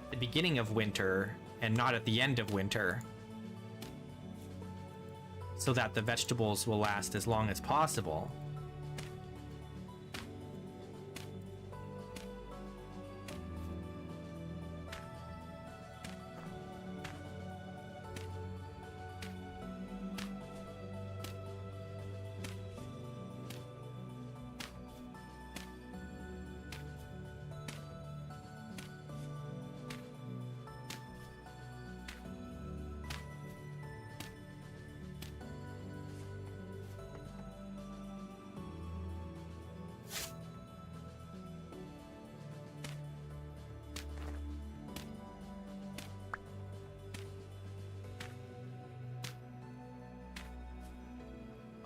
at the beginning of winter and not at the end of winter, so that the vegetables will last as long as possible.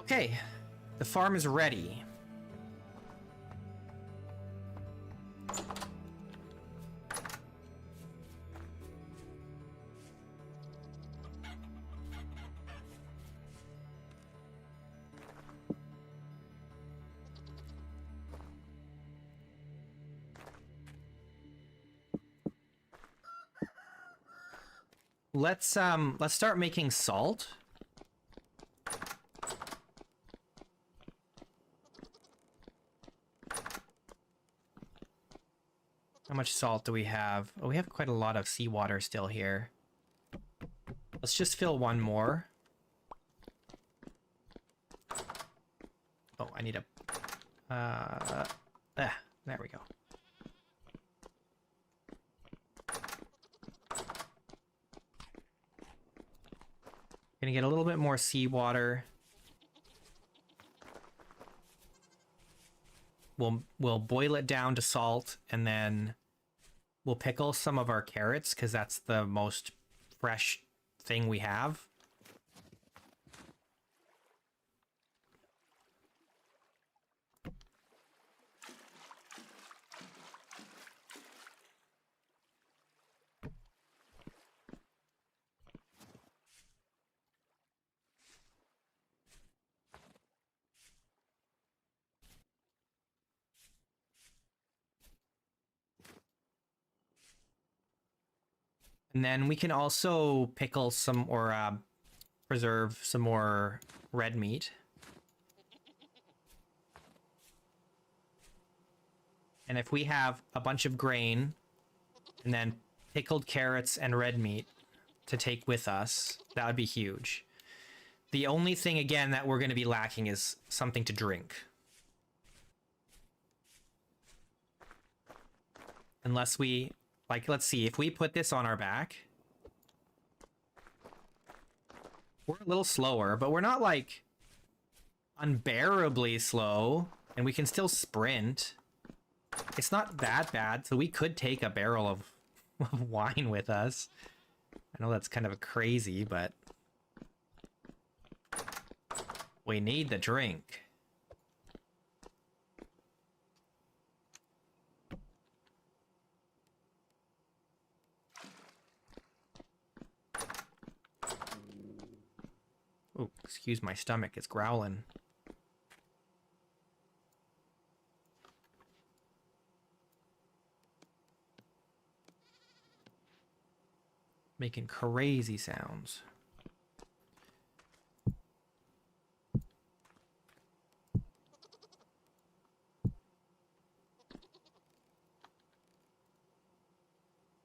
Okay, the farm is ready. Let's start making salt. How much salt do we have? Oh, we have quite a lot of seawater still here. Let's just fill one more. Oh, I need a... there we go. Gonna get a little bit more seawater. We'll boil it down to salt, and then we'll pickle some of our carrots, because that's the most fresh thing we have. And then we can also pickle some, or preserve some more red meat. And if we have a bunch of grain, and then pickled carrots and red meat to take with us, that would be huge. The only thing, again, that we're going to be lacking is something to drink. Unless we... Like, let's see, if we put this on our back, we're a little slower, but we're not, like, unbearably slow, and we can still sprint. It's not that bad, so we could take a barrel of wine with us. I know that's kind of crazy, but we need the drink. Excuse my stomach, it's growling. Making crazy sounds.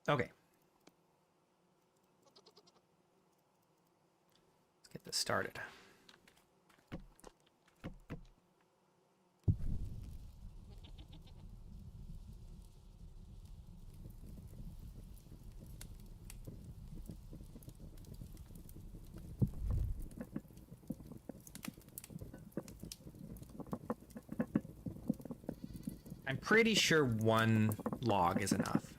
Okay. Let's get this started. I'm pretty sure one log is enough.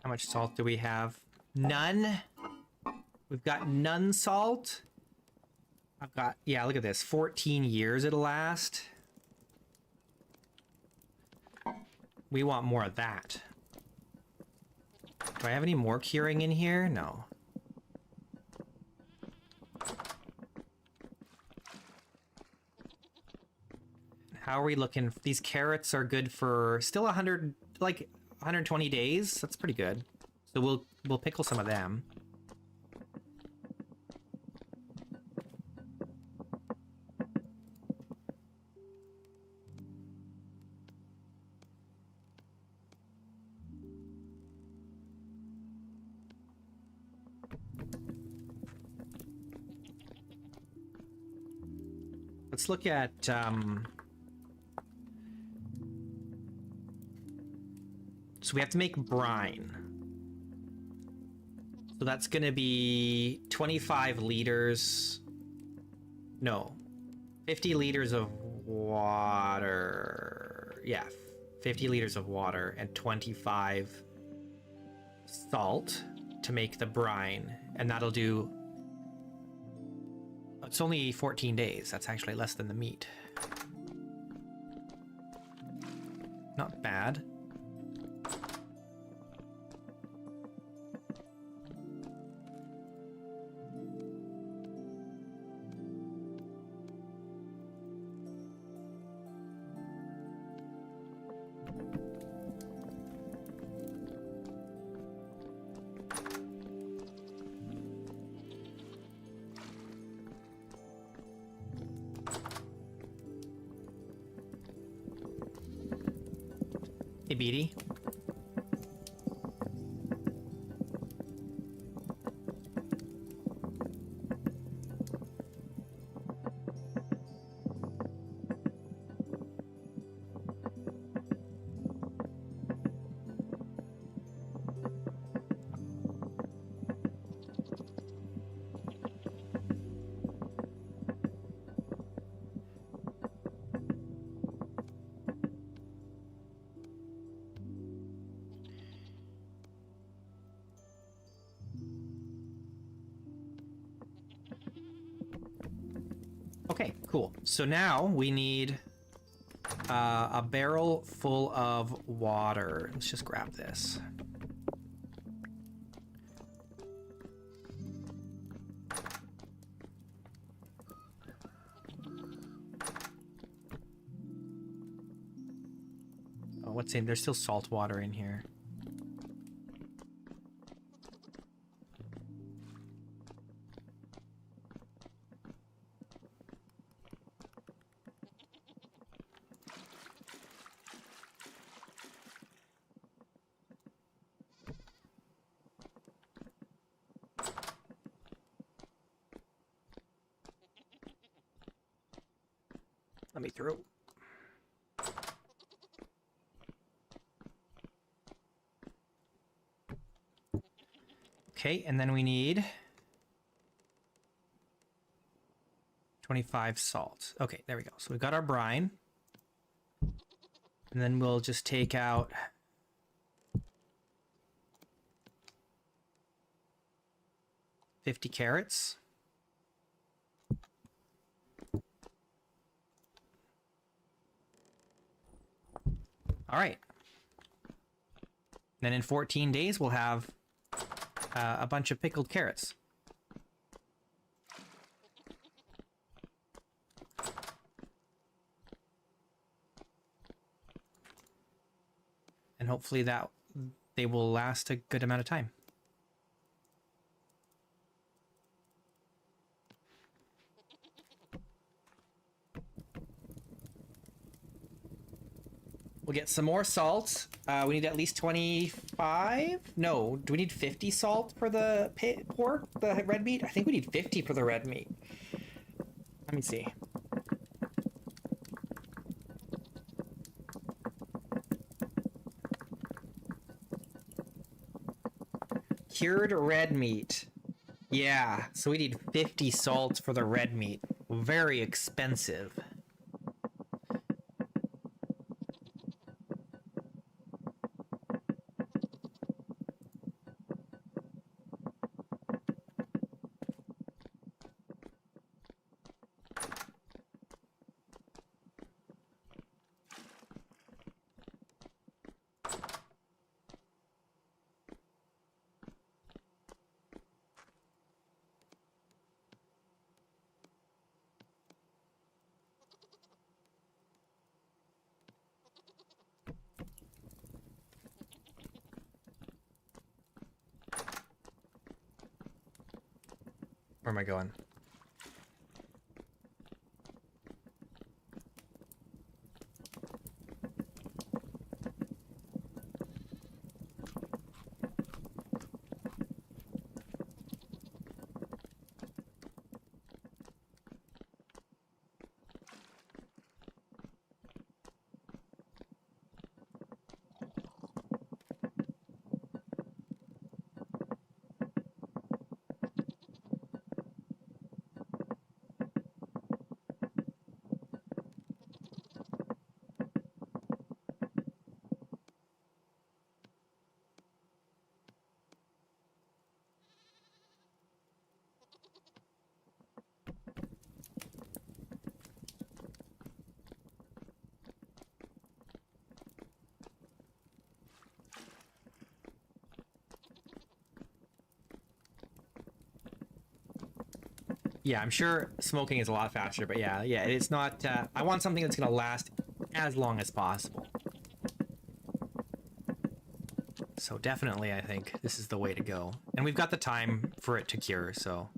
How much salt do we have? None. We've got none salt. I've got, yeah, look at this. 14 years it'll last. We want more of that. Do I have any more curing in here? No. How are we looking? These carrots are good for still 100, like 120 days. That's pretty good. So we'll pickle some of them. Let's look at so we have to make brine. So that's gonna be 25 liters. No, 50 liters of water. Yeah, 50 liters of water and 25 salt to make the brine. And that'll do... It's only 14 days. That's actually less than the meat. Not bad. Hey, Beatty. Okay, cool. So now we need a barrel full of water. Let's just grab this. Oh, what's in? There's still salt water in here. me through. Okay, and then we need 25 salt. Okay, there we go. So we've got our brine. And then we'll just take out 50 carrots. All right. Then in 14 days, we'll have a bunch of pickled carrots. And hopefully that they will last a good amount of time. We'll get some more salt. We need at least 25. No, do we need 50 salt for the pork, the red meat? I think we need 50 for the red meat. Let me see. Cured red meat. Yeah, so we need 50 salt for the red meat. Very expensive. Where am I going? Yeah, I'm sure smoking is a lot faster, but yeah, it's not... I want something that's going to last as long as possible. So definitely, I think this is the way to go. And we've got the time for it to cure, so...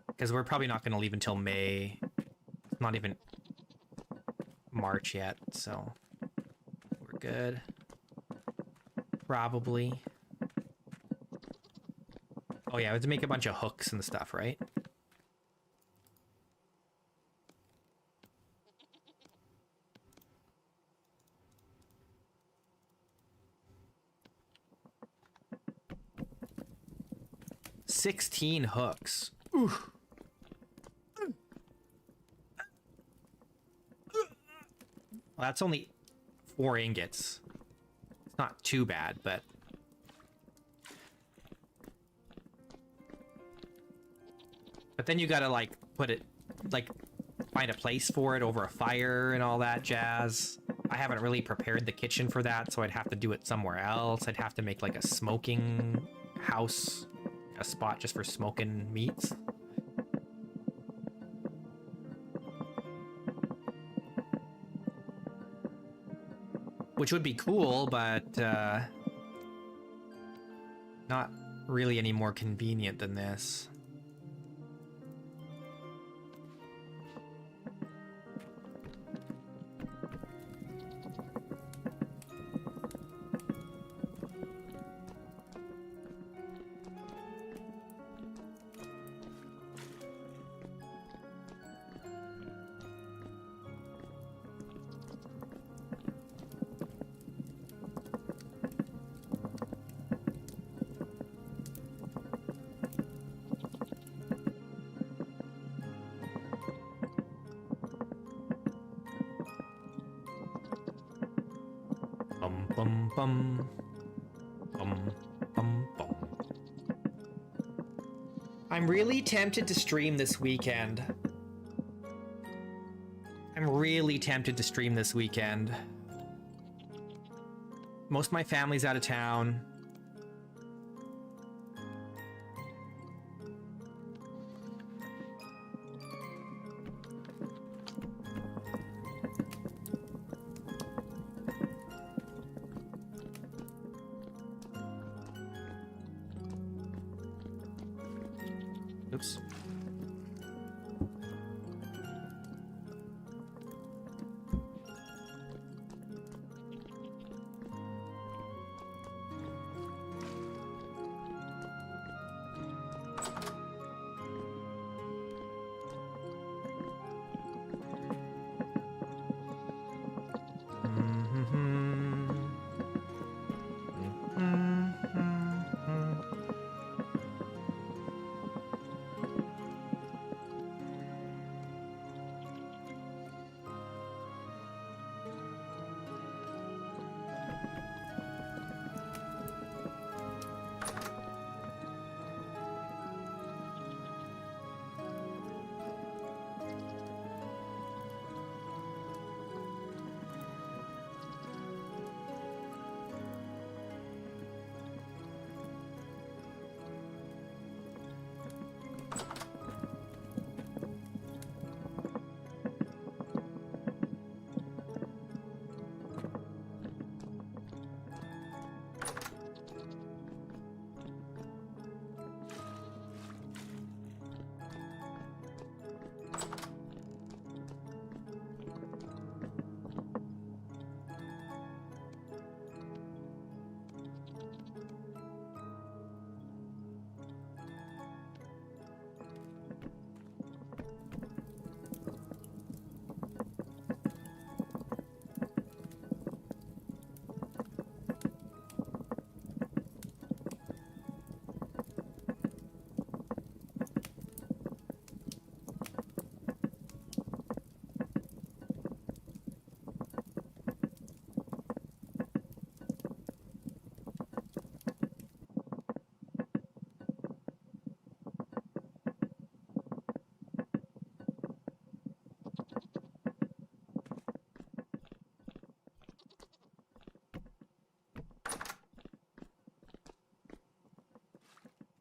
Because we're probably not going to leave until May. It's not even March yet, so... We're good. Probably. Oh yeah, we have to make a bunch of hooks and stuff, right? $16 hooks. Oof. Well, that's only 4 ingots. It's not too bad, but... But then you gotta, like, put it... Like, find a place for it over a fire and all that jazz. I haven't really prepared the kitchen for that, so I'd have to do it somewhere else. I'd have to make, like, a smoking house... A spot just for smoking meats. Which would be cool, but not really any more convenient than this. Bum bum. Bum bum bum. I'm really tempted to stream this weekend. I'm really tempted to stream this weekend. Most of my family's out of town. Oops.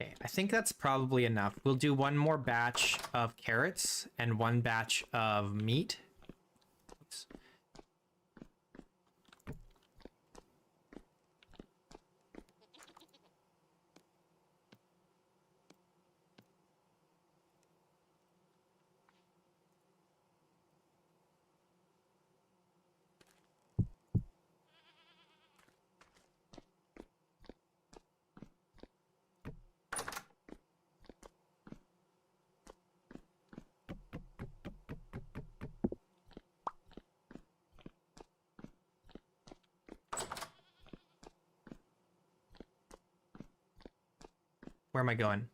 Okay, I think that's probably enough. We'll do one more batch of carrots and one batch of meat. Oops. Where am I going?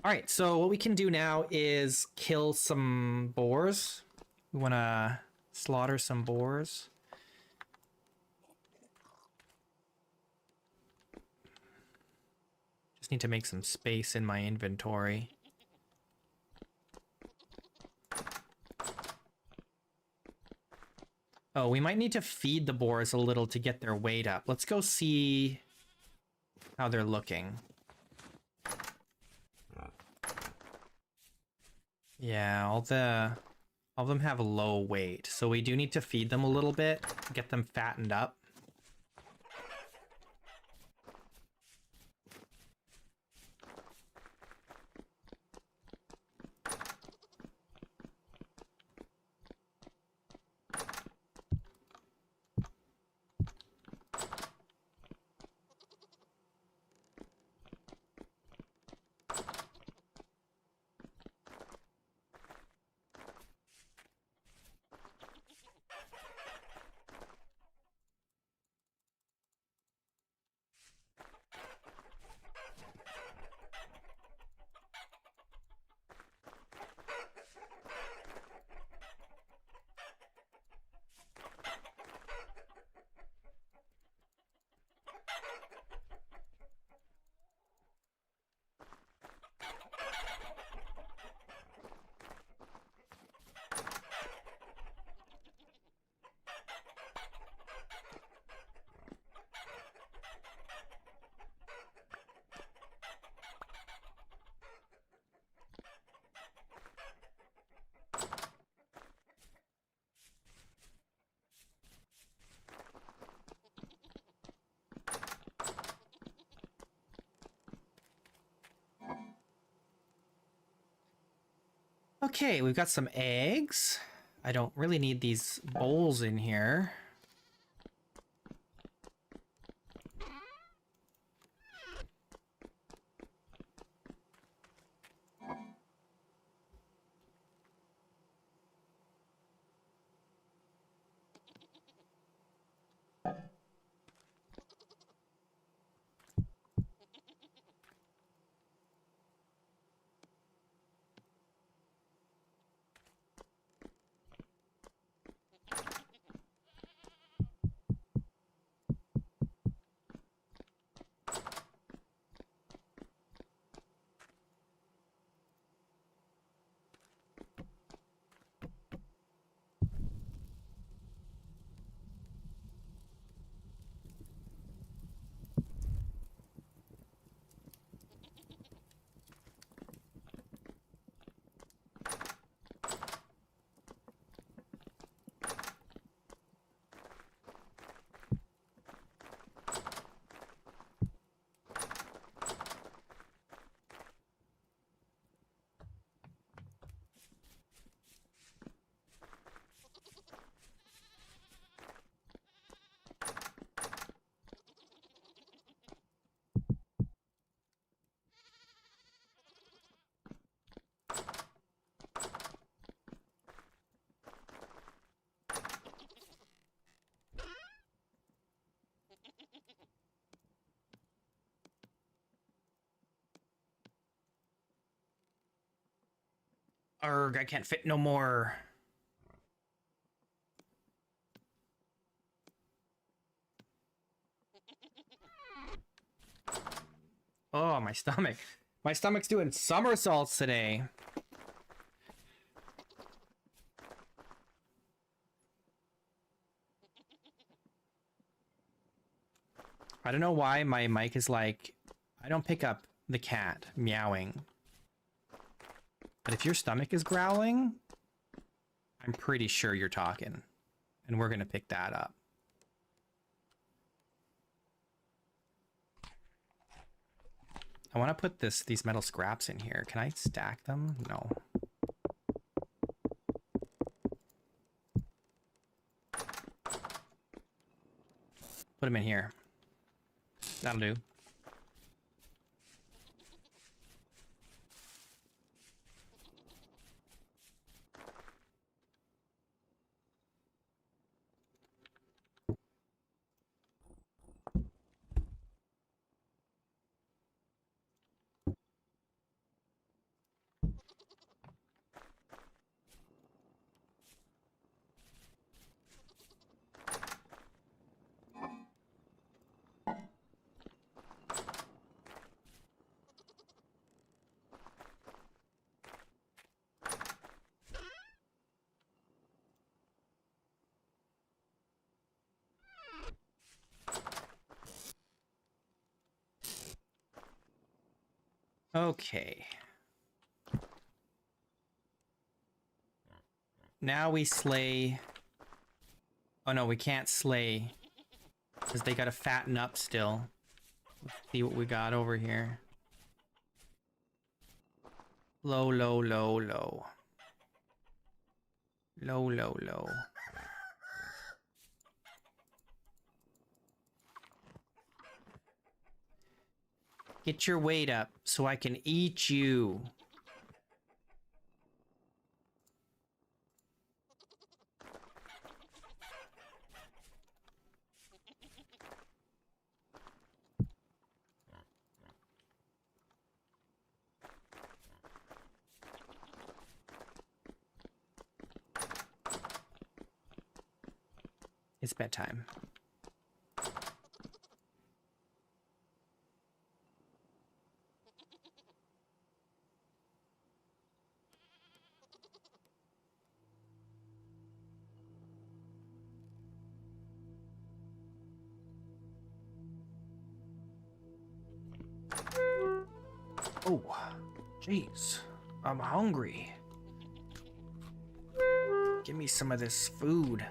All right, so what we can do now is kill some boars. We want to slaughter some boars. Just need to make some space in my inventory. Oh, we might need to feed the boars a little to get their weight up. Let's go see how they're looking. Yeah, all of them have low weight, so we do need to feed them a little bit, get them fattened up. Okay, we've got some eggs. I don't really need these bowls in here. Arrgh, I can't fit no more. Oh, my stomach. My stomach's doing somersaults today. I don't know why my mic is like, I don't pick up the cat meowing. But if your stomach is growling, I'm pretty sure you're talking. And we're gonna pick that up. I want to put these metal scraps in here. Can I stack them? No. Put them in here. That'll do. Okay. Now we slay... Oh no, we can't slay. Because they gotta fatten up still. Let's see what we got over here. Low, low, low, low. Low, low, low. Get your weight up so I can eat you. It's bedtime. Oh, jeez. I'm hungry. Give me some of this food.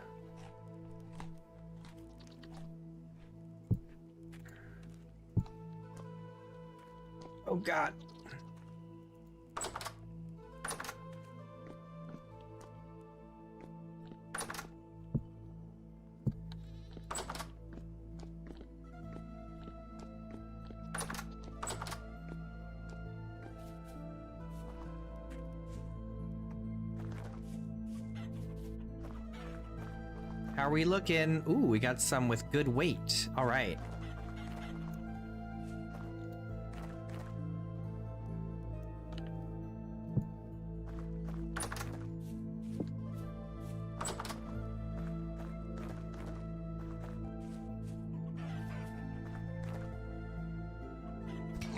Oh, God. How are we looking? Ooh, we got some with good weight. All right.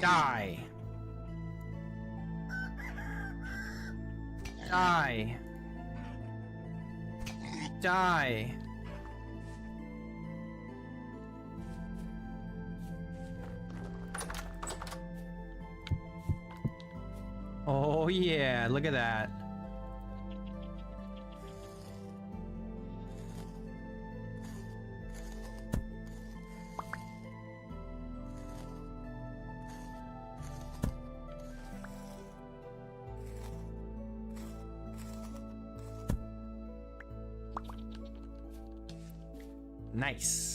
Die. Die. Die. Oh yeah, look at that. Nice.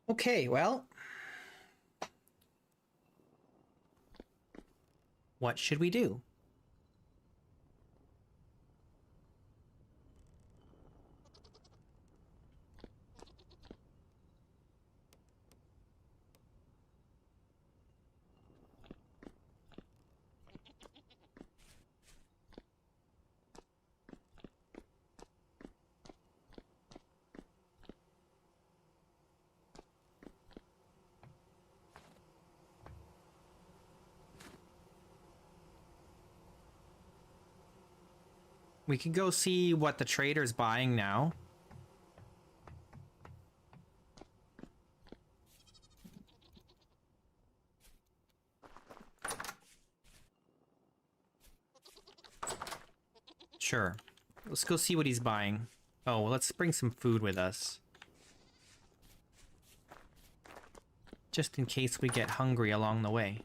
Okay, well, what should we do? We can go see what the trader's buying now. Sure. Let's go see what he's buying. Oh, well, let's bring some food with us. Just in case we get hungry along the way.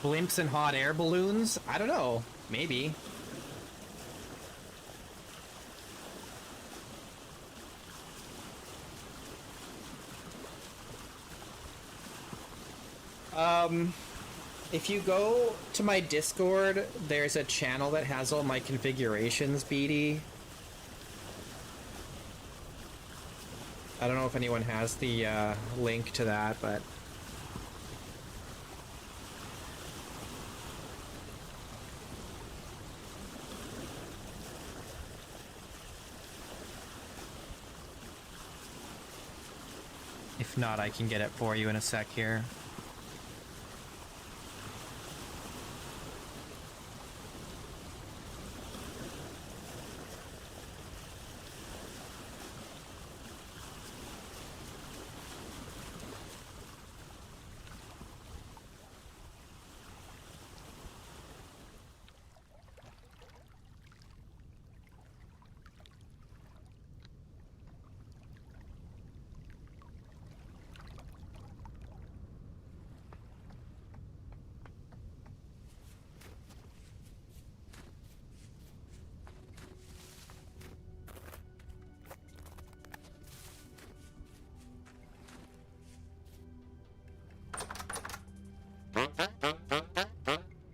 Blimps and hot air balloons? I don't know. Maybe. If you go to my Discord, there's a channel that has all my configurations, BD. I don't know if anyone has the link to that, but... If not, I can get it for you in a sec here.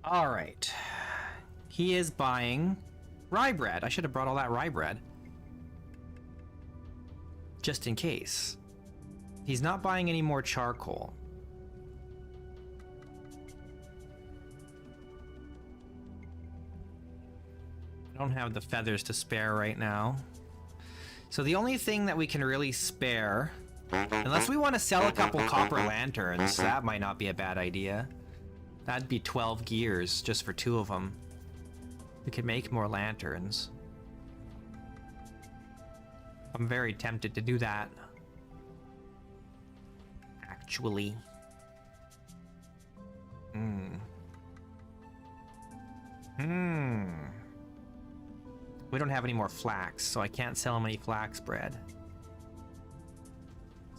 All right. He is buying rye bread. I should have brought all that rye bread. Just in case. He's not buying any more charcoal. I don't have the feathers to spare right now. So the only thing that we can really spare, unless we want to sell a couple copper lanterns, that might not be a bad idea. That'd be 12 gears just for 2 of them. We could make more lanterns. I'm very tempted to do that. Actually. We don't have any more flax, so I can't sell him any flax bread.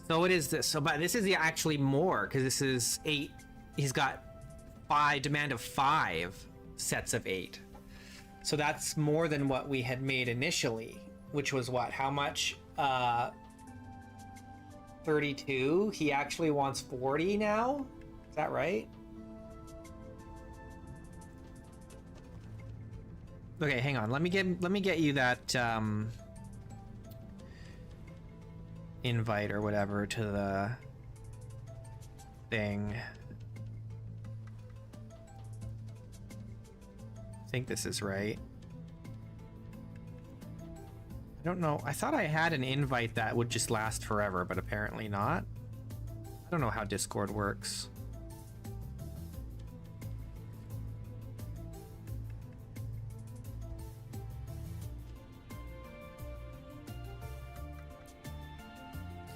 So it is this. So, but this is actually more, because this is 8. He's got 5, demand of 5 sets of 8. So that's more than what we had made initially, which was what? How much? 32? He actually wants 40 now? Is that right? Okay, hang on. Let me get you that invite or whatever to the thing. I think this is right. I don't know. I thought I had an invite that would just last forever, but apparently not. I don't know how Discord works.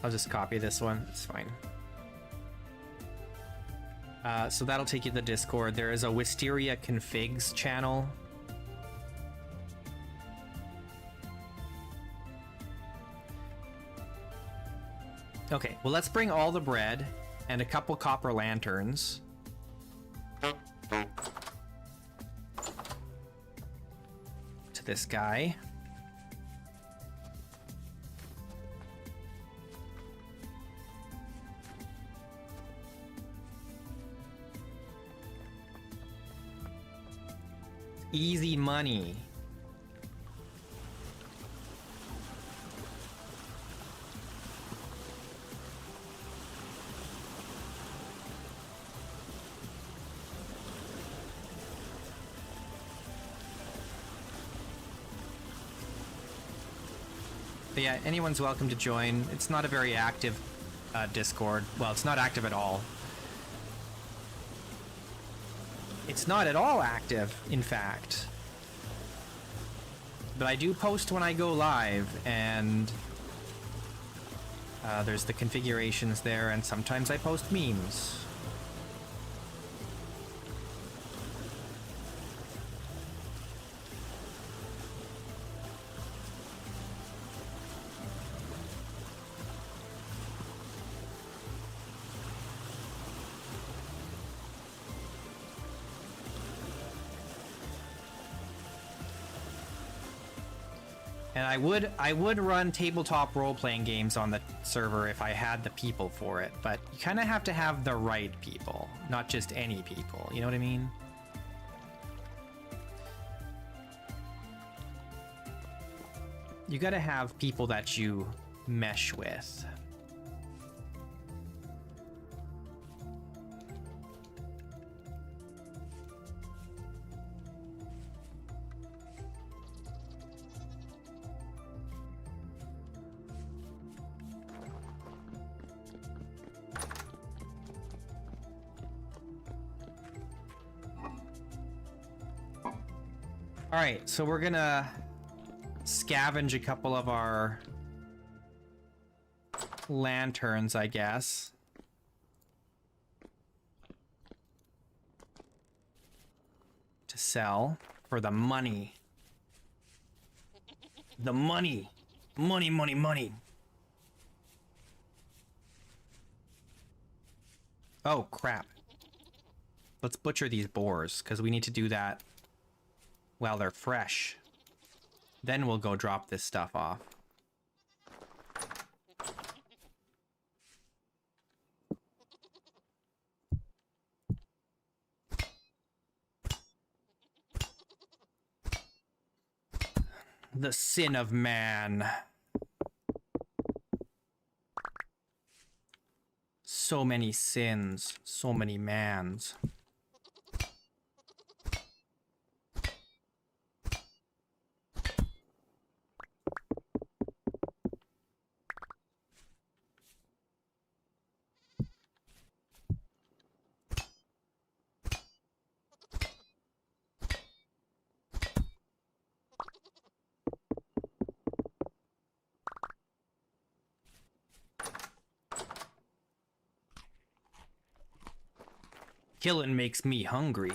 I'll just copy this one. It's fine. So that'll take you to the Discord. There is a Wisteria configs channel. Okay, well, let's bring all the bread and a couple copper lanterns. To this guy. Easy money. But yeah, anyone's welcome to join. It's not a very active Discord. Well, it's not active at all. It's not at all active, in fact. But I do post when I go live, and there's the configurations there, and sometimes I post memes. And I would run tabletop role-playing games on the server if I had the people for it, but you kind of have to have the right people, not just any people. You know what I mean? You got to have people that you mesh with. All right, so we're gonna scavenge a couple of our lanterns, I guess. To sell for the money. The money. Money, money, money. Oh, crap. Let's butcher these boars, because we need to do that while they're fresh. Then we'll go drop this stuff off. The sin of man. So many sins, so many mans. Killing makes me hungry.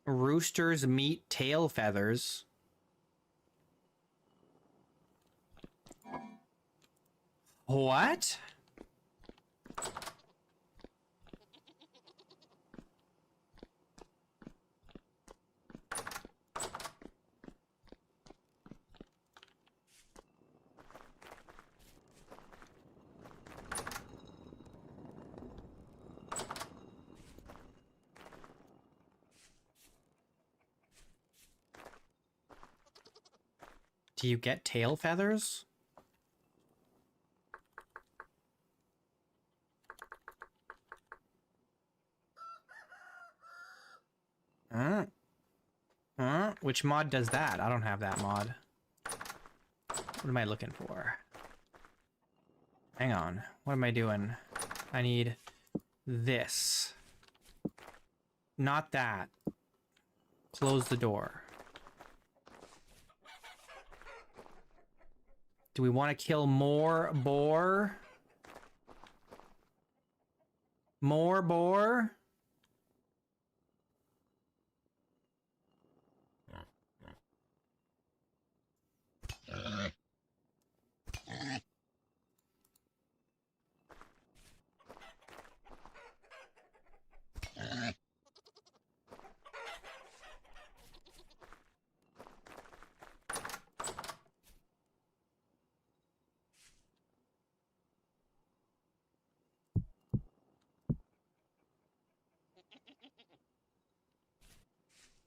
Roosters meet tail feathers. What? Do you get tail feathers? Which mod does that? I don't have that mod. What am I looking for? Hang on. What am I doing? I need this. Not that. Close the door. Do we want to kill more boar? More boar?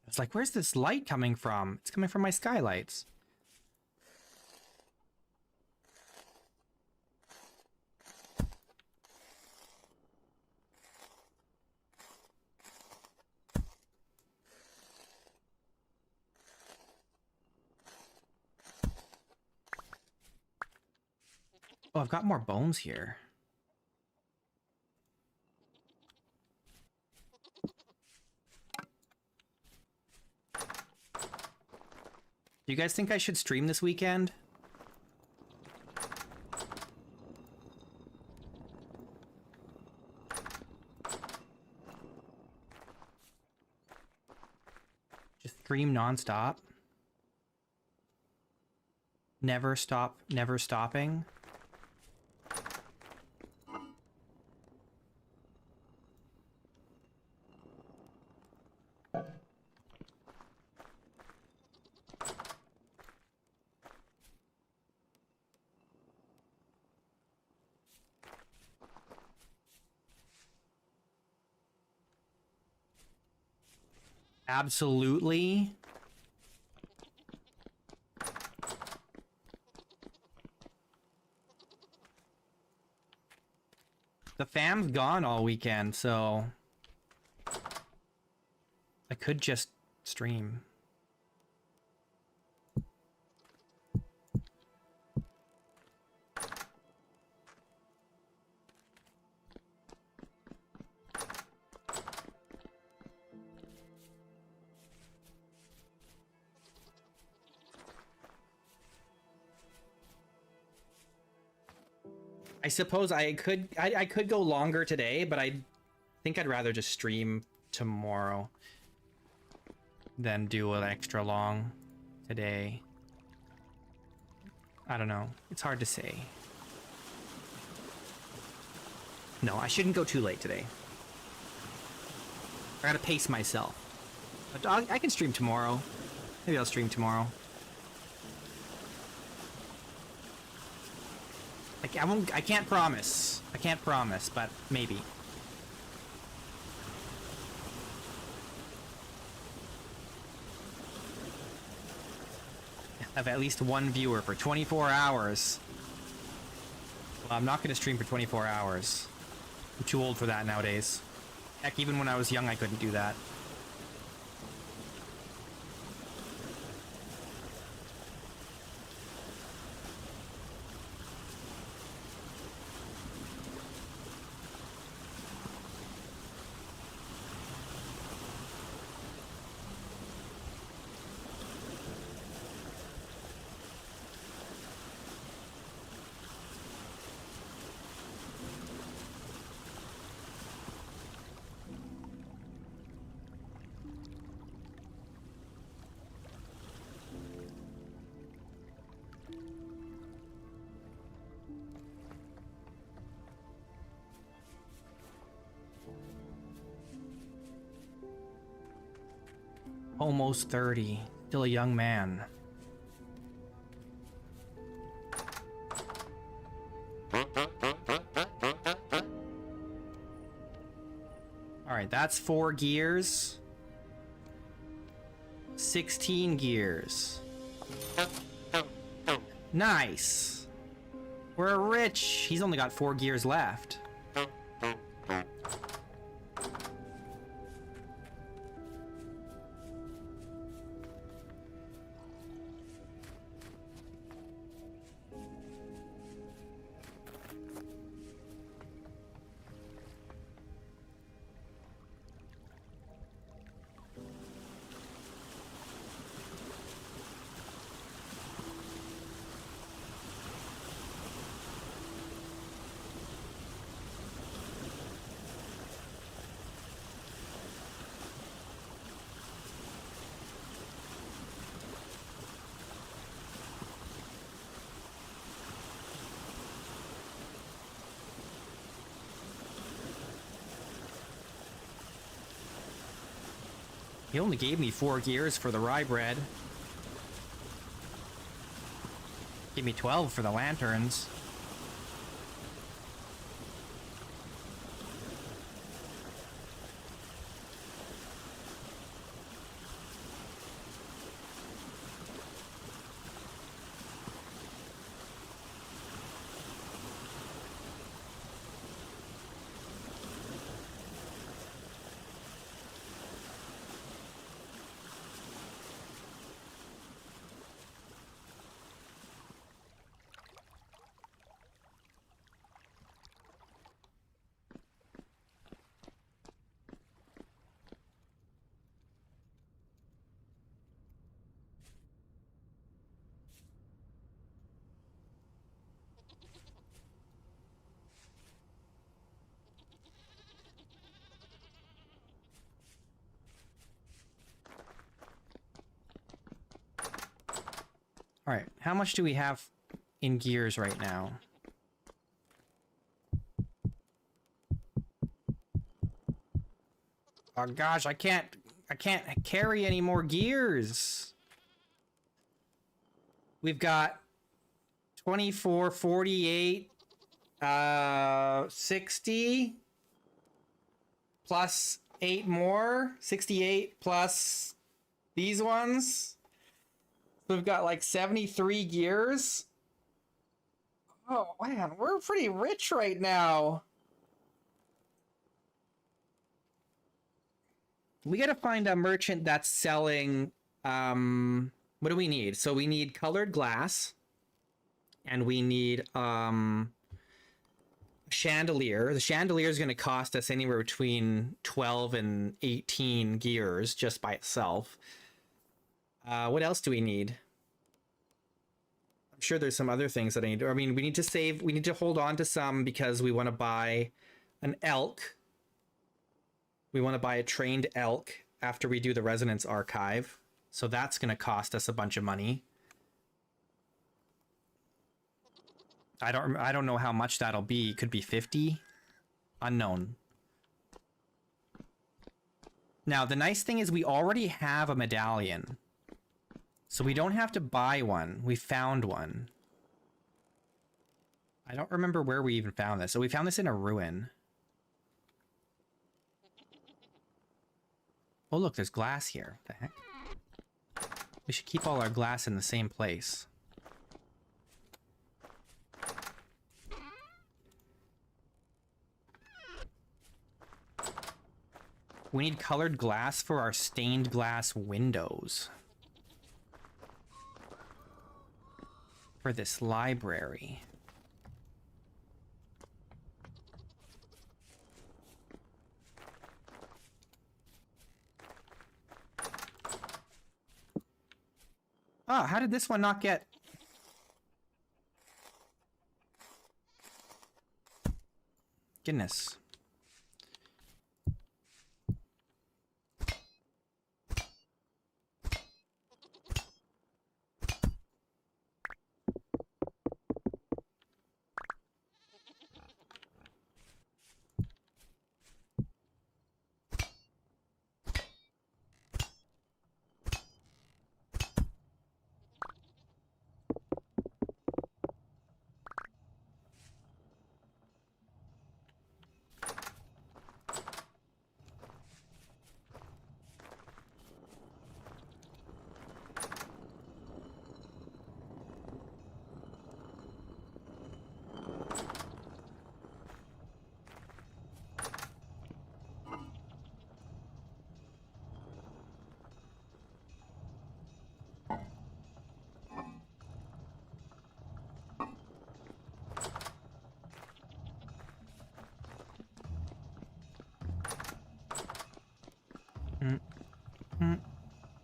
It's like, where's this light coming from? It's coming from my skylights. Oh, I've got more bones here. Do you guys think I should stream this weekend? Just stream nonstop? Never stop, never stopping? Absolutely. The fam's gone all weekend, so I could just stream. I suppose I could go longer today, but I think I'd rather just stream tomorrow than do an extra long today. I don't know. It's hard to say. No, I shouldn't go too late today. I gotta pace myself. But I can stream tomorrow. Maybe I'll stream tomorrow. Like, I can't promise. I can't promise, but maybe. Have at least one viewer for 24 hours. Well, I'm not going to stream for 24 hours. I'm too old for that nowadays. Heck, even when I was young, I couldn't do that. Almost 30. Still a young man. Alright, that's 4 gears. 16 gears. Nice. We're rich. He's only got 4 gears left. He only gave me 4 gears for the rye bread. Gave me 12 for the lanterns. All right, how much do we have in gears right now? Oh gosh, I can't carry any more gears. We've got 24, 48, 60 plus 8 more, 68 plus these ones. So we've got like 73 gears. Oh man, we're pretty rich right now. We gotta find a merchant that's selling, what do we need? So we need colored glass, and we need chandelier. The chandelier is gonna cost us anywhere between 12 and 18 gears just by itself. What else do we need? I'm sure there's some other things that I need. I mean, we need to save, we need to hold on to some because we want to buy an elk. We want to buy a trained elk after we do the resonance archive. So that's going to cost us a bunch of money. I don't know how much that'll be. It could be 50. Unknown. Now, the nice thing is we already have a medallion. So we don't have to buy one. We found one. I don't remember where we even found this. So we found this in a ruin. Oh, look, there's glass here. What the heck? We should keep all our glass in the same place. We need colored glass for our stained glass windows. For this library. Oh, how did this one not get... Goodness.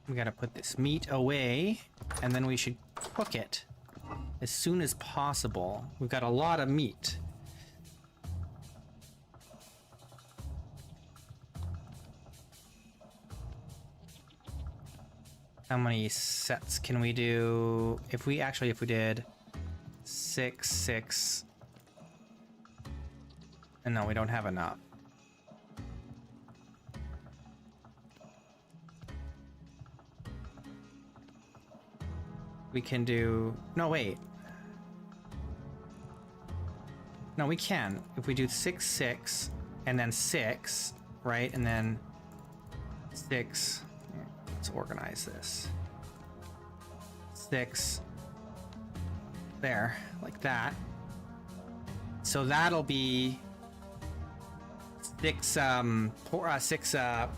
We gotta put this meat away, and then we should cook it as soon as possible. We've got a lot of meat. How many sets can we do? If we did 6, 6. And no, we don't have enough. We can do... No, wait. No, we can. If we do 6, 6, and then 6, right? And then 6. Let's organize this. 6. There, like that. So that'll be 6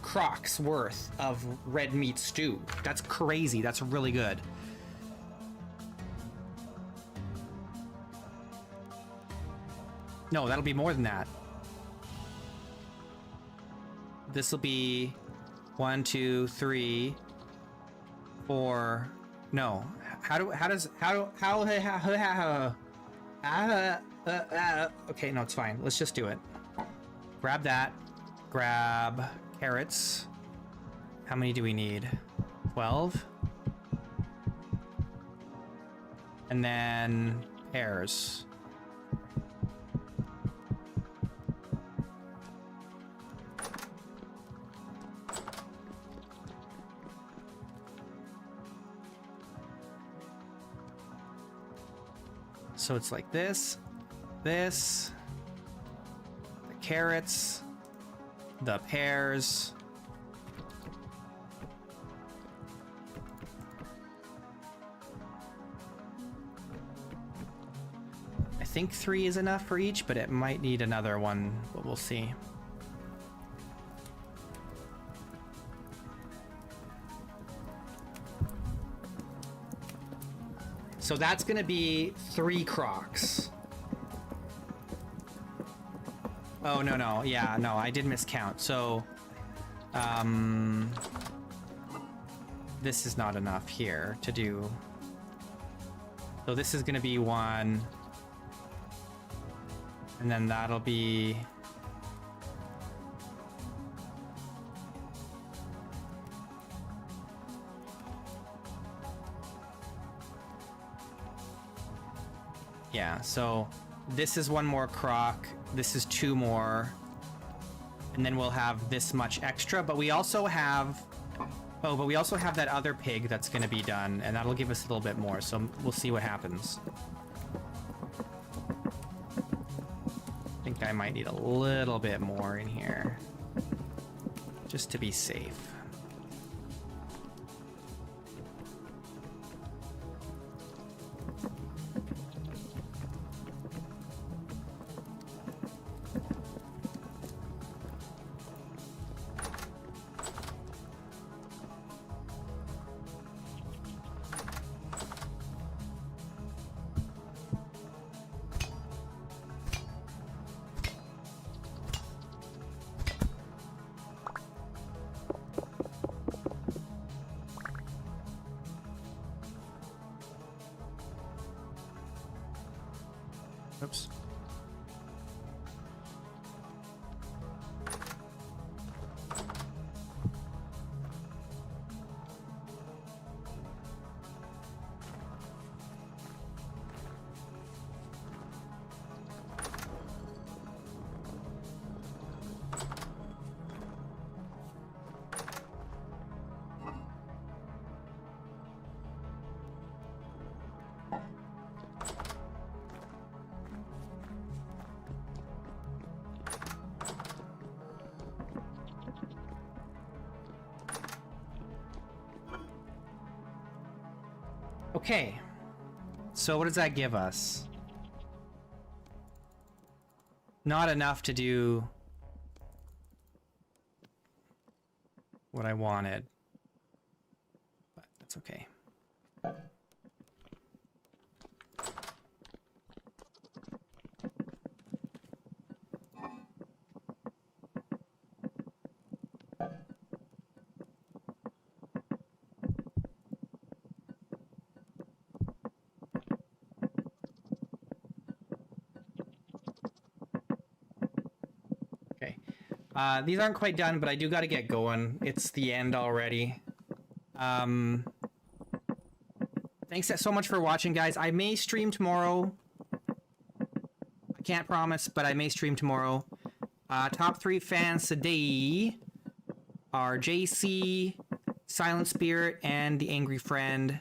crocks worth of red meat stew. That's crazy. That's really good. No, that'll be more than that. This will be 1, 2, 3, 4. No. Okay, no, it's fine. Let's just do it. Grab that. Grab carrots. How many do we need? 12? And then pears. So it's like this, the carrots, the pears. I think 3 is enough for each, but it might need another one, but we'll see. So that's gonna be 3 crocs. Oh, no. Yeah, no, I did miscount. So, this is not enough here to do. So this is gonna be 1. And then that'll be... Yeah, so this is 1 more croc, this is 2 more, and then we'll have this much extra, but we also have... Oh, but we also have that other pig that's gonna be done, and that'll give us a little bit more, so we'll see what happens. I think I might need a little bit more in here, just to be safe. Oops. Okay, so what does that give us? Not enough to do what I wanted, but that's okay. These aren't quite done, but I do got to get going. It's the end already. Thanks so much for watching, guys. I may stream tomorrow. I can't promise, but I may stream tomorrow. Top 3 fans today are JC, Silent Spirit, and The Angry Friend.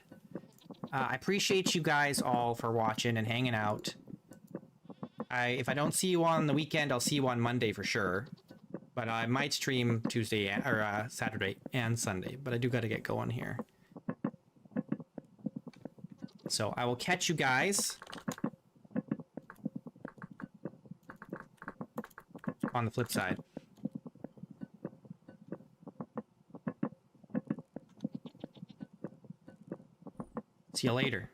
I appreciate you guys all for watching and hanging out. If I don't see you on the weekend, I'll see you on Monday for sure. But I might stream Tuesday or Saturday and Sunday. But I do got to get going here. So I will catch you guys on the flip side. See you later.